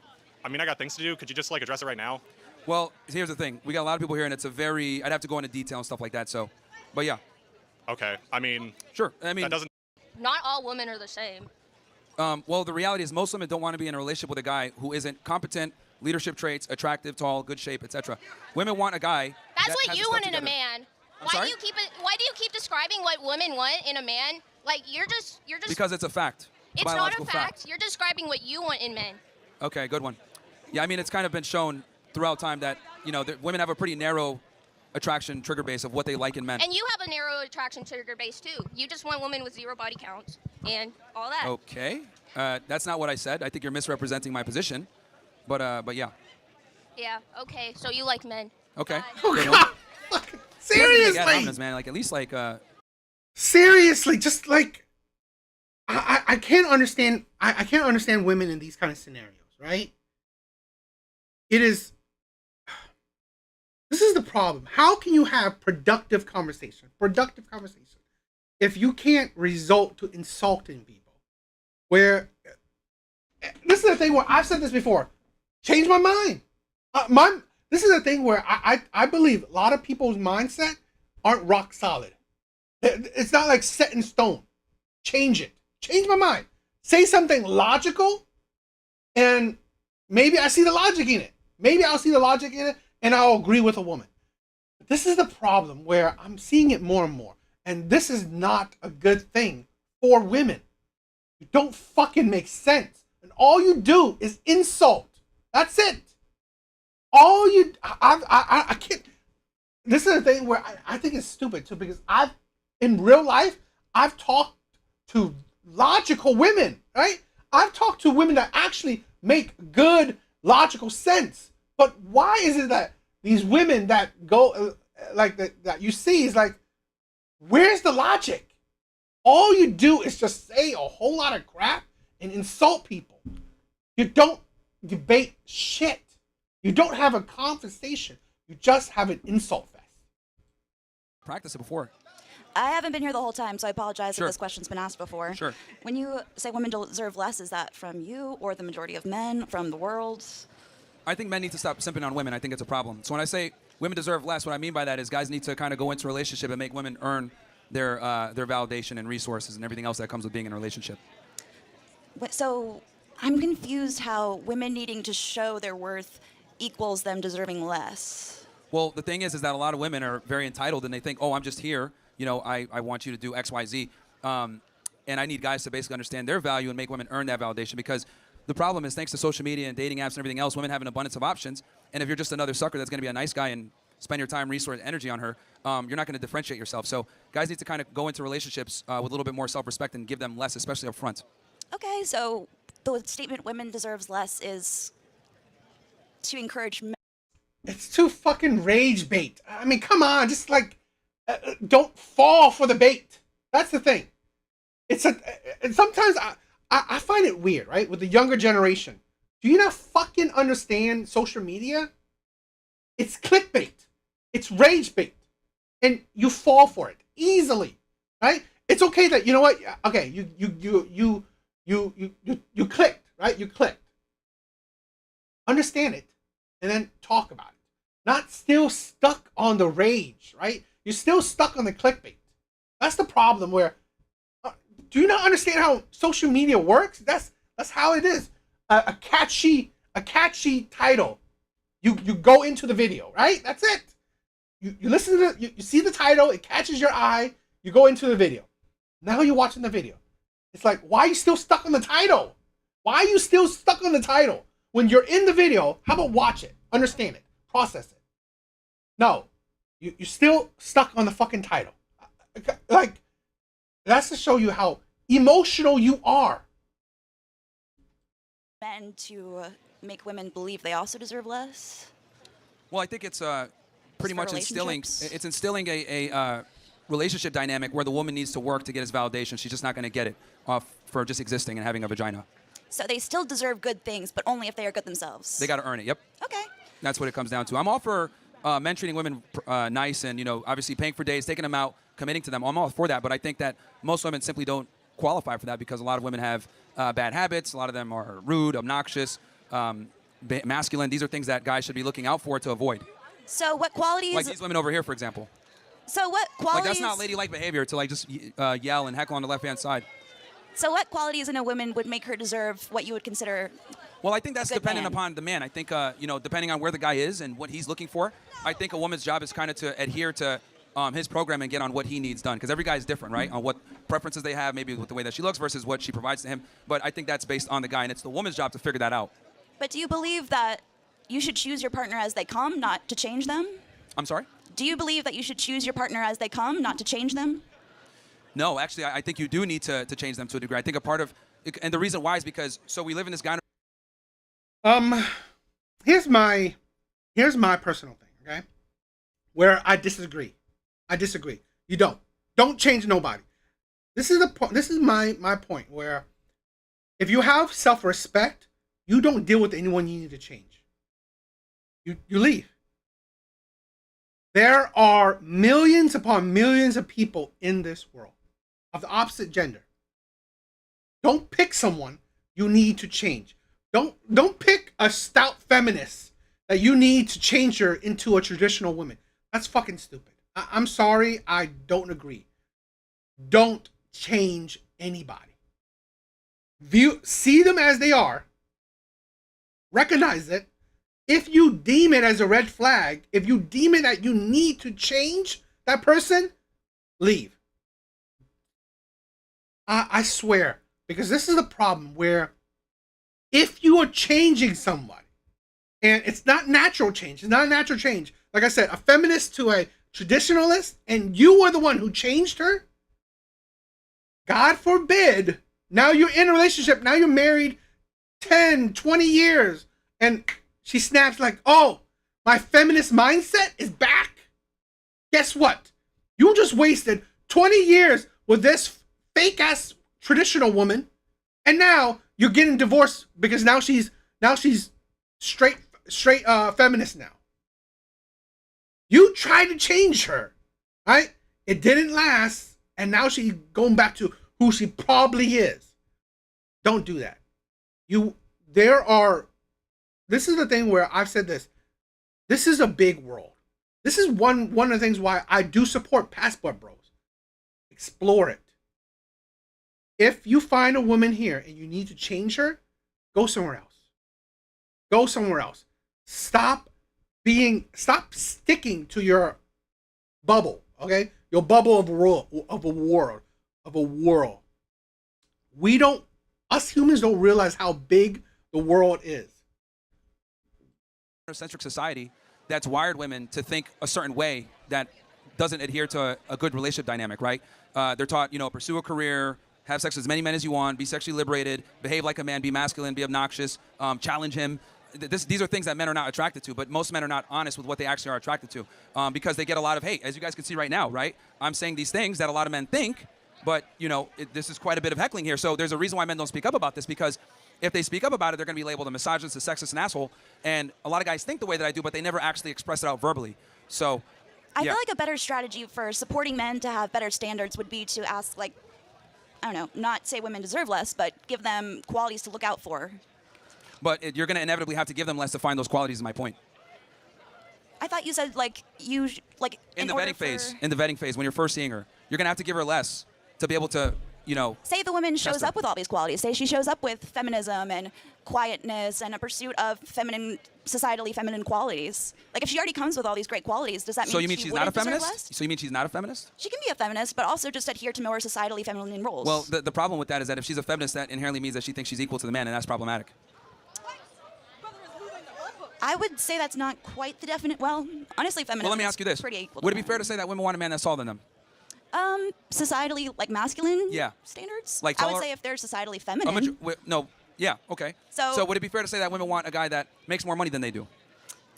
[SPEAKER 17] I mean, I got things to do. Could you just like address it right now?
[SPEAKER 2] Well, here's the thing. We got a lot of people here, and it's a very. I'd have to go into detail and stuff like that. So, but yeah.
[SPEAKER 17] Okay. I mean.
[SPEAKER 2] Sure. I mean.
[SPEAKER 17] That doesn't.
[SPEAKER 10] Not all women are the same.
[SPEAKER 2] Well, the reality is most women don't want to be in a relationship with a guy who isn't competent, leadership traits, attractive, tall, good shape, etc. Women want a guy.
[SPEAKER 11] That's
[SPEAKER 2] that
[SPEAKER 11] what
[SPEAKER 2] has
[SPEAKER 11] you
[SPEAKER 2] his
[SPEAKER 11] want
[SPEAKER 2] stuff
[SPEAKER 11] in a
[SPEAKER 2] together.
[SPEAKER 11] man.
[SPEAKER 2] I'm
[SPEAKER 11] Why
[SPEAKER 2] sorry?
[SPEAKER 11] do you keep describing what women want in a man? Like you're just
[SPEAKER 2] Because it's a fact.
[SPEAKER 11] It's not
[SPEAKER 2] biological
[SPEAKER 11] a fact. You're describing what you want in men.
[SPEAKER 2] Okay, good one. Yeah, I mean, it's kind of been shown throughout time that, that women have a pretty narrow attraction trigger base of what they like in men.
[SPEAKER 11] And you have a narrow attraction trigger base too. You just want women with 0 body counts and all that.
[SPEAKER 2] Okay. That's not what I said. I think you're misrepresenting my position. But yeah.
[SPEAKER 11] Yeah. Okay. So you like men.
[SPEAKER 2] Okay.
[SPEAKER 1] Oh,
[SPEAKER 2] Good
[SPEAKER 1] God.
[SPEAKER 2] one.
[SPEAKER 1] Seriously.
[SPEAKER 2] Ad hominems, man. Like, at least, like...
[SPEAKER 1] Seriously, just like... I can't understand... I can't understand women in these kind of scenarios, right? It is... This is the problem. How can you have productive conversation if you can't resort to insulting people? Where... This is the thing where I've said this before. Change my mind. This is the thing where I believe a lot of people's mindset aren't rock solid. It's not like set in stone. Change it. Change my mind. Say something logical, and maybe I see the logic in it. Maybe I'll see the logic in it, and I'll agree with a woman. This is the problem where I'm seeing it more and more, and this is not a good thing for women. You don't fucking make sense, and all you do is insult. That's it. All you, I can't. This is the thing where I think it's stupid too, because in real life, I've talked to logical women, right? I've talked to women that actually make good logical sense. But why is it that these women that go like that you see is like, where's the logic? All you do is just say a whole lot of crap and insult people. You don't debate shit. You don't have a conversation. You just have an insult fest.
[SPEAKER 2] Practice it before.
[SPEAKER 18] I haven't been here the whole time, so I apologize
[SPEAKER 2] Sure.
[SPEAKER 18] if this question's been asked before.
[SPEAKER 2] Sure.
[SPEAKER 18] When you say women deserve less, is that from you or the majority of men, from the world?
[SPEAKER 2] I think men need to stop simping on women. I think it's a problem. So when I say women deserve less, what I mean by that is guys need to kind of go into a relationship and make women earn their validation and resources and everything else that comes with being in a relationship.
[SPEAKER 18] So I'm confused how women needing to show their worth equals them deserving less.
[SPEAKER 2] Well, the thing is that a lot of women are very entitled and they think, oh, I'm just here. I want you to do X, Y, Z. And I need guys to basically understand their value and make women earn that validation because The problem is, thanks to social media and dating apps and everything else, women have an abundance of options. And if you're just another sucker that's going to be a nice guy and spend your time, resource, energy on her, you're not going to differentiate yourself. So guys need to kind of go into relationships with a little bit more self-respect and give them less, especially up front.
[SPEAKER 18] Okay, so the statement "women deserves less" is to encourage men.
[SPEAKER 1] It's too fucking rage bait. I mean, come on, just like, don't fall for the bait. That's the thing. And sometimes I find it weird, right? With the younger generation. Do you not fucking understand social media? It's clickbait. It's rage bait. And you fall for it easily, right? It's okay that, you know what? Okay, you clicked, right? You clicked. Understand it and then talk about it. Not still stuck on the rage, right? You're still stuck on the clickbait. That's the problem where, do you not understand how social media works? That's how it is. A catchy title. You go into the video, right? That's it. You listen to you see the title, it catches your eye, you go into the video. Now you're watching the video. It's like, why are you still stuck on the title? Why are you still stuck on the title? When you're in the video, how about watch it, understand it, process it? No, you're still stuck on the fucking title. Like, that's to show you how emotional you are.
[SPEAKER 18] Men to make women believe they also deserve less.
[SPEAKER 2] Well, I think it's pretty
[SPEAKER 18] For
[SPEAKER 2] much instilling.
[SPEAKER 18] relationships?
[SPEAKER 2] It's instilling a relationship dynamic where the woman needs to work to get his validation. She's just not going to get it for just existing and having a vagina.
[SPEAKER 18] So they still deserve good things, but only if they are good themselves.
[SPEAKER 2] They got to earn it. Yep.
[SPEAKER 18] Okay.
[SPEAKER 2] That's what it comes down to. I'm all for men treating women nice and, obviously paying for dates, taking them out, committing to them. I'm all for that, but I think that most women simply don't qualify for that because a lot of women have bad habits. A lot of them are rude, obnoxious, masculine. These are things that guys should be looking out for to avoid.
[SPEAKER 18] So what qualities?
[SPEAKER 2] Like these women over here, for example.
[SPEAKER 18] So what qualities?
[SPEAKER 2] Like that's not ladylike behavior to like just yell and heckle on the left-hand side.
[SPEAKER 18] So what qualities in a woman would make her deserve what you would consider?
[SPEAKER 2] Well, I think that's
[SPEAKER 18] a good
[SPEAKER 2] dependent
[SPEAKER 18] man?
[SPEAKER 2] upon the man. I think, depending on where the guy is and what he's looking for, I think a woman's job is kind of to adhere to his program and get on what he needs done. Because every guy is different, right? On what preferences they have, maybe with the way that she looks versus what she provides to him. But I think that's based on the guy, and it's the woman's job to figure that out.
[SPEAKER 18] But do you believe that you should choose your partner as they come, not to change them?
[SPEAKER 2] I'm sorry?
[SPEAKER 18] Do you believe that you should choose your partner as they come, not to change them?
[SPEAKER 2] No, actually, I think you do need to change them to a degree. I think a part of, and the reason why is because, so we live in this guy.
[SPEAKER 1] Here's my personal thing, okay? Where I disagree. You don't change nobody. This is my point where if you have self-respect, you don't deal with anyone you need to change. You leave. There are millions upon millions of people in this world of the opposite gender. Don't pick someone you need to change. Don't pick a stout feminist that you need to change her into a traditional woman. That's fucking stupid. I'm sorry, I don't agree. Don't change anybody. See them as they are. Recognize it. If you deem it as a red flag, if you deem it that you need to change that person, leave. I swear, because this is the problem where if you are changing somebody, and it's not natural change, like I said, a feminist to a traditionalist, and you were the one who changed her, God forbid, now you're in a relationship, now you're married 10, 20 years, and she snaps like, oh, my feminist mindset is back. Guess what? You just wasted 20 years with this fake-ass traditional woman, and now you're getting divorced because now she's straight feminist now. You tried to change her, right? It didn't last, and now she's going back to who she probably is. Don't do that. This is the thing where I've said this. This is a big world. This is one of the things why I do support Passport Bros. Explore it. If you find a woman here and you need to change her, go somewhere else. Go somewhere else. Stop sticking to your bubble, okay? Your bubble of a world. Us humans don't realize how big the world is.
[SPEAKER 2] Centric society that's wired women to think a certain way that doesn't adhere to a good relationship dynamic, right? They're taught, pursue a career, have sex with as many men as you want, be sexually liberated, behave like a man, be masculine, be obnoxious, challenge him. These are things that men are not attracted to, but most men are not honest with what they actually are attracted to because they get a lot of hate. As you guys can see right now, right? I'm saying these things that a lot of men think, but, this is quite a bit of heckling here. So there's a reason why men don't speak up about this, because if they speak up about it, they're going to be labeled a misogynist, a sexist, an asshole. And a lot of guys think the way that I do, but they never actually express it out verbally. So,
[SPEAKER 18] I feel like a better strategy for supporting men to have better standards would be to ask, like, I don't know, not say women deserve less, but give them qualities to look out for.
[SPEAKER 2] But you're going to inevitably have to give them less to find those qualities, is my point.
[SPEAKER 18] I thought you said,
[SPEAKER 2] in the vetting phase, when you're first seeing her, you're going to have to give her less to be able to,
[SPEAKER 18] say the woman shows up with all these qualities. Say she shows up with feminism and quietness and a pursuit of societally feminine qualities. Like, if she already comes with all these great qualities, does that mean
[SPEAKER 2] so you mean
[SPEAKER 18] she
[SPEAKER 2] she's not a
[SPEAKER 18] wouldn't deserve
[SPEAKER 2] feminist?
[SPEAKER 18] less?
[SPEAKER 2] So you mean she's not a feminist?
[SPEAKER 18] She can be a feminist, but also just adhere to more societally feminine roles.
[SPEAKER 2] Well, the problem with that is that if she's a feminist, that inherently means that she thinks she's equal to the man, and that's problematic.
[SPEAKER 18] I would say that's not quite the definite. Well, honestly, feminism.
[SPEAKER 2] Well, let me ask you this:
[SPEAKER 18] pretty equal.
[SPEAKER 2] Would it be fair to say that women want a man that's taller than them?
[SPEAKER 18] Societally, masculine
[SPEAKER 2] Yeah.
[SPEAKER 18] standards?
[SPEAKER 2] Like
[SPEAKER 18] I would
[SPEAKER 2] taller-
[SPEAKER 18] say if they're societally feminine.
[SPEAKER 2] No. Yeah. Okay.
[SPEAKER 18] So-
[SPEAKER 2] would it be fair to say that women want a guy that makes more money than they do?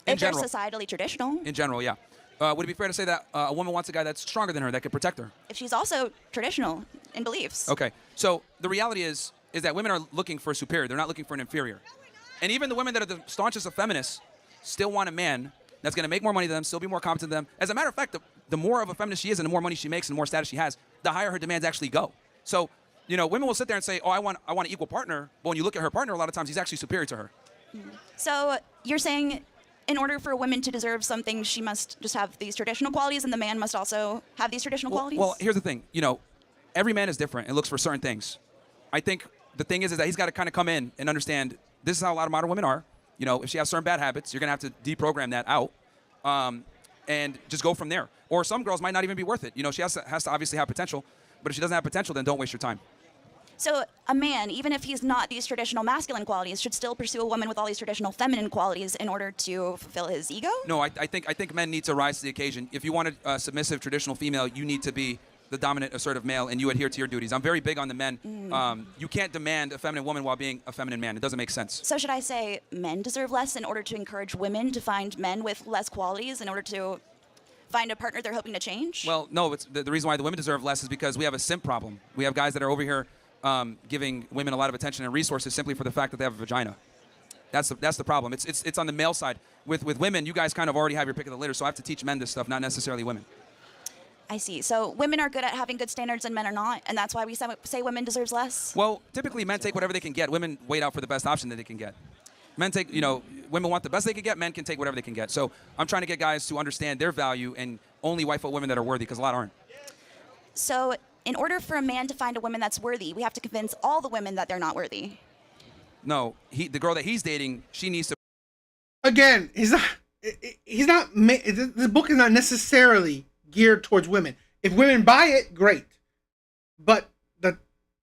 [SPEAKER 2] In
[SPEAKER 18] if
[SPEAKER 2] general.
[SPEAKER 18] they're societally traditional.
[SPEAKER 2] In general, yeah. Would it be fair to say that a woman wants a guy that's stronger than her, that could protect her?
[SPEAKER 18] If she's also traditional in beliefs.
[SPEAKER 2] Okay. So the reality is that women are looking for a superior. They're not looking for an inferior. And even the women that are the staunchest of feminists still want a man that's going to make more money than them, still be more competent than them. As a matter of fact, the more of a feminist she is and the more money she makes and the more status she has, the higher her demands actually go. So, women will sit there and say, oh, I want an equal partner. But when you look at her partner, a lot of times he's actually superior to her.
[SPEAKER 18] So you're saying in order for a woman to deserve something, she must just have these traditional qualities and the man must also have these traditional qualities?
[SPEAKER 2] Well, here's the thing. Every man is different and looks for certain things. I think the thing is that he's got to kind of come in and understand this is how a lot of modern women are. If she has certain bad habits, you're going to have to deprogram that out and just go from there. Or some girls might not even be worth it. She has to obviously have potential, but if she doesn't have potential, then don't waste your time.
[SPEAKER 18] So a man, even if he's not these traditional masculine qualities, should still pursue a woman with all these traditional feminine qualities in order to fulfill his ego?
[SPEAKER 2] No, I think men need to rise to the occasion. If you want a submissive, traditional female, you need to be the dominant, assertive male, and you adhere to your duties. I'm very big on the men. You can't demand a feminine woman while being a feminine man. It doesn't make sense.
[SPEAKER 18] So should I say men deserve less in order to encourage women to find men with less qualities in order to find a partner they're hoping to change?
[SPEAKER 2] Well, no. It's the reason why the women deserve less is because we have a simp problem. We have guys that are over here giving women a lot of attention and resources simply for the fact that they have a vagina. That's the problem. It's on the male side. With women, you guys kind of already have your pick of the litter, so I have to teach men this stuff, not necessarily women.
[SPEAKER 18] I see. So women are good at having good standards and men are not, and that's why we say women deserves less?
[SPEAKER 2] Well, typically men take whatever they can get. Women wait out for the best option that they can get. Men take, women want the best they can get. Men can take whatever they can get. So I'm trying to get guys to understand their value and only wife out women that are worthy, because a lot aren't.
[SPEAKER 18] So in order for a man to find a woman that's worthy, we have to convince all the women that they're not worthy.
[SPEAKER 2] No, the girl that he's dating, she needs to.
[SPEAKER 1] Again, this book is not necessarily geared towards women. If women buy it, great. But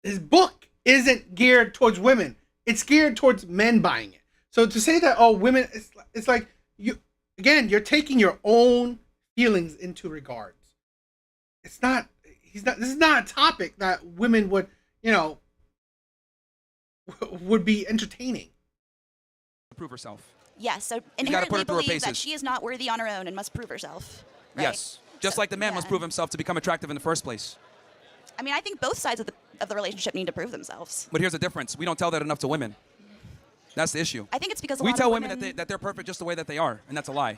[SPEAKER 1] his book isn't geared towards women. It's geared towards men buying it. So to say that, women, it's like you're taking your own feelings into regards. This is not a topic that women would be entertaining.
[SPEAKER 2] Prove herself.
[SPEAKER 18] Yes, so
[SPEAKER 2] gotta
[SPEAKER 18] inherently
[SPEAKER 2] put her through her
[SPEAKER 18] believe that
[SPEAKER 2] paces.
[SPEAKER 18] she is not worthy on her own and must prove herself. Right?
[SPEAKER 2] Yes. Just like the man must prove himself to become attractive in the first place.
[SPEAKER 18] I mean, I think both sides of the relationship need to prove themselves.
[SPEAKER 2] But here's the difference. We don't tell that enough to women. That's the issue.
[SPEAKER 18] I think it's because
[SPEAKER 2] we
[SPEAKER 18] lot
[SPEAKER 2] tell
[SPEAKER 18] of
[SPEAKER 2] women that they're perfect just the way that they are, and that's a lie.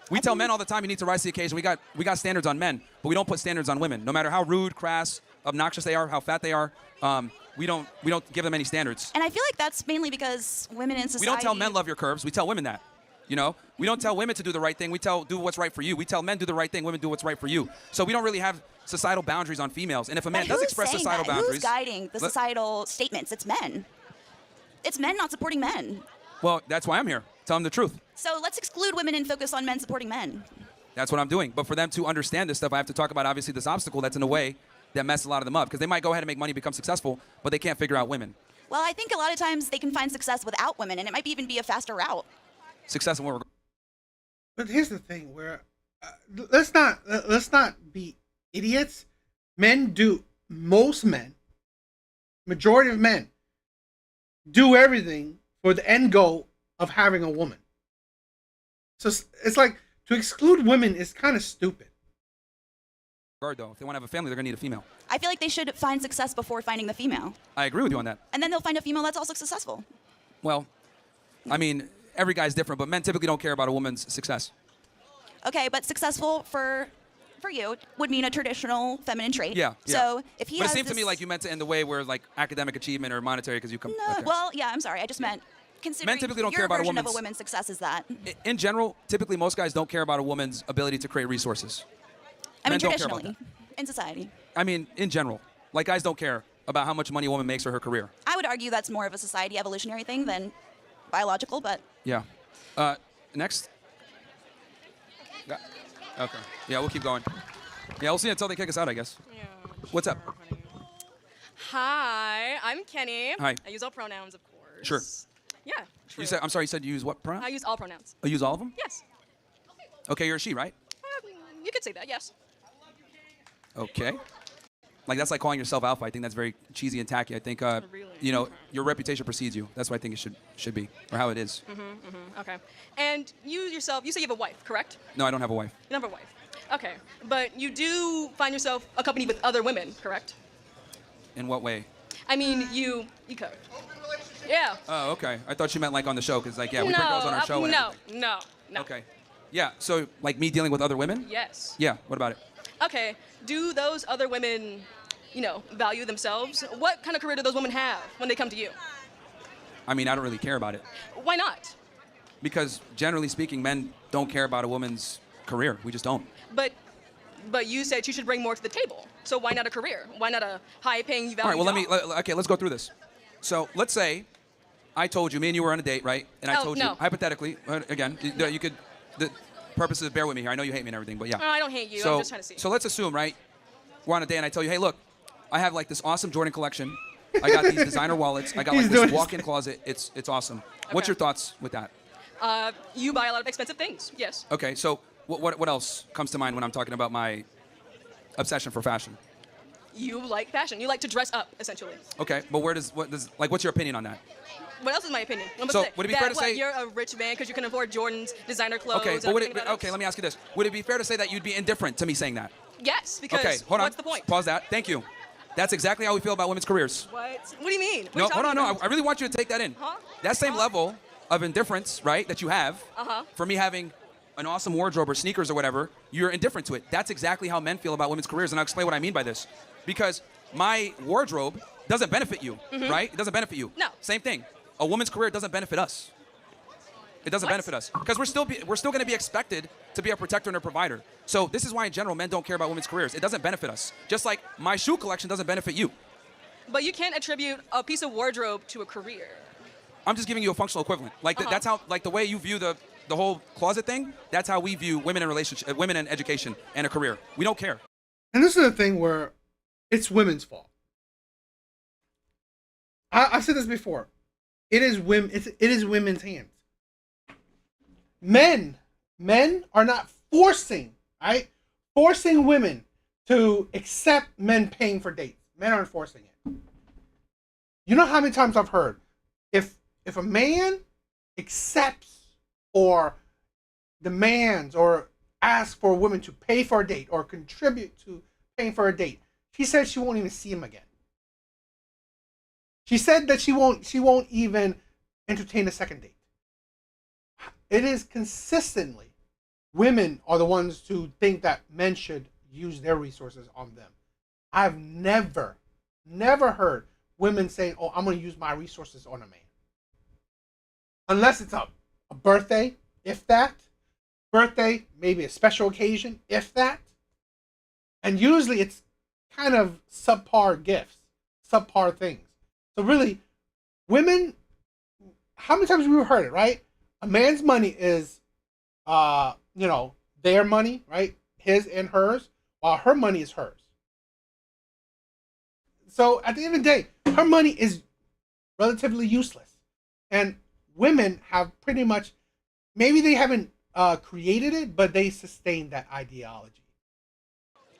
[SPEAKER 2] We tell men all the time you need to rise to the occasion. We got standards on men, but we don't put standards on women. No matter how rude, crass, obnoxious they are, how fat they are, we don't give them any standards.
[SPEAKER 18] And I feel like that's mainly because women in society.
[SPEAKER 2] We don't tell men love your curves. We tell women that. We don't tell women to do the right thing. We do what's right for you. We tell men do the right thing. Women do what's right for you. So we don't really have societal boundaries on females. And if a man does express societal boundaries,
[SPEAKER 18] who's guiding the societal statements? It's men. It's men not supporting men.
[SPEAKER 2] Well, that's why I'm here. Tell them the truth.
[SPEAKER 18] So let's exclude women and focus on men supporting men.
[SPEAKER 2] That's what I'm doing. But for them to understand this stuff, I have to talk about obviously this obstacle that's in the way that messes a lot of them up. Because they might go ahead and make money, become successful, but they can't figure out women.
[SPEAKER 18] Well, I think a lot of times they can find success without women, and it might even be a faster route.
[SPEAKER 2] Success in what regard?
[SPEAKER 1] But here's the thing: where let's not be idiots. Most men, majority of men, do everything for the end goal of having a woman. So it's like to exclude women is kind of stupid.
[SPEAKER 2] Though, if they want to have a family, they're gonna need a female.
[SPEAKER 18] I feel like they should find success before finding the female.
[SPEAKER 2] I agree with you on that.
[SPEAKER 18] And then they'll find a female that's also successful.
[SPEAKER 2] Well, I mean, every guy's different, but men typically don't care about a woman's success.
[SPEAKER 18] Okay, but successful for you would mean a traditional feminine trait.
[SPEAKER 2] Yeah.
[SPEAKER 18] So if he
[SPEAKER 2] but
[SPEAKER 18] has
[SPEAKER 2] it seemed to
[SPEAKER 18] this-
[SPEAKER 2] me like you meant to end the way where like academic achievement or monetary because you come.
[SPEAKER 18] No,
[SPEAKER 2] okay.
[SPEAKER 18] well, yeah, I'm sorry. I just meant considering
[SPEAKER 2] typically don't
[SPEAKER 18] your
[SPEAKER 2] care about a
[SPEAKER 18] version of a
[SPEAKER 2] woman's-
[SPEAKER 18] woman's success is that.
[SPEAKER 2] In general, typically most guys don't care about a woman's ability to create resources.
[SPEAKER 18] I mean,
[SPEAKER 2] Men don't care about
[SPEAKER 18] traditionally, in society.
[SPEAKER 2] I mean, in general, like guys don't care about how much money a woman makes for her career.
[SPEAKER 18] I would argue that's more of a society evolutionary thing than biological, but
[SPEAKER 2] Yeah. Next. Okay. Yeah, we'll keep going. Yeah, we'll see until they kick us out, I guess.
[SPEAKER 19] Yeah.
[SPEAKER 2] What's up?
[SPEAKER 19] Hi, I'm Kenny.
[SPEAKER 2] Hi.
[SPEAKER 19] I use all pronouns, of course.
[SPEAKER 2] Sure.
[SPEAKER 19] Yeah.
[SPEAKER 2] You said. I'm sorry. You said you use what
[SPEAKER 19] I
[SPEAKER 2] pronoun?
[SPEAKER 19] use all pronouns.
[SPEAKER 2] Oh, you use all of them?
[SPEAKER 19] Yes.
[SPEAKER 2] Okay, you're a she, right?
[SPEAKER 19] You could say that. Yes.
[SPEAKER 2] Okay. Like that's like calling yourself alpha. I think that's very cheesy and tacky. I think you know your reputation precedes you. That's what I think it should be, or how it is.
[SPEAKER 19] Okay. And you yourself, you say you have a wife, correct?
[SPEAKER 2] No, I don't have a wife.
[SPEAKER 19] You don't have a wife. Okay. But you do find yourself accompanied with other women, correct?
[SPEAKER 2] In what way?
[SPEAKER 19] I mean, you could. Yeah.
[SPEAKER 2] Oh, okay. I thought you meant like on the show, because like yeah, we
[SPEAKER 19] no,
[SPEAKER 2] bring girls on our show. And
[SPEAKER 19] no,
[SPEAKER 2] everything.
[SPEAKER 19] no.
[SPEAKER 2] Okay. Yeah. So like me dealing with other women?
[SPEAKER 19] Yes.
[SPEAKER 2] Yeah. What about it?
[SPEAKER 19] Okay. Do those other women, value themselves? What kind of career do those women have when they come to you?
[SPEAKER 2] I mean, I don't really care about it
[SPEAKER 19] Why not?
[SPEAKER 2] because generally speaking, men don't care about a woman's career. We just don't.
[SPEAKER 19] But you said you should bring more to the table. So why not a career? Why not a high-paying,
[SPEAKER 2] All right.
[SPEAKER 19] valued
[SPEAKER 2] Well,
[SPEAKER 19] job?
[SPEAKER 2] okay. Let's go through this. So let's say I told you, me and you were on a date, right? And I
[SPEAKER 19] Oh,
[SPEAKER 2] told
[SPEAKER 19] no.
[SPEAKER 2] you hypothetically, again, you could. The purpose is bear with me here. I know you hate me and everything, but yeah.
[SPEAKER 19] Oh, I don't hate you.
[SPEAKER 2] So,
[SPEAKER 19] I'm just trying to see.
[SPEAKER 2] So let's assume, right? We're on a date, and I tell you, hey, look, I have like this awesome Jordan collection. I got these designer wallets. I got like
[SPEAKER 1] He's doing
[SPEAKER 2] this
[SPEAKER 1] his
[SPEAKER 2] walk-in closet. It's awesome. What's
[SPEAKER 19] Okay.
[SPEAKER 2] your thoughts with that?
[SPEAKER 19] You buy a lot of expensive things. Yes.
[SPEAKER 2] Okay, so what else comes to mind when I'm talking about my obsession for fashion?
[SPEAKER 19] You like fashion. You like to dress up, essentially.
[SPEAKER 2] Okay, but what's your opinion on that?
[SPEAKER 19] What else is my opinion? I'm
[SPEAKER 2] So,
[SPEAKER 19] gonna say
[SPEAKER 2] would it be
[SPEAKER 19] that,
[SPEAKER 2] fair to
[SPEAKER 19] what,
[SPEAKER 2] say-
[SPEAKER 19] you're a rich man because you can afford Jordan's designer clothes.
[SPEAKER 2] Okay,
[SPEAKER 19] and
[SPEAKER 2] but
[SPEAKER 19] everything about
[SPEAKER 2] let me ask you this: would it be fair to say that you'd be indifferent to me saying that?
[SPEAKER 19] Yes, because
[SPEAKER 2] Okay, hold on.
[SPEAKER 19] what's the point?
[SPEAKER 2] Pause that. Thank you. That's exactly how we feel about women's careers.
[SPEAKER 19] What? What do you mean? What are
[SPEAKER 2] No,
[SPEAKER 19] you
[SPEAKER 2] hold on.
[SPEAKER 19] talking
[SPEAKER 2] No,
[SPEAKER 19] about?
[SPEAKER 2] I really want you to take that in.
[SPEAKER 19] Huh?
[SPEAKER 2] That same level of indifference, right, that you have
[SPEAKER 19] Uh-huh.
[SPEAKER 2] for me having an awesome wardrobe or sneakers or whatever, you're indifferent to it. That's exactly how men feel about women's careers, and I'll explain what I mean by this. Because my wardrobe doesn't benefit you,
[SPEAKER 19] Mhm.
[SPEAKER 2] right? It doesn't benefit you.
[SPEAKER 19] No.
[SPEAKER 2] Same thing. A woman's career doesn't benefit us. It doesn't
[SPEAKER 19] What?
[SPEAKER 2] benefit us because we're still going to be expected to be a protector and a provider. So this is why, in general, men don't care about women's careers. It doesn't benefit us. Just like my shoe collection doesn't benefit you.
[SPEAKER 19] But you can't attribute a piece of wardrobe to a career.
[SPEAKER 2] I'm just giving you a functional equivalent. Like
[SPEAKER 19] Uh-huh.
[SPEAKER 2] that's how, like the way you view the whole closet thing. That's how we view women in relationship, women in education and a career. We don't care.
[SPEAKER 1] And this is the thing where it's women's fault. I've said this before. It is women's hands. Men are not forcing women to accept men paying for dates. Men aren't forcing it. You know how many times I've heard, if a man accepts or demands or asks for a woman to pay for a date or contribute to paying for a date, she said she won't even see him again. She said that she won't even entertain a second date. It is consistently women are the ones who think that men should use their resources on them. I've never heard women saying, "Oh, I'm going to use my resources on a man." Unless it's a birthday, if that. Birthday, maybe a special occasion, if that. And usually it's kind of subpar gifts, subpar things. So really, women, how many times have we heard it, right? A man's money is, their money, right? His and hers, while her money is hers. So at the end of the day, her money is relatively useless. And women have pretty much, maybe they haven't created it, but they sustain that ideology.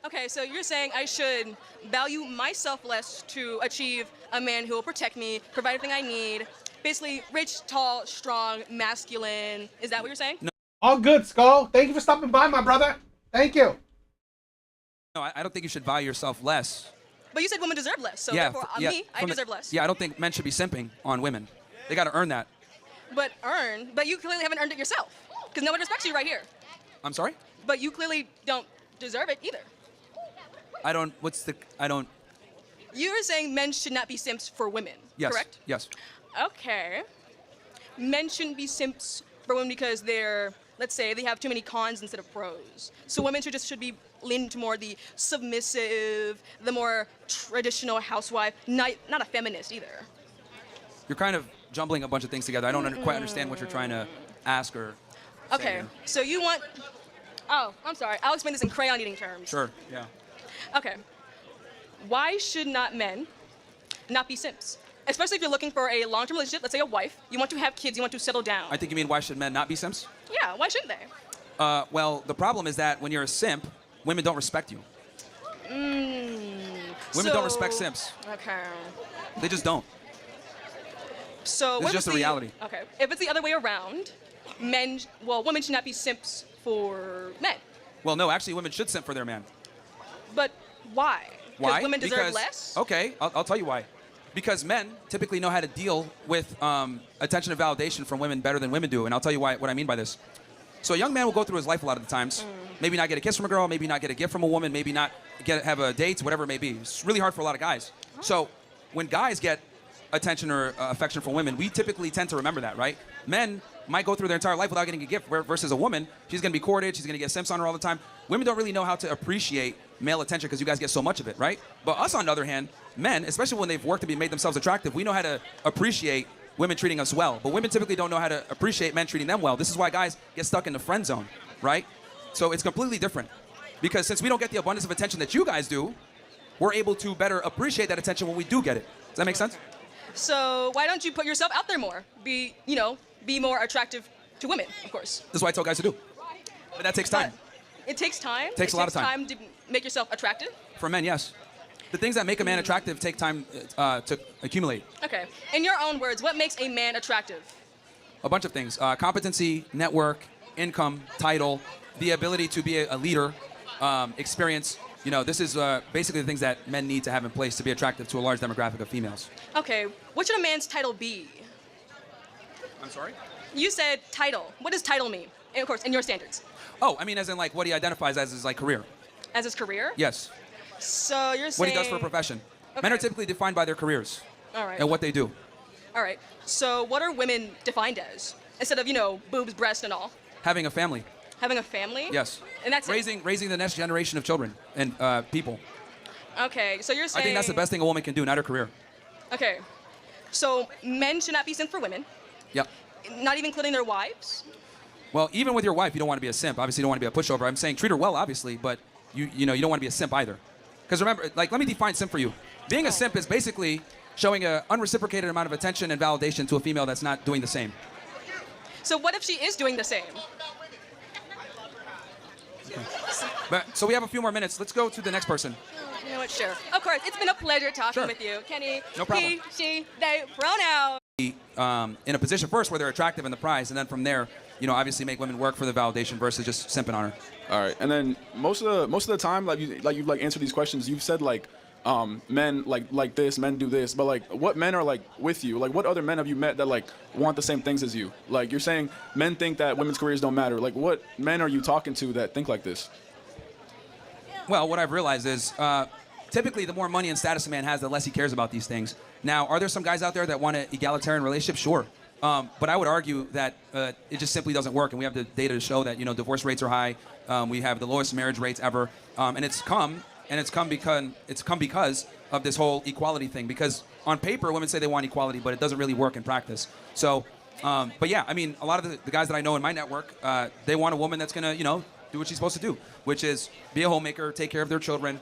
[SPEAKER 19] Okay, so you're saying I should value myself less to achieve a man who will protect me, provide everything I need, basically rich, tall, strong, masculine. Is that what you're saying?
[SPEAKER 2] No.
[SPEAKER 1] All good, Skull. Thank you for stopping by, my brother. Thank you.
[SPEAKER 2] No, I don't think you should value yourself less.
[SPEAKER 19] But you said women deserve less, so
[SPEAKER 2] yeah,
[SPEAKER 19] therefore me, I
[SPEAKER 2] from
[SPEAKER 19] deserve less.
[SPEAKER 2] Yeah, I don't think men should be simping on women. They got to earn that.
[SPEAKER 19] But you clearly haven't earned it yourself, because no one respects you right here.
[SPEAKER 2] I'm sorry?
[SPEAKER 19] But you clearly don't deserve it either.
[SPEAKER 2] I don't.
[SPEAKER 19] You were saying men should not be simps for women,
[SPEAKER 2] Yes.
[SPEAKER 19] correct?
[SPEAKER 2] Yes.
[SPEAKER 19] Okay. Men shouldn't be simps for women because they're, let's say, they have too many cons instead of pros. So women should be leaning to more the submissive, the more traditional housewife, not a feminist either.
[SPEAKER 2] You're kind of jumbling a bunch of things together. I don't quite understand what you're trying to ask or say
[SPEAKER 19] Okay,
[SPEAKER 2] here.
[SPEAKER 19] so you want, oh, I'm sorry. I'll explain this in crayon eating terms.
[SPEAKER 2] Sure, yeah.
[SPEAKER 19] Okay. Why should not men not be simps? Especially if you're looking for a long-term relationship, let's say a wife, you want to have kids, you want to settle down.
[SPEAKER 2] I think you mean why should men not be simps?
[SPEAKER 19] Yeah, why shouldn't they?
[SPEAKER 2] Well, the problem is that when you're a simp, women don't respect you. Women don't respect simps.
[SPEAKER 19] Okay.
[SPEAKER 2] They just don't.
[SPEAKER 19] So
[SPEAKER 2] It's
[SPEAKER 19] what
[SPEAKER 2] just
[SPEAKER 19] if
[SPEAKER 2] a reality.
[SPEAKER 19] Okay. If it's the other way around, women should not be simps for men.
[SPEAKER 2] Well, no, actually, women should simp for their man.
[SPEAKER 19] But why?
[SPEAKER 2] Why?
[SPEAKER 19] Because women deserve less?
[SPEAKER 2] Okay, I'll tell you why. Because men typically know how to deal with attention and validation from women better than women do, and I'll tell you what I mean by this. So a young man will go through his life a lot of the times, maybe not get a kiss from a girl, maybe not get a gift from a woman, maybe not have a date, whatever it may be. It's really hard for a lot of guys. So when guys get attention or affection from women, we typically tend to remember that, right? Men might go through their entire life without getting a gift, versus a woman, she's going to be courted, she's going to get simps on her all the time. Women don't really know how to appreciate male attention because you guys get so much of it, right? But us, on the other hand, men, especially when they've worked and made themselves attractive, we know how to appreciate women treating us well. But women typically don't know how to appreciate men treating them well. This is why guys get stuck in the friend zone, right? So it's completely different. Because since we don't get the abundance of attention that you guys do, we're able to better appreciate that attention when we do get it. Does that make sense?
[SPEAKER 19] So why don't you put yourself out there more? Be more attractive to women, of course.
[SPEAKER 2] This is what I tell guys to do. But that takes time.
[SPEAKER 19] It takes time?
[SPEAKER 2] Takes a lot of time.
[SPEAKER 19] It takes time to make yourself attractive?
[SPEAKER 2] For men, yes. The things that make a man attractive take time to accumulate.
[SPEAKER 19] Okay. In your own words, what makes a man attractive?
[SPEAKER 2] A bunch of things. Competency, network, income, title, the ability to be a leader, experience. This is basically the things that men need to have in place to be attractive to a large demographic of females.
[SPEAKER 19] Okay. What should a man's title be?
[SPEAKER 2] I'm sorry?
[SPEAKER 19] You said title. What does title mean? And of course, in your standards.
[SPEAKER 2] Oh, I mean as in like what he identifies as his career.
[SPEAKER 19] As his career?
[SPEAKER 2] Yes.
[SPEAKER 19] So you're saying...
[SPEAKER 2] What he does for a profession.
[SPEAKER 19] Okay.
[SPEAKER 2] Men are typically defined by their careers.
[SPEAKER 19] All right.
[SPEAKER 2] And what they do.
[SPEAKER 19] All right. So what are women defined as? Instead of, boobs, breasts, and all.
[SPEAKER 2] Having a family.
[SPEAKER 19] Having a family?
[SPEAKER 2] Yes.
[SPEAKER 19] And that's
[SPEAKER 2] raising the next generation of children and people.
[SPEAKER 19] Okay, so you're saying...
[SPEAKER 2] I think that's the best thing a woman can do, not her career.
[SPEAKER 19] Okay. So men should not be simp for women.
[SPEAKER 2] Yep.
[SPEAKER 19] Not even including their wives?
[SPEAKER 2] Well, even with your wife, you don't want to be a simp. Obviously, you don't want to be a pushover. I'm saying treat her well, obviously, but you don't want to be a simp either. Because remember, let me define simp for you. Being a simp is basically showing an unreciprocated amount of attention and validation to a female that's not doing the same.
[SPEAKER 19] So what if she is doing the same?
[SPEAKER 2] So we have a few more minutes. Let's go to the next person.
[SPEAKER 19] You know what? Sure. Of course. It's been a pleasure talking
[SPEAKER 2] Sure.
[SPEAKER 19] with you, Kenny.
[SPEAKER 2] No problem.
[SPEAKER 19] He, she, they, pronoun.
[SPEAKER 2] In a position first where they're attractive in the prize, and then from there, obviously make women work for the validation versus just simping on her.
[SPEAKER 20] All right, and then most of the time, you've answered these questions, you've said men like this, men do this, but what men are with you? What other men have you met that want the same things as you? You're saying men think that women's careers don't matter. What men are you talking to that think like this?
[SPEAKER 2] Well, what I've realized is typically the more money and status a man has, the less he cares about these things. Now, are there some guys out there that want an egalitarian relationship? Sure. But I would argue that it just simply doesn't work, and we have the data to show that divorce rates are high. We have the lowest marriage rates ever, and it's come because of this whole equality thing. Because on paper, women say they want equality, but it doesn't really work in practice. So, but yeah, I mean, a lot of the guys that I know in my network, they want a woman that's gonna do what she's supposed to do, which is be a homemaker, take care of their children,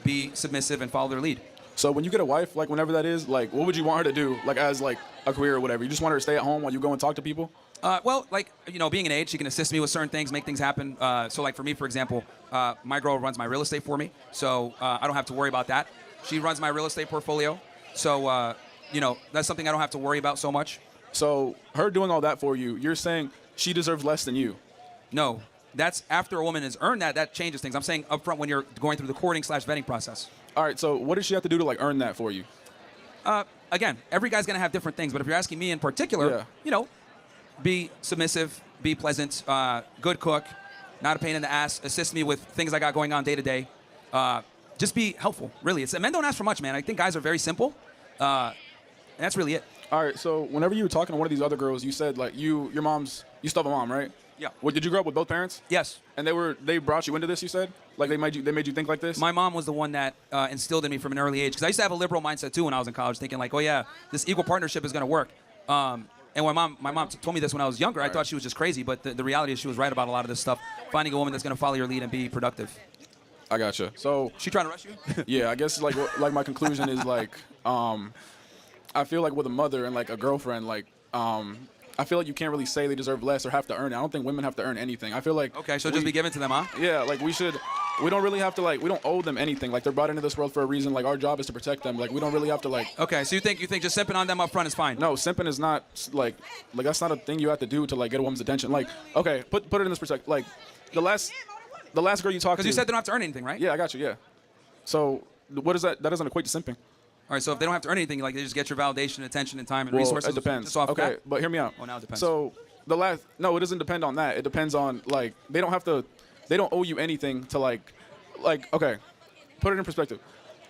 [SPEAKER 2] be submissive, and follow their lead.
[SPEAKER 20] So when you get a wife, like whenever that is, like what would you want her to do, like as like a career or whatever? You just want her to stay at home while you go and talk to people?
[SPEAKER 2] Well, like, you know, being an age, she can assist me with certain things, make things happen. So, like, for me, for example, my girl runs my real estate for me, so I don't have to worry about that. She runs my real estate portfolio, so, you know, that's something I don't have to worry about so much.
[SPEAKER 20] So her doing all that for you, you're saying she deserves less than you?
[SPEAKER 2] No, that's after a woman has earned that, that changes things. I'm saying up front when you're going through the courting/vetting process.
[SPEAKER 20] All right, so what does she have to do to, like, earn that for you?
[SPEAKER 2] Again, every guy's going to have different things, but if you're asking me in particular, you know, be submissive, be pleasant, good cook, not a pain in the ass, assist me with things I got going on day to day. Just be helpful, really. Men don't ask for much, man. I think guys are very simple, and that's really it.
[SPEAKER 20] All right, so whenever you were talking to one of these other girls, you said, like, you still have a mom, right?
[SPEAKER 2] Yeah.
[SPEAKER 20] Well, did you grow up with both parents?
[SPEAKER 2] Yes.
[SPEAKER 20] And they brought you into this, you said? Like, they made you think like this?
[SPEAKER 2] My mom was the one that instilled in me from an early age, because I used to have a liberal mindset, too, when I was in college, thinking, like, oh, yeah, this equal partnership is going to work. And when my mom told me this when I was younger, I thought she was just crazy, but the reality is she was right about a lot of this stuff. Finding a woman that's going to follow your lead and be productive.
[SPEAKER 20] I gotcha. So
[SPEAKER 2] she trying to rush you?
[SPEAKER 20] Yeah, I guess like my conclusion is like, I feel like with a mother and like a girlfriend, like I feel like you can't really say they deserve less or have to earn it. I don't think women have to earn anything. I feel like
[SPEAKER 2] okay, so just be given to them, huh?
[SPEAKER 20] Yeah, like we don't really have to we don't owe them anything. Like they're brought into this world for a reason. Like our job is to protect them. Like we don't really have to like.
[SPEAKER 2] Okay, so you think just simping on them up front is fine?
[SPEAKER 20] No, simping is not like that's not a thing you have to do to like get a woman's attention. Like okay, put it in this perspective. Like the last girl you talked to.
[SPEAKER 2] Because you said they don't have to earn anything, right?
[SPEAKER 20] Yeah, I got you. Yeah. So what is that? That doesn't equate to simping.
[SPEAKER 2] All right, so if they don't have to earn anything, like they just get your validation, attention, and time and resources.
[SPEAKER 20] It depends.
[SPEAKER 2] Just off
[SPEAKER 20] okay,
[SPEAKER 2] that?
[SPEAKER 20] but hear me out.
[SPEAKER 2] Oh, now it depends.
[SPEAKER 20] So no, it doesn't depend on that. It depends on like they don't owe you anything to like okay, put it in perspective.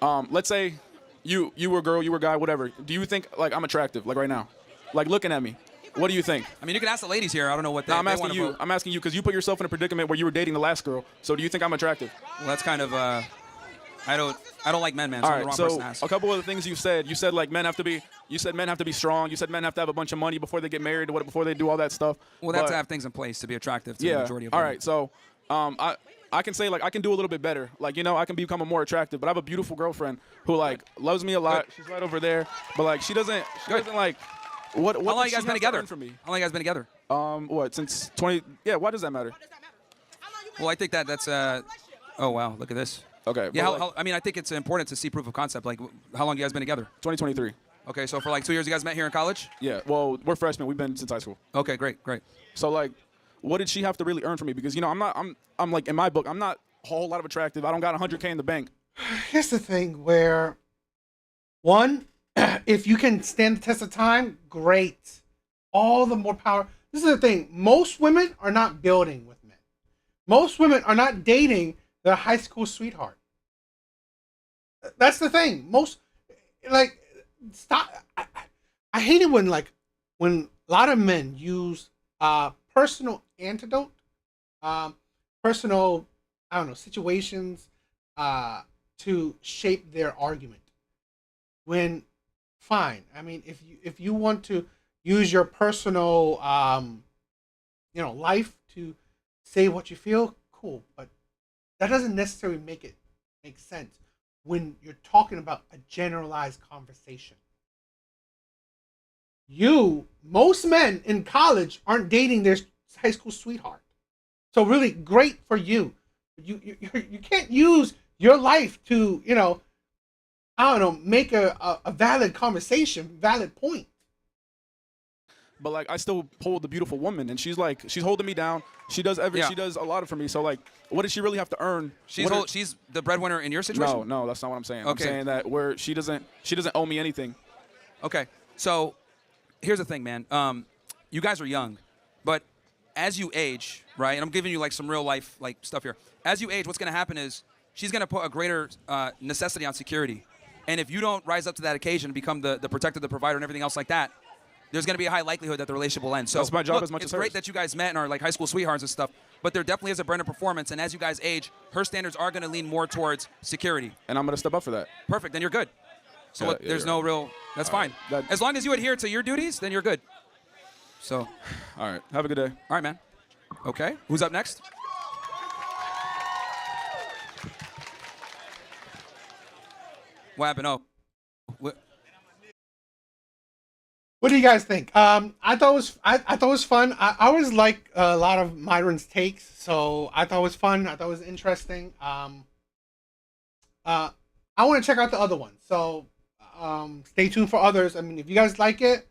[SPEAKER 20] Let's say you were a girl, you were a guy, whatever. Do you think like I'm attractive like right now? Like looking at me. What do you think?
[SPEAKER 2] I mean, you can ask the ladies here. I don't know what they.
[SPEAKER 20] No, I'm asking you. I'm asking you because you put yourself in a predicament where you were dating the last girl. So do you think I'm attractive?
[SPEAKER 2] Well, that's kind of. I don't like men, man. So
[SPEAKER 20] All
[SPEAKER 2] I'm the
[SPEAKER 20] right,
[SPEAKER 2] wrong
[SPEAKER 20] so
[SPEAKER 2] person to ask.
[SPEAKER 20] a couple of the things you said like men have to be. You said men have to be strong. You said men have to have a bunch of money before they get married, before they do all that stuff.
[SPEAKER 2] Well, they have to have things in place to be attractive to the majority of
[SPEAKER 20] all
[SPEAKER 2] women.
[SPEAKER 20] right, so I can say like I can do a little bit better. Like I can become more attractive. But I have a beautiful girlfriend who like loves me a lot. She's right over there, but like she doesn't like. What
[SPEAKER 2] How long
[SPEAKER 20] does
[SPEAKER 2] you guys
[SPEAKER 20] she
[SPEAKER 2] been
[SPEAKER 20] have to
[SPEAKER 2] together?
[SPEAKER 20] earn from me?
[SPEAKER 2] How long you guys been together?
[SPEAKER 20] What since 20? Yeah, why does that matter?
[SPEAKER 2] Well, I think that's. Oh wow, look at this.
[SPEAKER 20] Okay.
[SPEAKER 2] Yeah, I mean, I think it's important to see proof of concept. Like, how long you guys been together?
[SPEAKER 20] 2023.
[SPEAKER 2] Okay, so for like 2 years, you guys met here in college?
[SPEAKER 20] Yeah. Well, we're freshmen. We've been since high school.
[SPEAKER 2] Okay, great.
[SPEAKER 20] So like, what did she have to really earn from me? Because I'm like in my book, I'm not a whole lot of attractive. I don't got 100K in the bank.
[SPEAKER 1] Here's the thing where, one, if you can stand the test of time, great. All the more power. This is the thing. Most women are not building with men. Most women are not dating their high school sweetheart. That's the thing. Most, like, stop. I hate it when a lot of men use personal antidote, personal, I don't know, situations to shape their argument. When, fine. I mean, if you want to use your personal, life to say what you feel, cool. But that doesn't necessarily make sense when you're talking about a generalized conversation. Most men in college aren't dating their high school sweetheart. So really great for you. You can't use your life to, make a valid conversation, valid point.
[SPEAKER 20] But like I still hold the beautiful woman, and she's holding me down. She does she does a lot for me. So like, what does she really have to earn?
[SPEAKER 2] She's the breadwinner in your situation.
[SPEAKER 20] No, that's not what I'm saying.
[SPEAKER 2] Okay.
[SPEAKER 20] I'm saying that where she doesn't owe me anything.
[SPEAKER 2] Okay, so here's the thing, man. You guys are young, but as you age, right? And I'm giving you like some real life like stuff here. As you age, what's going to happen is she's going to put a greater necessity on security, and if you don't rise up to that occasion and become the protector, the provider, and everything else like that, there's going to be a high likelihood that the relationship will end. So
[SPEAKER 20] that's my job as much
[SPEAKER 2] it's
[SPEAKER 20] as hers.
[SPEAKER 2] great that you guys met and are like high school sweethearts and stuff, but there definitely is a brand of performance, and as you guys age, her standards are going to lean more towards security.
[SPEAKER 20] And I'm going to step up for that.
[SPEAKER 2] Perfect, then you're good. So there's no real, that's fine. As long as you adhere to your duties, then you're good. So.
[SPEAKER 20] All right, have a good day.
[SPEAKER 2] All right, man. Okay, who's up next? What happened? Oh,
[SPEAKER 1] What do you guys think? I thought it was fun. I always like a lot of Myron's takes, so I thought it was fun. I thought it was interesting. I want to check out the other one, so stay tuned for others. I mean, if you guys like it,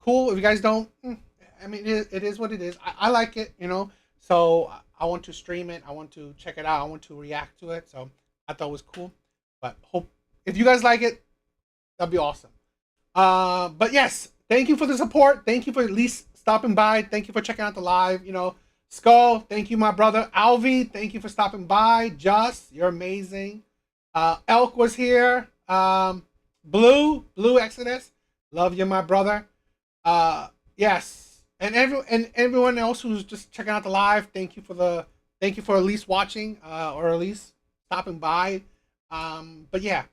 [SPEAKER 1] cool. If you guys don't, I mean, it is what it is. I like it, you know. So I want to stream it. I want to check it out. I want to react to it. So I thought it was cool. But hope if you guys like it, that'd be awesome. But yes, thank you for the support. Thank you for at least stopping by. Thank you for checking out the live. You know, Skull, thank you, my brother. Alvi, thank you for stopping by. Just, you're amazing. Elk was here. Blue Exodus, love you, my brother. Yes, and everyone else who's just checking out the live, thank you for at least watching or at least stopping by. But yeah,